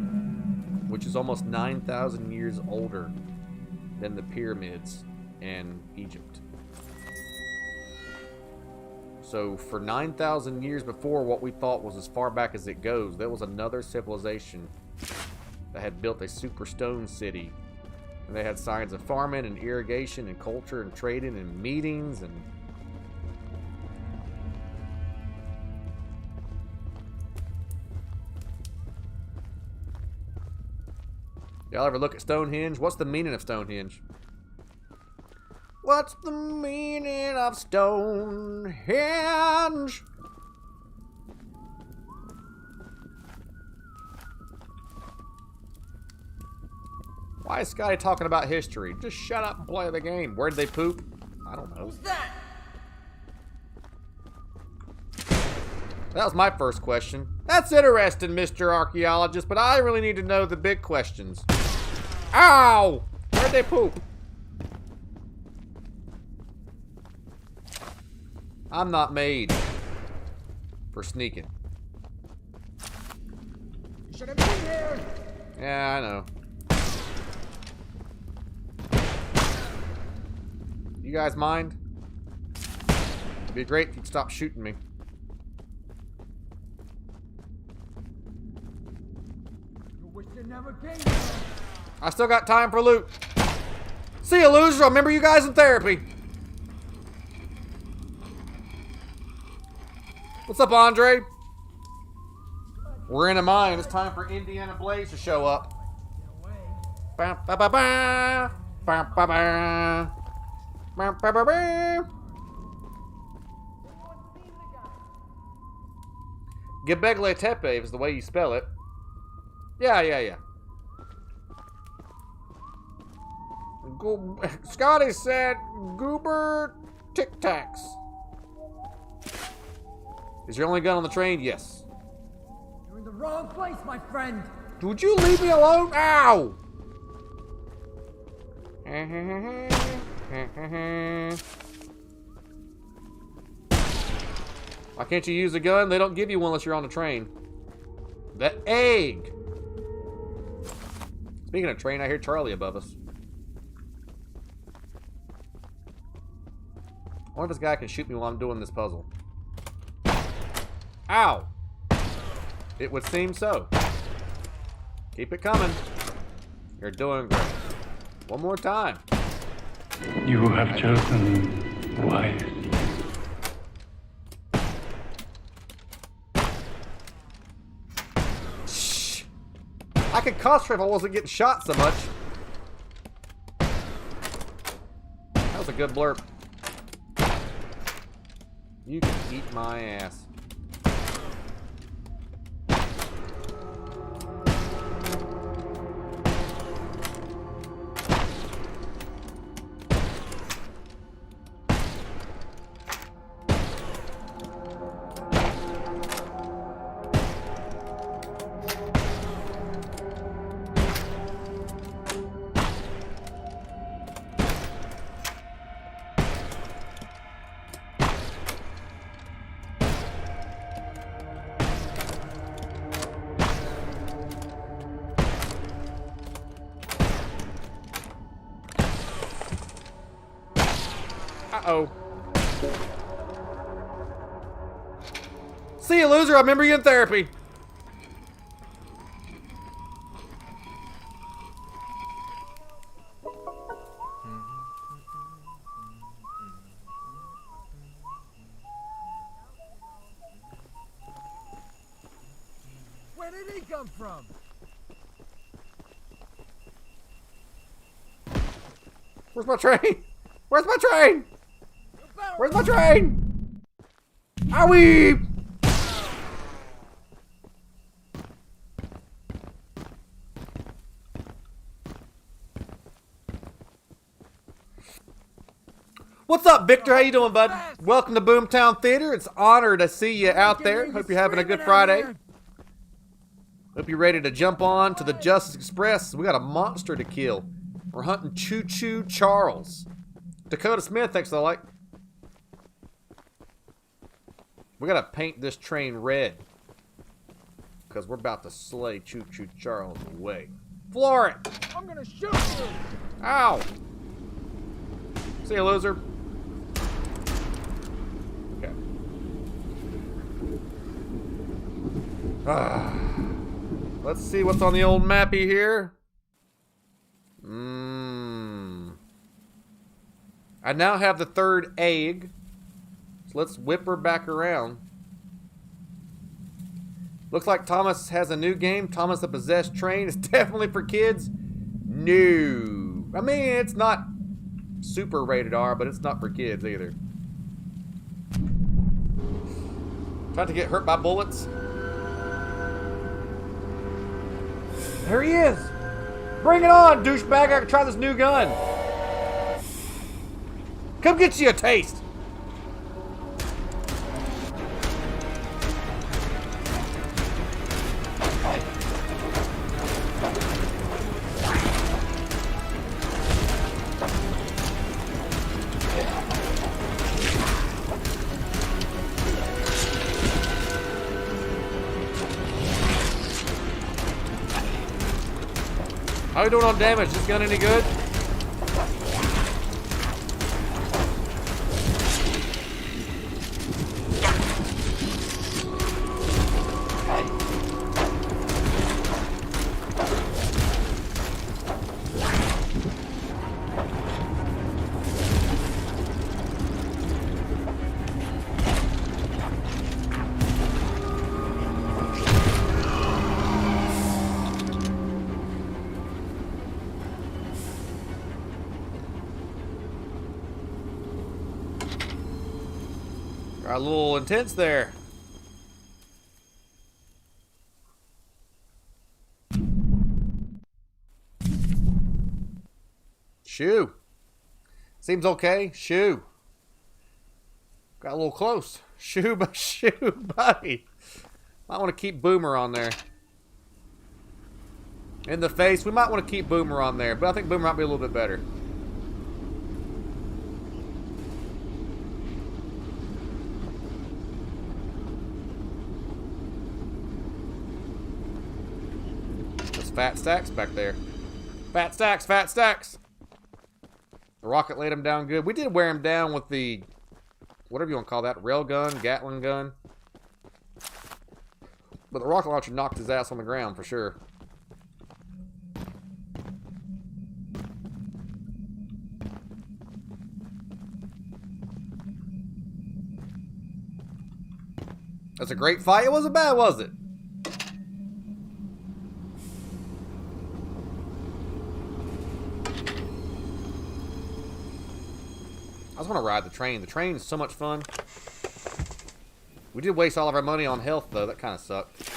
which is almost 9,000 years older than the pyramids in Egypt. So for 9,000 years before what we thought was as far back as it goes, there was another civilization that had built a super stone city. And they had signs of farming and irrigation and culture and trading and meetings and... Y'all ever look at Stonehenge? What's the meaning of Stonehenge? What's the meaning of Stonehenge? Why is Scotty talking about history? Just shut up and play the game. Where'd they poop? I don't know. Who's that? That was my first question. That's interesting, Mr. Archaeologist, but I really need to know the big questions. Ow! Where'd they poop? I'm not made for sneaking. You should have been here. Yeah, I know. You guys mind? It'd be great if you'd stop shooting me. You wish you never came here. I still got time for loot. See you, loser. I'll remember you guys in therapy. What's up, Andre? We're in a mine. It's time for Indiana Blaze to show up. Ba ba ba ba. Ba ba ba. Ba ba ba ba. Göbekli Tepe is the way you spell it. Yeah. Scotty said goober tic tacs. Is your only gun on the train? Yes. You're in the wrong place, my friend. Would you leave me alone? Ow! Why can't you use a gun? They don't give you one unless you're on the train. The egg! Speaking of train, I hear Charlie above us. I wonder if this guy can shoot me while I'm doing this puzzle. Ow! It would seem so. Keep it coming. You're doing great. One more time. You have chosen wisely. Shh. I could concentrate if I wasn't getting shot so much. That was a good blurb. You can eat my ass. Uh-oh. See you, loser. I remember you in therapy. Where did he come from? Where's my train? Where's my train? Where's my train? Owie! What's up, Victor? How you doing, bud? Welcome to Boomtown Theater. It's an honor to see you out there. Hope you're having a good Friday. Hope you're ready to jump on to the Justice Express. We got a monster to kill. We're hunting Choo Choo Charles. Dakota Smith, thanks for the like. We gotta paint this train red, because we're about to slay Choo Choo Charles away. Floor it! I'm gonna shoot you! Ow! See you, loser. Okay. Let's see what's on the old mappy here. I now have the third egg. So let's whip her back around. Looks like Thomas has a new game. Thomas the Possessed Train is definitely for kids. No. I mean, it's not super rated R, but it's not for kids either. Trying to get hurt by bullets. There he is. Bring it on, douchebag. I can try this new gun. Come get you a taste. How you doing on damage? This gun any good? Got a little intense there. Shoo. Seems okay. Shoo. Got a little close. Shoe, buddy. I want to keep Boomer on there. In the face, we might want to keep Boomer on there, but I think Boomer might be a little bit better. There's fat stacks back there. Fat stacks, fat stacks. The rocket laid him down good. We did wear him down with the, whatever you want to call that, rail gun, Gatling gun. But the rocket launcher knocked his ass on the ground for sure. That's a great fight. It wasn't bad, was it? I just want to ride the train. The train is so much fun. We did waste all of our money on health, though. That kind of sucked.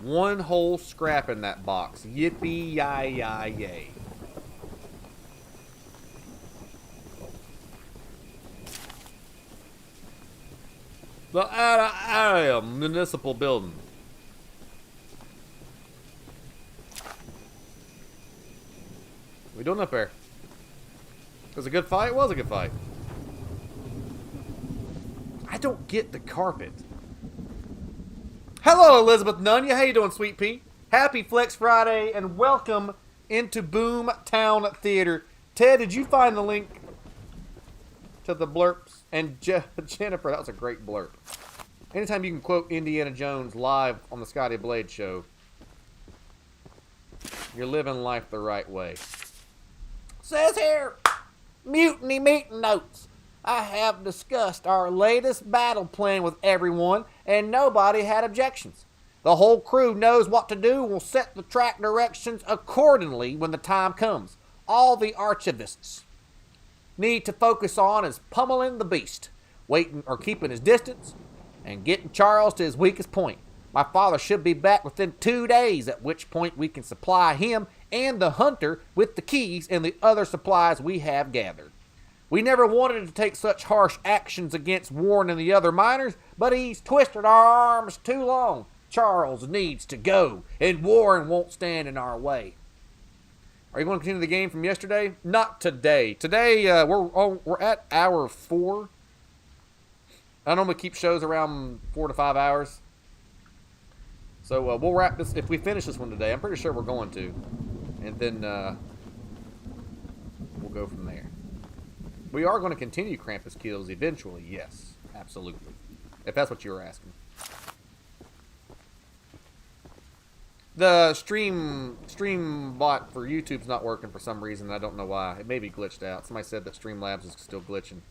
One whole scrap in that box. Yippee-yi-yi-yay. The municipal building. What are we doing up there? It was a good fight? It was a good fight. I don't get the carpet. Hello, Elizabeth Nunya. How you doing, Sweet Pea? Happy Flex Friday, and welcome into Boomtown Theater. Ted, did you find the link to the blurps? And Jennifer, that was a great blurb. Anytime you can quote Indiana Jones live on the Scotty Blade Show, you're living life the right way. Says here, Mutiny Meeting Notes. I have discussed our latest battle plan with everyone, and nobody had objections. The whole crew knows what to do and will set the track directions accordingly when the time comes. All the archivists need to focus on is pummeling the beast, waiting or keeping his distance, and getting Charles to his weakest point. My father should be back within 2 days, at which point we can supply him and the hunter with the keys and the other supplies we have gathered. We never wanted to take such harsh actions against Warren and the other miners, but he's twisted our arms too long. Charles needs to go, and Warren won't stand in our way. Are you going to continue the game from yesterday? Not today. Today, we're at hour 4. I normally keep shows around 4 to 5 hours. So we'll wrap this, if we finish this one today. I'm pretty sure we're going to. And then we'll go from there. We are going to continue Krampus kills eventually, yes. Absolutely. If that's what you were asking. The stream bot for YouTube's not working for some reason. I don't know why. It may be glitched out. Somebody said that Streamlabs is still glitching.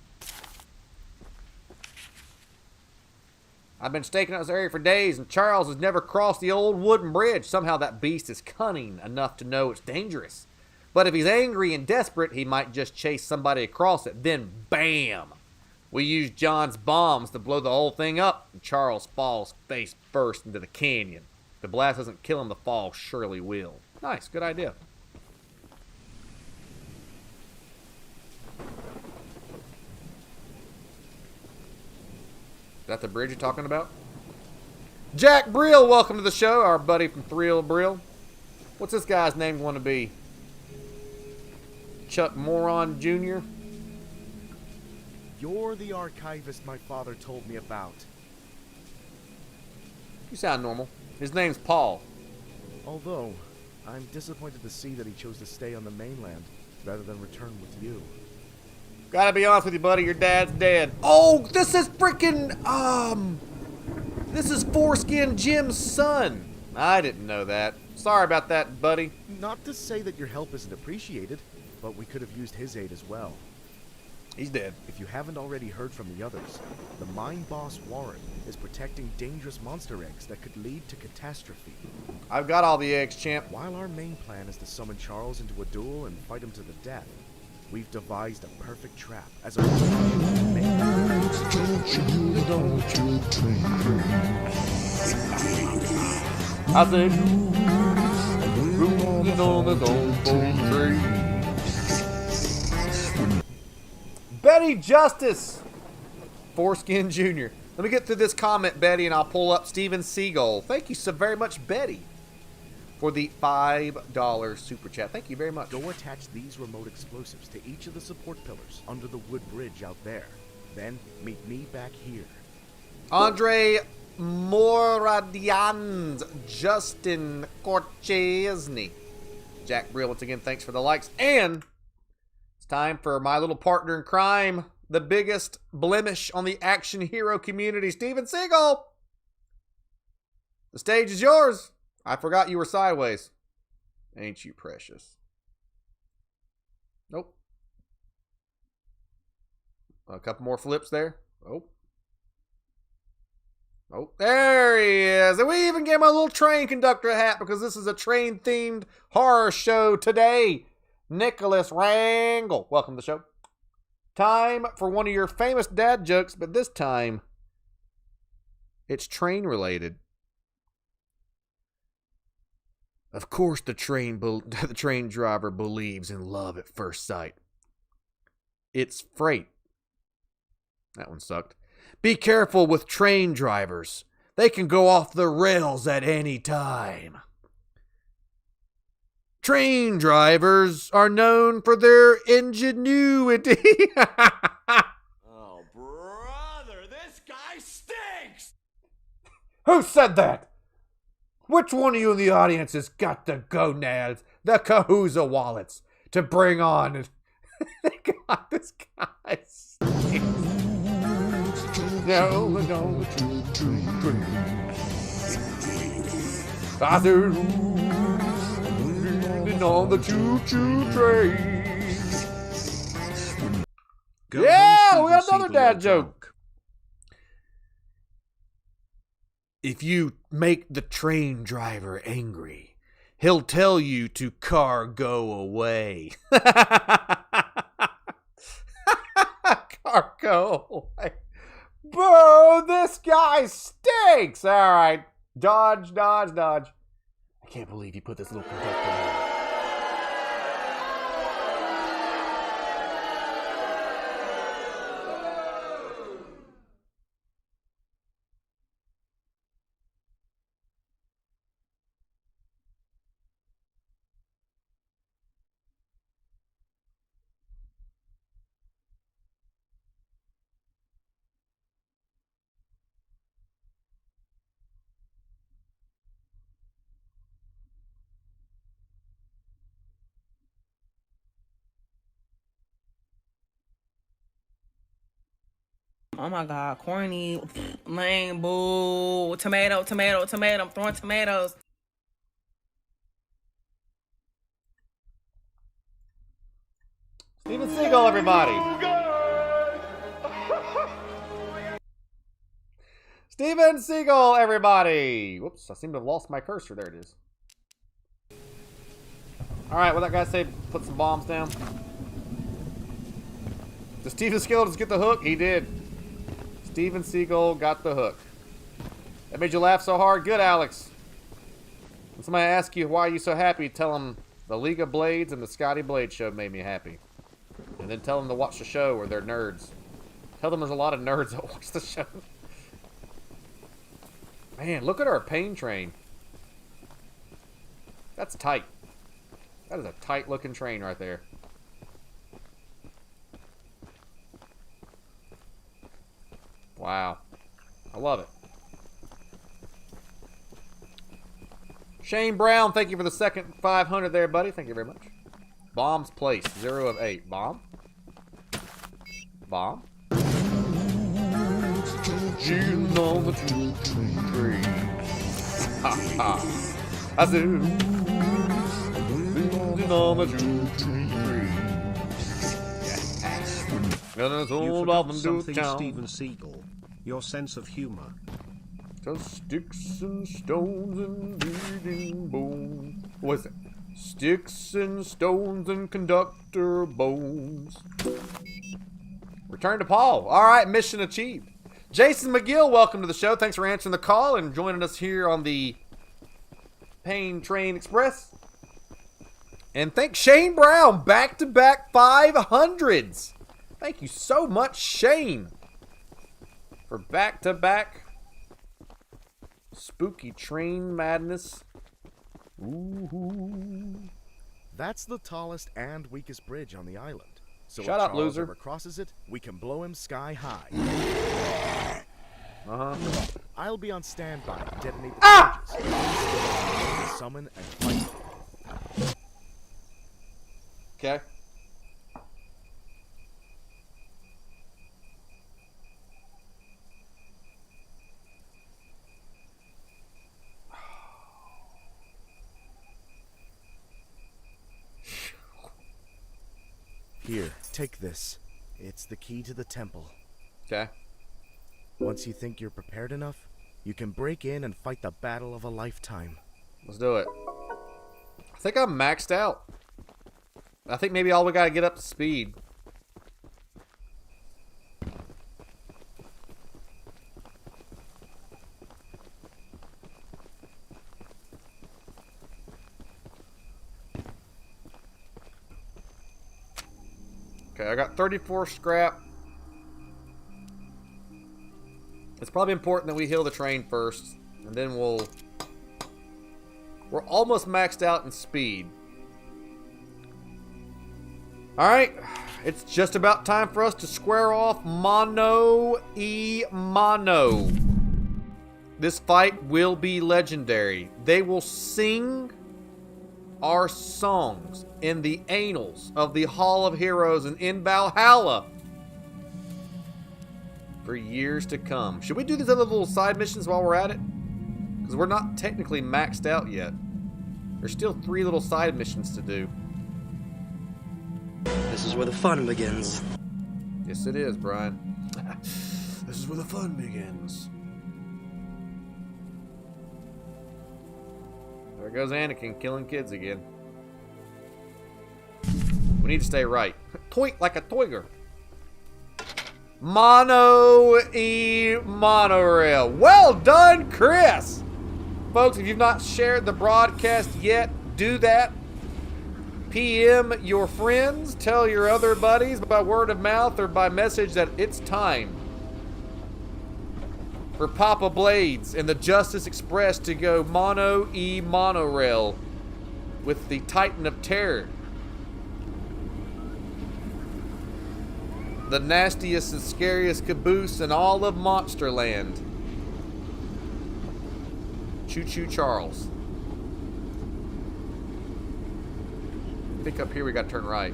I've been staking out this area for days, and Charles has never crossed the old wooden bridge. Somehow that beast is cunning enough to know it's dangerous. But if he's angry and desperate, he might just chase somebody across it. Then, bam! We use John's bombs to blow the whole thing up, and Charles falls face first into the canyon. If the blast doesn't kill him, the fall surely will. Nice, good idea. Is that the bridge you're talking about? Jack Brill, welcome to the show. Our buddy from Thrill Brill. What's this guy's name going to be? Chuck Moron Jr.? You're the archivist my father told me about. You sound normal. His name's Paul. Although, I'm disappointed to see that he chose to stay on the mainland rather than return with you. Gotta be honest with you, buddy. Your dad's dead. Oh, this is freaking, this is Foreskin Jim's son. I didn't know that. Sorry about that, buddy. Not to say that your help isn't appreciated, but we could have used his aid as well. He's dead. If you haven't already heard from the others, the mine boss Warren is protecting dangerous monster eggs that could lead to catastrophe. I've got all the eggs, champ. While our main plan is to summon Charles into a duel and fight him to the death, we've devised a perfect trap as a I said, rolling on the old tree. Betty Justice, Foreskin Jr. Let me get through this comment, Betty, and I'll pull up Steven Seagull. Thank you so very much, Betty, for the $5 super chat. Thank you very much. Go attach these remote explosives to each of the support pillars under the wood bridge out there. Then meet me back here. Andre Moradians, Justin Korchesny, Jack Brill, once again, thanks for the likes. And it's time for my little partner in crime, the biggest blemish on the action hero community, Steven Seagal. The stage is yours. I forgot you were sideways. Ain't you precious? Nope. A couple more flips there. Oh. Oh, there he is. And we even gave him a little train conductor hat because this is a train-themed horror show today. Nicholas Rangel, welcome to the show. Time for one of your famous dad jokes, but this time it's train-related. Of course the train driver believes in love at first sight. It's freight. That one sucked. Be careful with train drivers. They can go off the rails at any time. Train drivers are known for their ingenuity. Oh, brother, this guy stinks! Who said that? Which one of you in the audience has got the gonads, the Cahuza wallets, to bring on? God, this guy stinks. No, choo choo train. I said, on the choo choo train. Yeah, we got another dad joke. If you make the train driver angry, he'll tell you to cargo away. Cargo away. Bro, this guy stinks. All right. Dodge, dodge, dodge. I can't believe you put this little conductor in. Oh my God, corny, lame, boo, tomato, tomato, tomato, I'm throwing tomatoes. Steven Seagal, everybody. Steven Seagal, everybody. Whoops, I seem to have lost my cursor. There it is. All right, what that guy say? Put some bombs down. Did Steven Seagal just get the hook? He did. Steven Seagal got the hook. That made you laugh so hard? Good, Alex. When somebody asks you why are you so happy, tell them the League of Blades and the Scotty Blade show made me happy. And then tell them to watch the show or they're nerds. Tell them there's a lot of nerds that watch the show. Man, look at our pain train. That's tight. That is a tight looking train right there. Wow. I love it. Shane Brown, thank you for the second 500 there, buddy. Thank you very much. Bombs placed. 0 of 8. Bomb. Bomb. Choo-choo on the choo-choo train. Ha ha. I said, on the choo-choo train. You forgot something, Steven Seagal. Your sense of humor. Just sticks and stones and bleeding bones. What is it? Sticks and stones and conductor bones. Return to Paul. All right, mission achieved. Jason McGill, welcome to the show. Thanks for answering the call and joining us here on the Pain Train Express. And thanks Shane Brown, back-to-back 500s. Thank you so much, Shane. For back-to-back spooky train madness. Ooh. That's the tallest and weakest bridge on the island. So Shut if up, Charles loser. ever crosses it, we can blow him sky high. I'll be on standby to detonate the bridges. Summon and fight. Okay. Here, take this. It's the key to the temple. Okay. Once you think you're prepared enough, you can break in and fight the battle of a lifetime. Let's do it. I think I'm maxed out. I think maybe all we gotta get up to speed. Okay, I got 34 scrap. It's probably important that we heal the train first, and then we'll... We're almost maxed out in speed. Alright, it's just about time for us to square off mano e mano. This fight will be legendary. They will sing our songs in the annals of the Hall of Heroes and in Valhalla for years to come. Should we do these other little side missions while we're at it? Because we're not technically maxed out yet. There's still 3 little side missions to do. This is where the fun begins. Yes, it is, Brian. This is where the fun begins. There goes Anakin killing kids again. We need to stay right. Toink like a toiger. Mono e monorail. Well done, Chris. Folks, if you've not shared the broadcast yet, do that. PM your friends. Tell your other buddies by word of mouth or by message that it's time for Papa Blades and the Justice Express to go mono e monorail with the Titan of Terror. The nastiest and scariest caboose in all of Monsterland. Choo Choo Charles. I think up here we gotta turn right.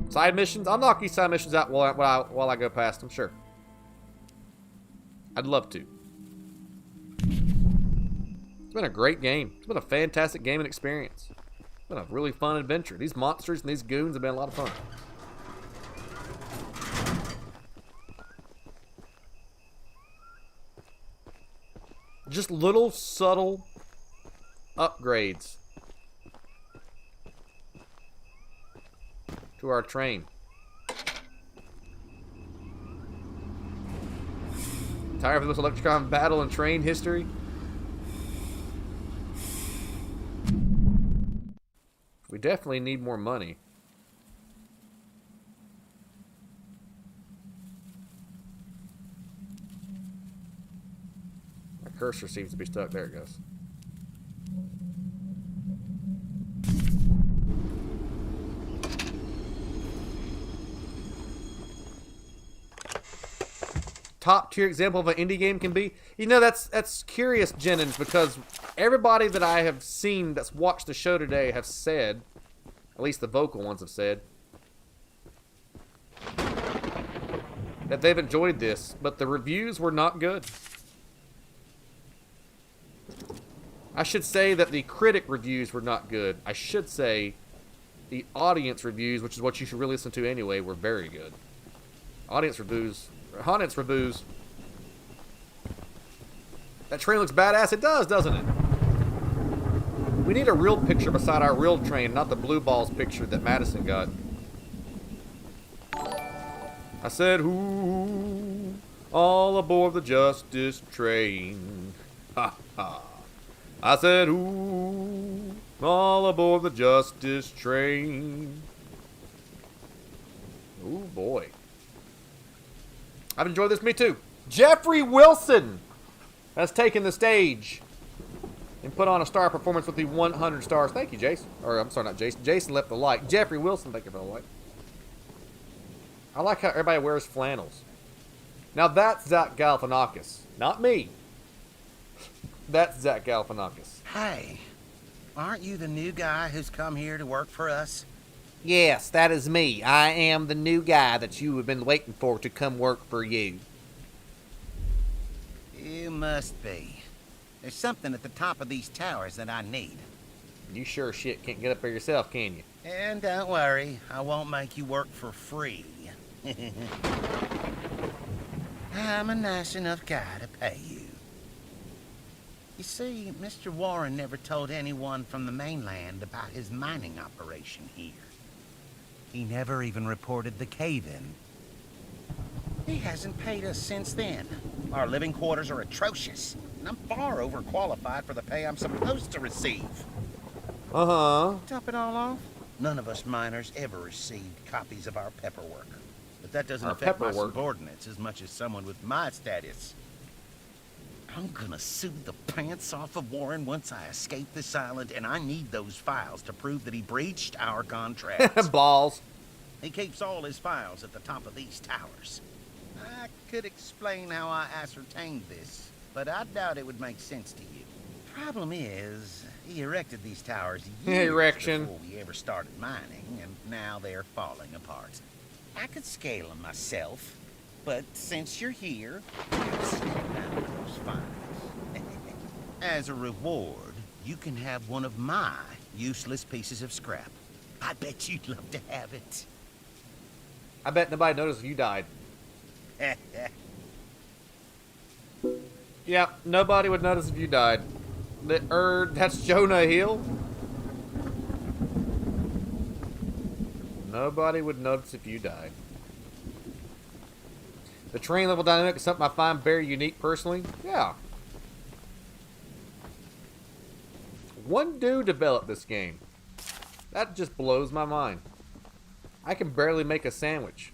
Side missions? I'll knock these side missions out while I go past them, sure. I'd love to. It's been a great game. It's been a fantastic gaming experience. It's been a really fun adventure. These monsters and these goons have been a lot of fun. Just little subtle upgrades to our train. Tired of this Electron battle and train history? We definitely need more money. My cursor seems to be stuck. There it goes. Top tier example of an indie game can be. You know, that's curious, Jennings, because everybody that I have seen that's watched the show today have said, at least the vocal ones have said, that they've enjoyed this, but the reviews were not good. I should say that the critic reviews were not good. I should say the audience reviews, which is what you should really listen to anyway, were very good. Audience reviews. That train looks badass. It does, doesn't it? We need a real picture beside our real train, not the blue balls picture that Madison got. I said, "Ooh, all aboard the Justice train." Ha ha. I said, "Ooh, all aboard the Justice train." Ooh boy. I've enjoyed this. Me too. Jeffrey Wilson has taken the stage and put on a star performance with the 100 stars. Thank you, Jason. Or, I'm sorry, not Jason. Jason left the like. Jeffrey Wilson, thank you for the like. I like how everybody wears flannels. Now, that's Zach Galifianakis. Not me. That's Zach Galifianakis. Hey, aren't you the new guy who's come here to work for us? Yes, that is me. I am the new guy that you have been waiting for to come work for you. You must be. There's something at the top of these towers that I need. You sure shit can't get up there yourself, can you? And don't worry, I won't make you work for free. I'm a nice enough guy to pay you. You see, Mr. Warren never told anyone from the mainland about his mining operation here. He never even reported the cave-in. He hasn't paid us since then. Our living quarters are atrocious, and I'm far overqualified for the pay I'm supposed to receive. Uh-huh. Top it all off, none of us miners ever received copies of our paperwork. But that doesn't affect my subordinates as much as someone with my status. I'm gonna sue the pants off of Warren once I escape this island, and I need those files to prove that he breached our contract. Balls. He keeps all his files at the top of these towers. I could explain how I ascertained this, but I doubt it would make sense to you. Problem is, he erected these towers years before we ever started mining, and now they're falling apart. I could scale them myself, but since you're here, I'll snap out those files. As a reward, you can have one of my useless pieces of scrap. I bet you'd love to have it. I bet nobody noticed if you died. Yeah, nobody would notice if you died. That's Jonah Hill. Nobody would notice if you died. The train level dynamic is something I find very unique personally. Yeah. One dude developed this game. That just blows my mind. I can barely make a sandwich.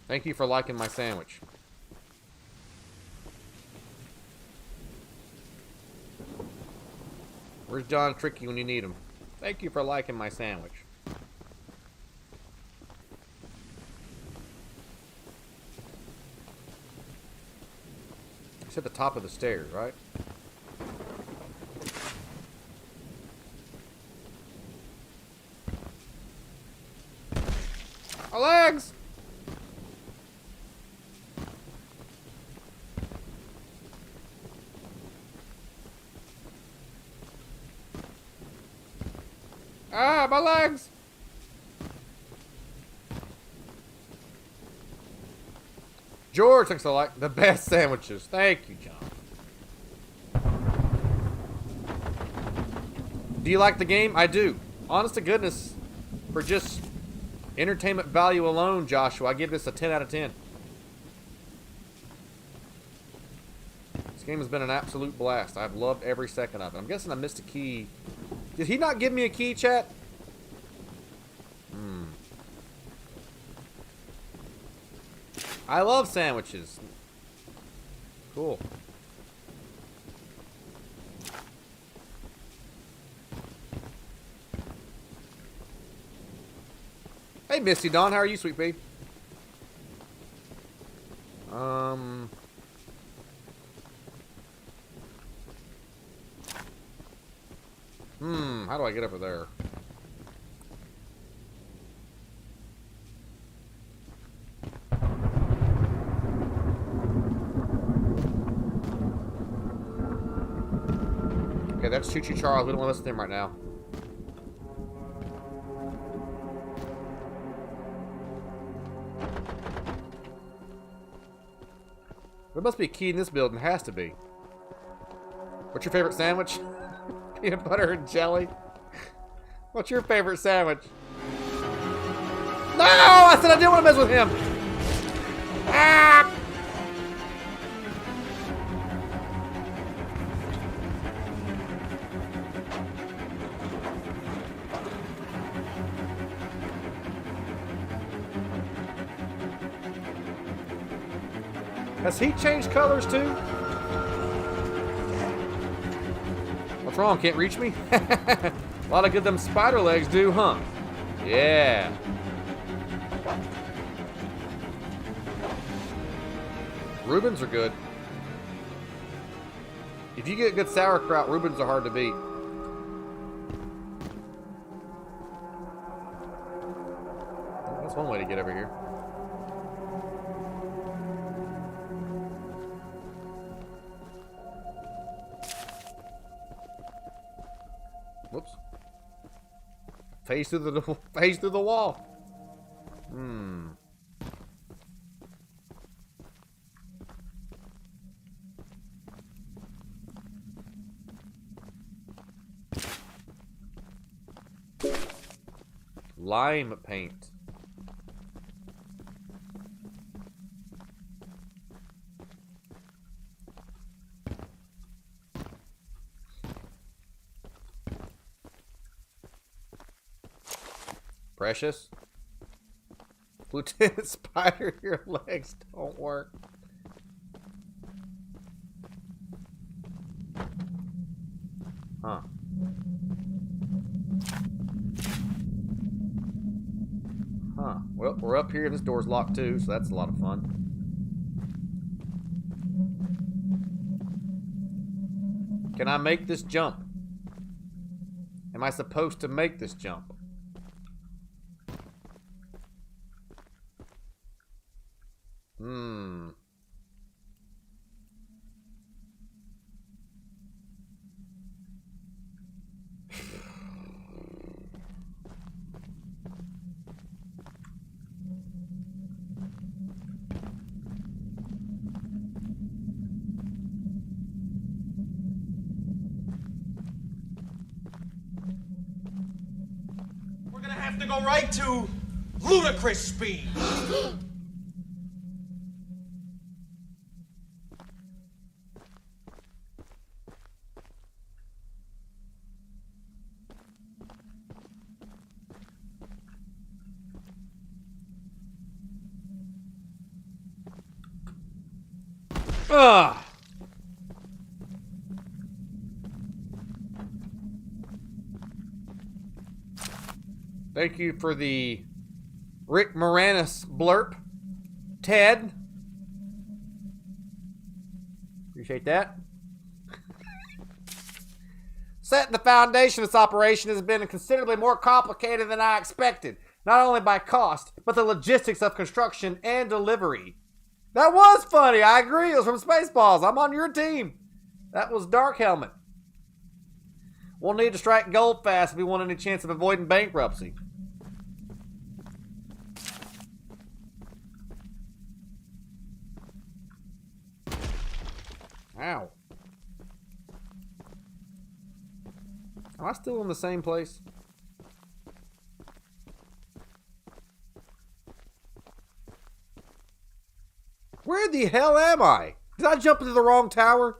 Thank you for liking my sandwich. Where's John Tricky when you need him? Thank you for liking my sandwich. It's at the top of the stairs, right? Our legs! Ah, my legs! George thinks I like the best sandwiches. Thank you, John. Do you like the game? I do. Honest to goodness, for just entertainment value alone, Joshua, I give this a 10 out of 10. This game has been an absolute blast. I've loved every second of it. I'm guessing I missed a key. Did he not give me a key, chat? I love sandwiches. Cool. Hey, Misty Dawn, how are you, sweet pea? How do I get over there? Okay, that's Choo Choo Charles. We don't want to listen to him right now. There must be a key in this building. Has to be. What's your favorite sandwich? Peanut butter and jelly. What's your favorite sandwich? No! I said I didn't want to mess with him. Ah! Has he changed colors too? What's wrong? Can't reach me? A lot of good them spider legs do, huh? Yeah. Reubens are good. If you get good sauerkraut, Reubens are hard to beat. That's one way to get over here. Whoops. Face through the wall. Hmm. Lime paint. Precious. Lieutenant Spider, your legs don't work. Huh. Huh. Well, we're up here and this door's locked too, so that's a lot of fun. Can I make this jump? Am I supposed to make this jump? Hmm. We're gonna have to go right to ludicrous speed. Ugh. Thank you for the Rick Moranis blurb, Ted. Appreciate that. Setting the foundation of this operation has been considerably more complicated than I expected, not only by cost, but the logistics of construction and delivery. That was funny. I agree. It was from Spaceballs. I'm on your team. That was Dark Helmet. We'll need to strike gold fast if we want any chance of avoiding bankruptcy. Ow. Am I still in the same place? Where the hell am I? Did I jump into the wrong tower?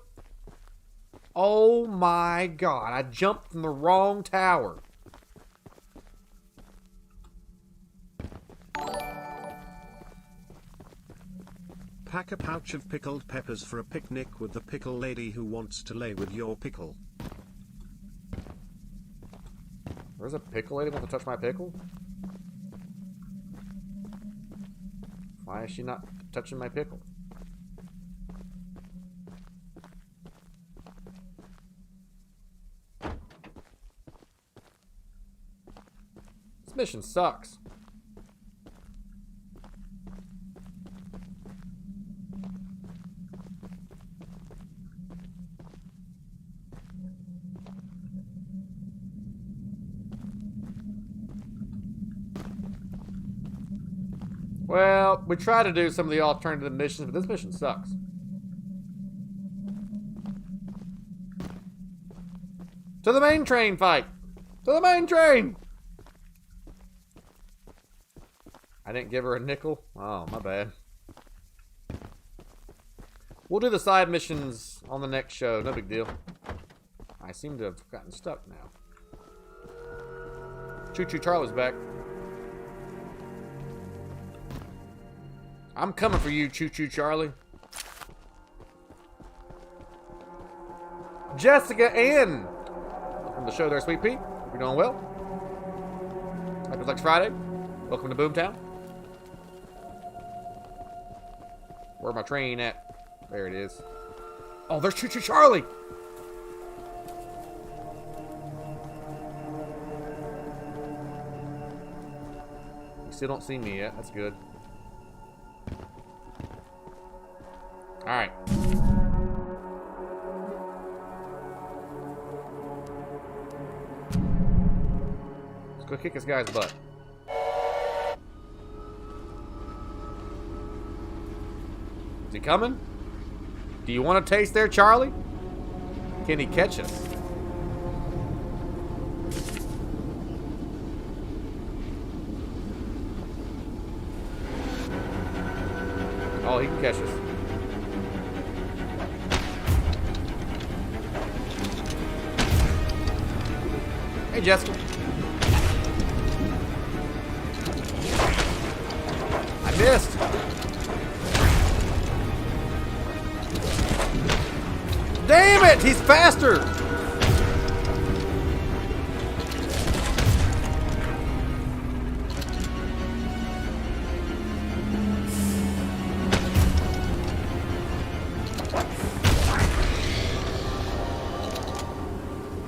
Oh my god, I jumped from the wrong tower. Pack a pouch of pickled peppers for a picnic with the pickle lady who wants to lay with your pickle. Where's a pickle lady want to touch my pickle? Why is she not touching my pickle? This mission sucks. Well, we try to do some of the alternative missions, but this mission sucks. To the main train fight! To the main train! I didn't give her a nickel? Oh, my bad. We'll do the side missions on the next show. No big deal. I seem to have gotten stuck now. Choo Choo Charlie's back. I'm coming for you, Choo Choo Charlie. Jessica Ann. Welcome to the show there, Sweet Pea. Hope you're doing well. Happy Flex Friday. Welcome to Boomtown. Where's my train at? There it is. Oh, there's Choo Choo Charlie. You still don't see me yet. That's good. Alright. Let's go kick this guy's butt. Is he coming? Do you want to taste there, Charlie? Can he catch us? Oh, he can catch us. Hey, Jessica. I missed. Damn it! He's faster!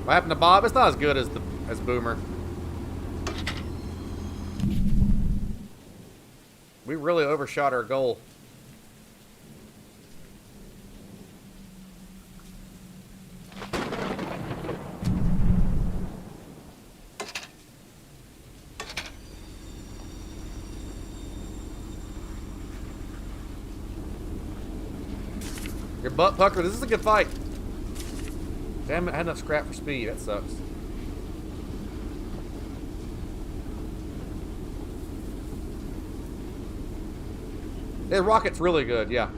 What happened to Bob? It's not as good as Boomer. We really overshot our goal. Your butt pucker. This is a good fight. Damn it, I had enough scrap for speed. That sucks. Yeah, Rocket's really good, yeah.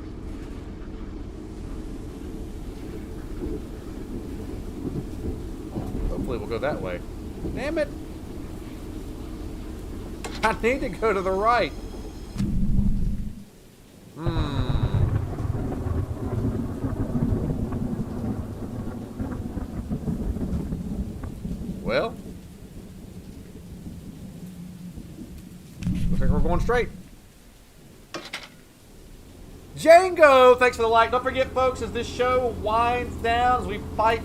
Hopefully we'll go that way. Damn it! I need to go to the right. Well, looks like we're going straight. Django, thanks for the like. Don't forget, folks, as this show winds down, as we fight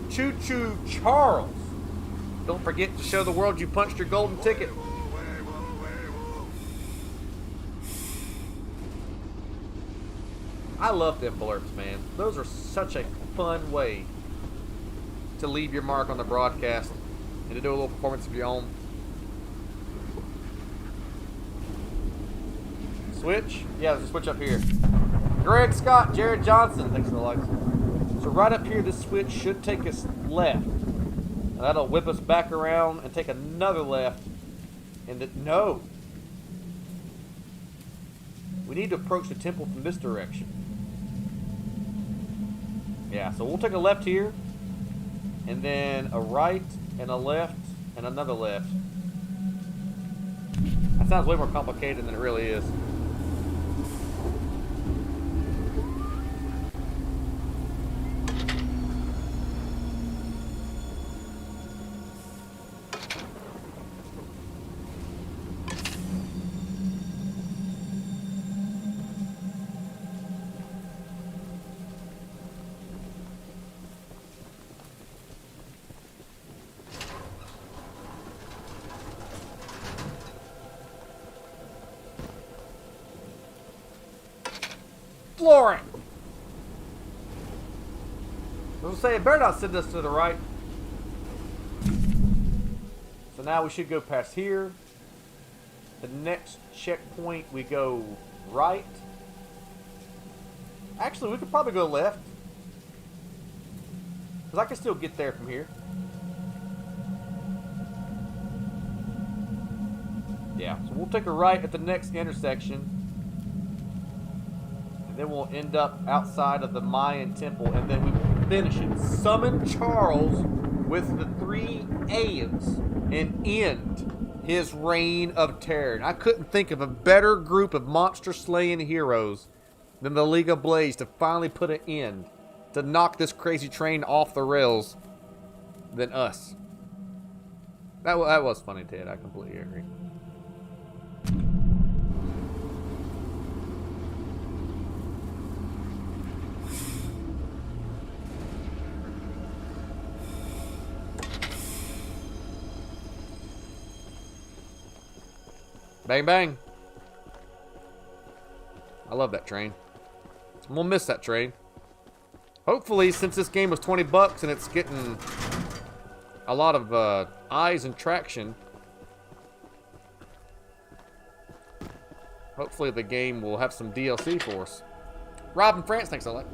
Choo Choo Charles, don't forget to show the world you punched your golden ticket. I love them blurps, man. Those are such a fun way to leave your mark on the broadcast and to do a little performance of your own. Switch? Yeah, there's a switch up here. Greg Scott, Jared Johnson, thanks for the likes. So right up here, this switch should take us left. And that'll whip us back around and take another left. And no. We need to approach the temple from this direction. Yeah, so we'll take a left here. And then a right and a left and another left. That sounds way more complicated than it really is. Flooring. I was say it better not send us to the right. So now we should go past here. The next checkpoint we go right. Actually, we could probably go left. Because I can still get there from here. Yeah, so we'll take a right at the next intersection. And then we'll end up outside of the Mayan temple. And then we will finish it. Summon Charles with the 3 A's and end his reign of terror. And I couldn't think of a better group of monster slaying heroes than the League of Blades to finally put an end to knock this crazy train off the rails than us. That was funny, Ted. I completely agree. Bang, bang. I love that train. I'm gonna miss that train. Hopefully, since this game was 20 bucks and it's getting a lot of eyes and traction, hopefully the game will have some DLC for us. Rob in France, thanks a lot.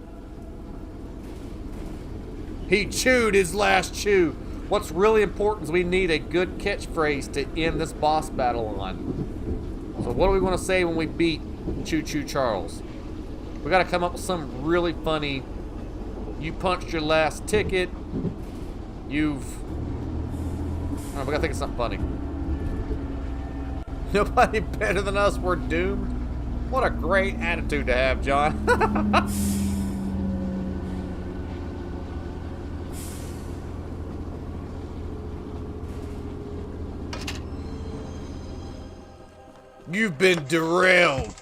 He chewed his last chew. What's really important is we need a good catchphrase to end this boss battle on. So what do we want to say when we beat Choo Choo Charles? We got to come up with something really funny. You punched your last ticket. We got to think of something funny. Nobody better than us. We're doomed. What a great attitude to have, John. You've been derailed.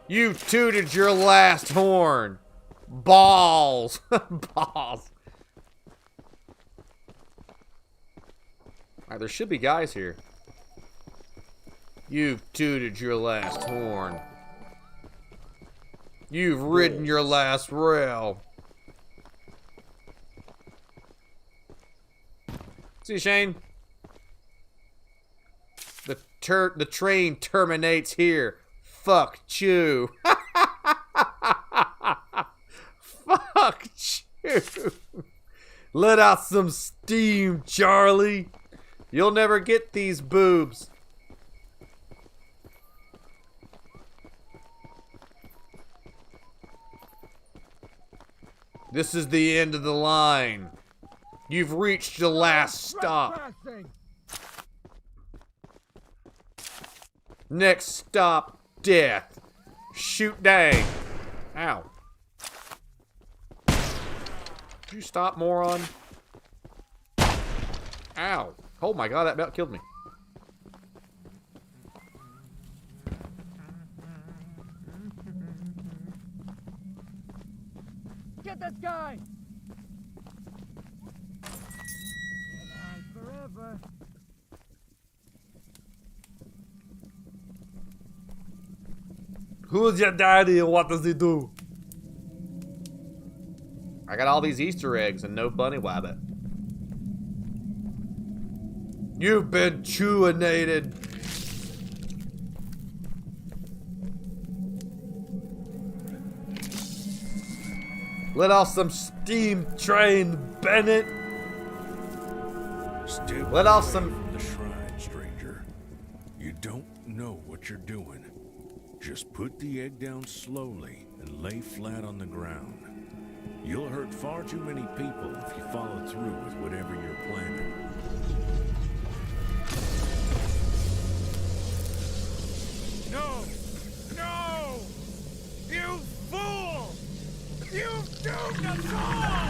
You've tooted your last horn. Balls. Balls. Alright, there should be guys here. You've tooted your last horn. You've ridden your last rail. See you, Shane. The train terminates here. Fuck Chew. Fuck Chew. Let out some steam, Charlie. You'll never get these boobs. This is the end of the line. You've reached the last stop. Next stop, death. Shoot dang. Ow. Did you stop, moron? Ow. Oh my god, that about killed me. Get this guy! Forever. Who's your daddy and what does he do? I got all these Easter eggs and no bunny wabbit. You've been chewinated. Let off some steam, train Bennett. Step Let off away some. from the shrine, stranger. You don't know what you're doing. Just put the egg down slowly and lay flat on the ground. You'll hurt far too many people if you follow through with whatever you're planning. No! No! You fool! You've doomed us all!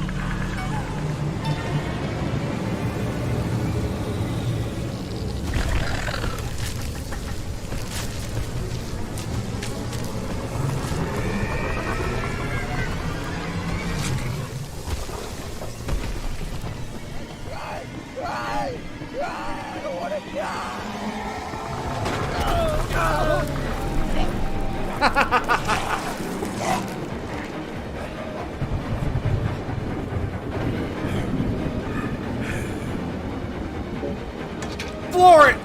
Floor it!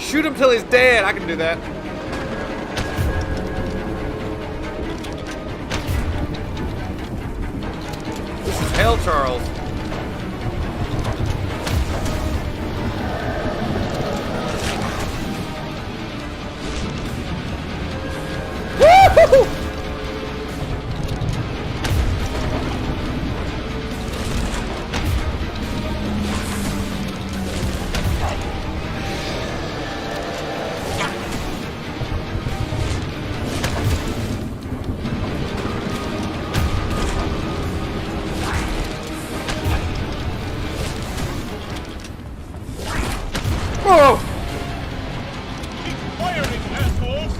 Shoot him till he's dead. I can do that. This is hell, Charles. Woo! Whoa! Keep firing, assholes!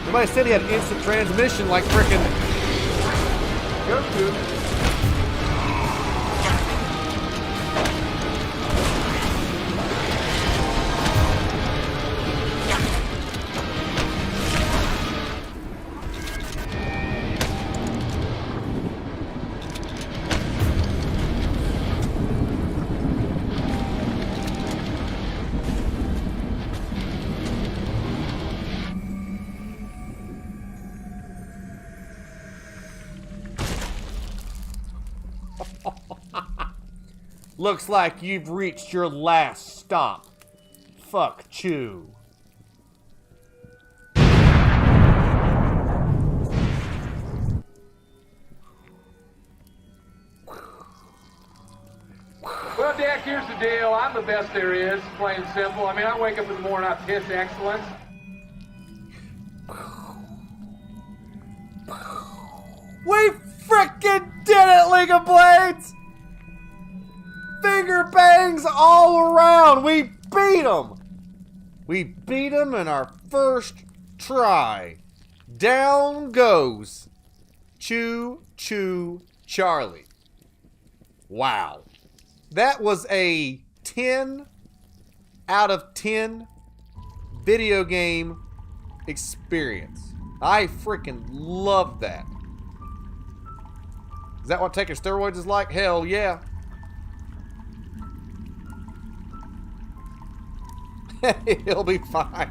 Somebody said he had instant transmission like frickin' Goku. Looks like you've reached your last stop. Fuck Choo. Well, Dak, here's the deal. I'm the best there is, plain and simple. I mean, I wake up in the morning, I piss excellence. We frickin' did it, League of Blades! Finger bangs all around. We beat them. We beat them in our first try. Down goes Choo Choo Charlie. Wow. That was a 10 out of 10 video game experience. I freaking love that. Is that what taking steroids is like? Hell yeah. He'll be fine.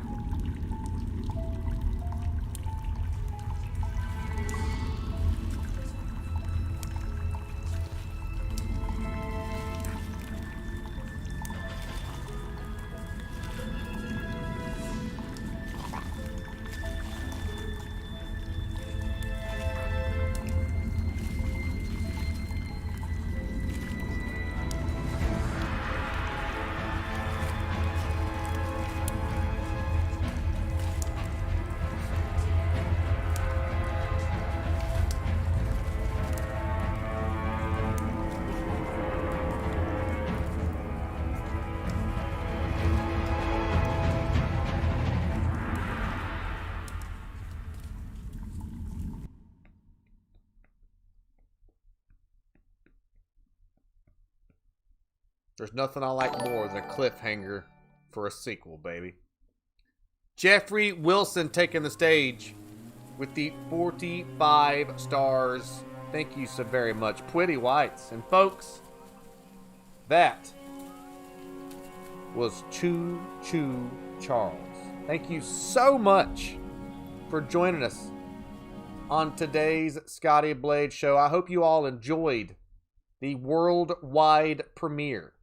There's nothing I like more than a cliffhanger for a sequel, baby. Jeffrey Wilson taking the stage with the 45 stars. Thank you so very much. Pretty Whites. And folks, that was Choo Choo Charles. Thank you so much for joining us on today's Scotty Blade Show. I hope you all enjoyed the worldwide premiere.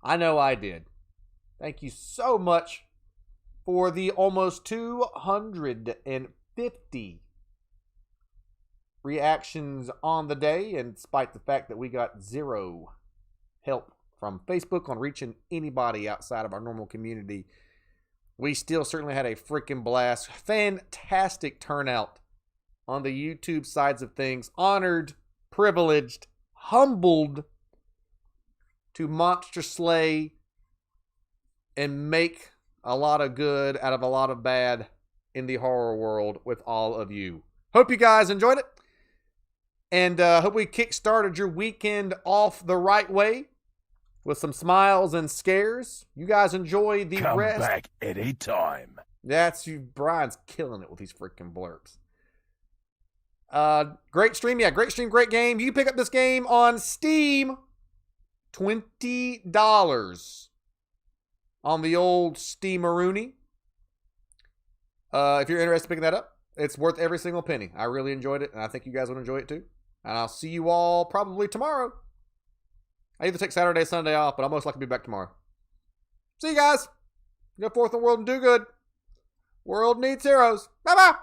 I know I did. Thank you so much for the almost 250 reactions on the day, and despite the fact that we got zero help from Facebook on reaching anybody outside of our normal community, we still certainly had a freaking blast. Fantastic turnout on the YouTube sides of things. Honored, privileged, humbled to monster slay and make a lot of good out of a lot of bad in the horror world with all of you. Hope you guys enjoyed it. And hope we kick-started your weekend off the right way with some smiles and scares. You guys enjoy the Come rest. Come back anytime. That's you. Brian's killing it with these freaking blurps. Great stream. Yeah, great stream, great game. You pick up this game on Steam. $20 on the old Steam-a-rooney. If you're interested in picking that up, it's worth every single penny. I really enjoyed it, and I think you guys would enjoy it too. And I'll see you all probably tomorrow. I either take Saturday, Sunday off, but I'll most likely be back tomorrow. See you guys. Go forth in the world and do good. World needs heroes. Bye-bye.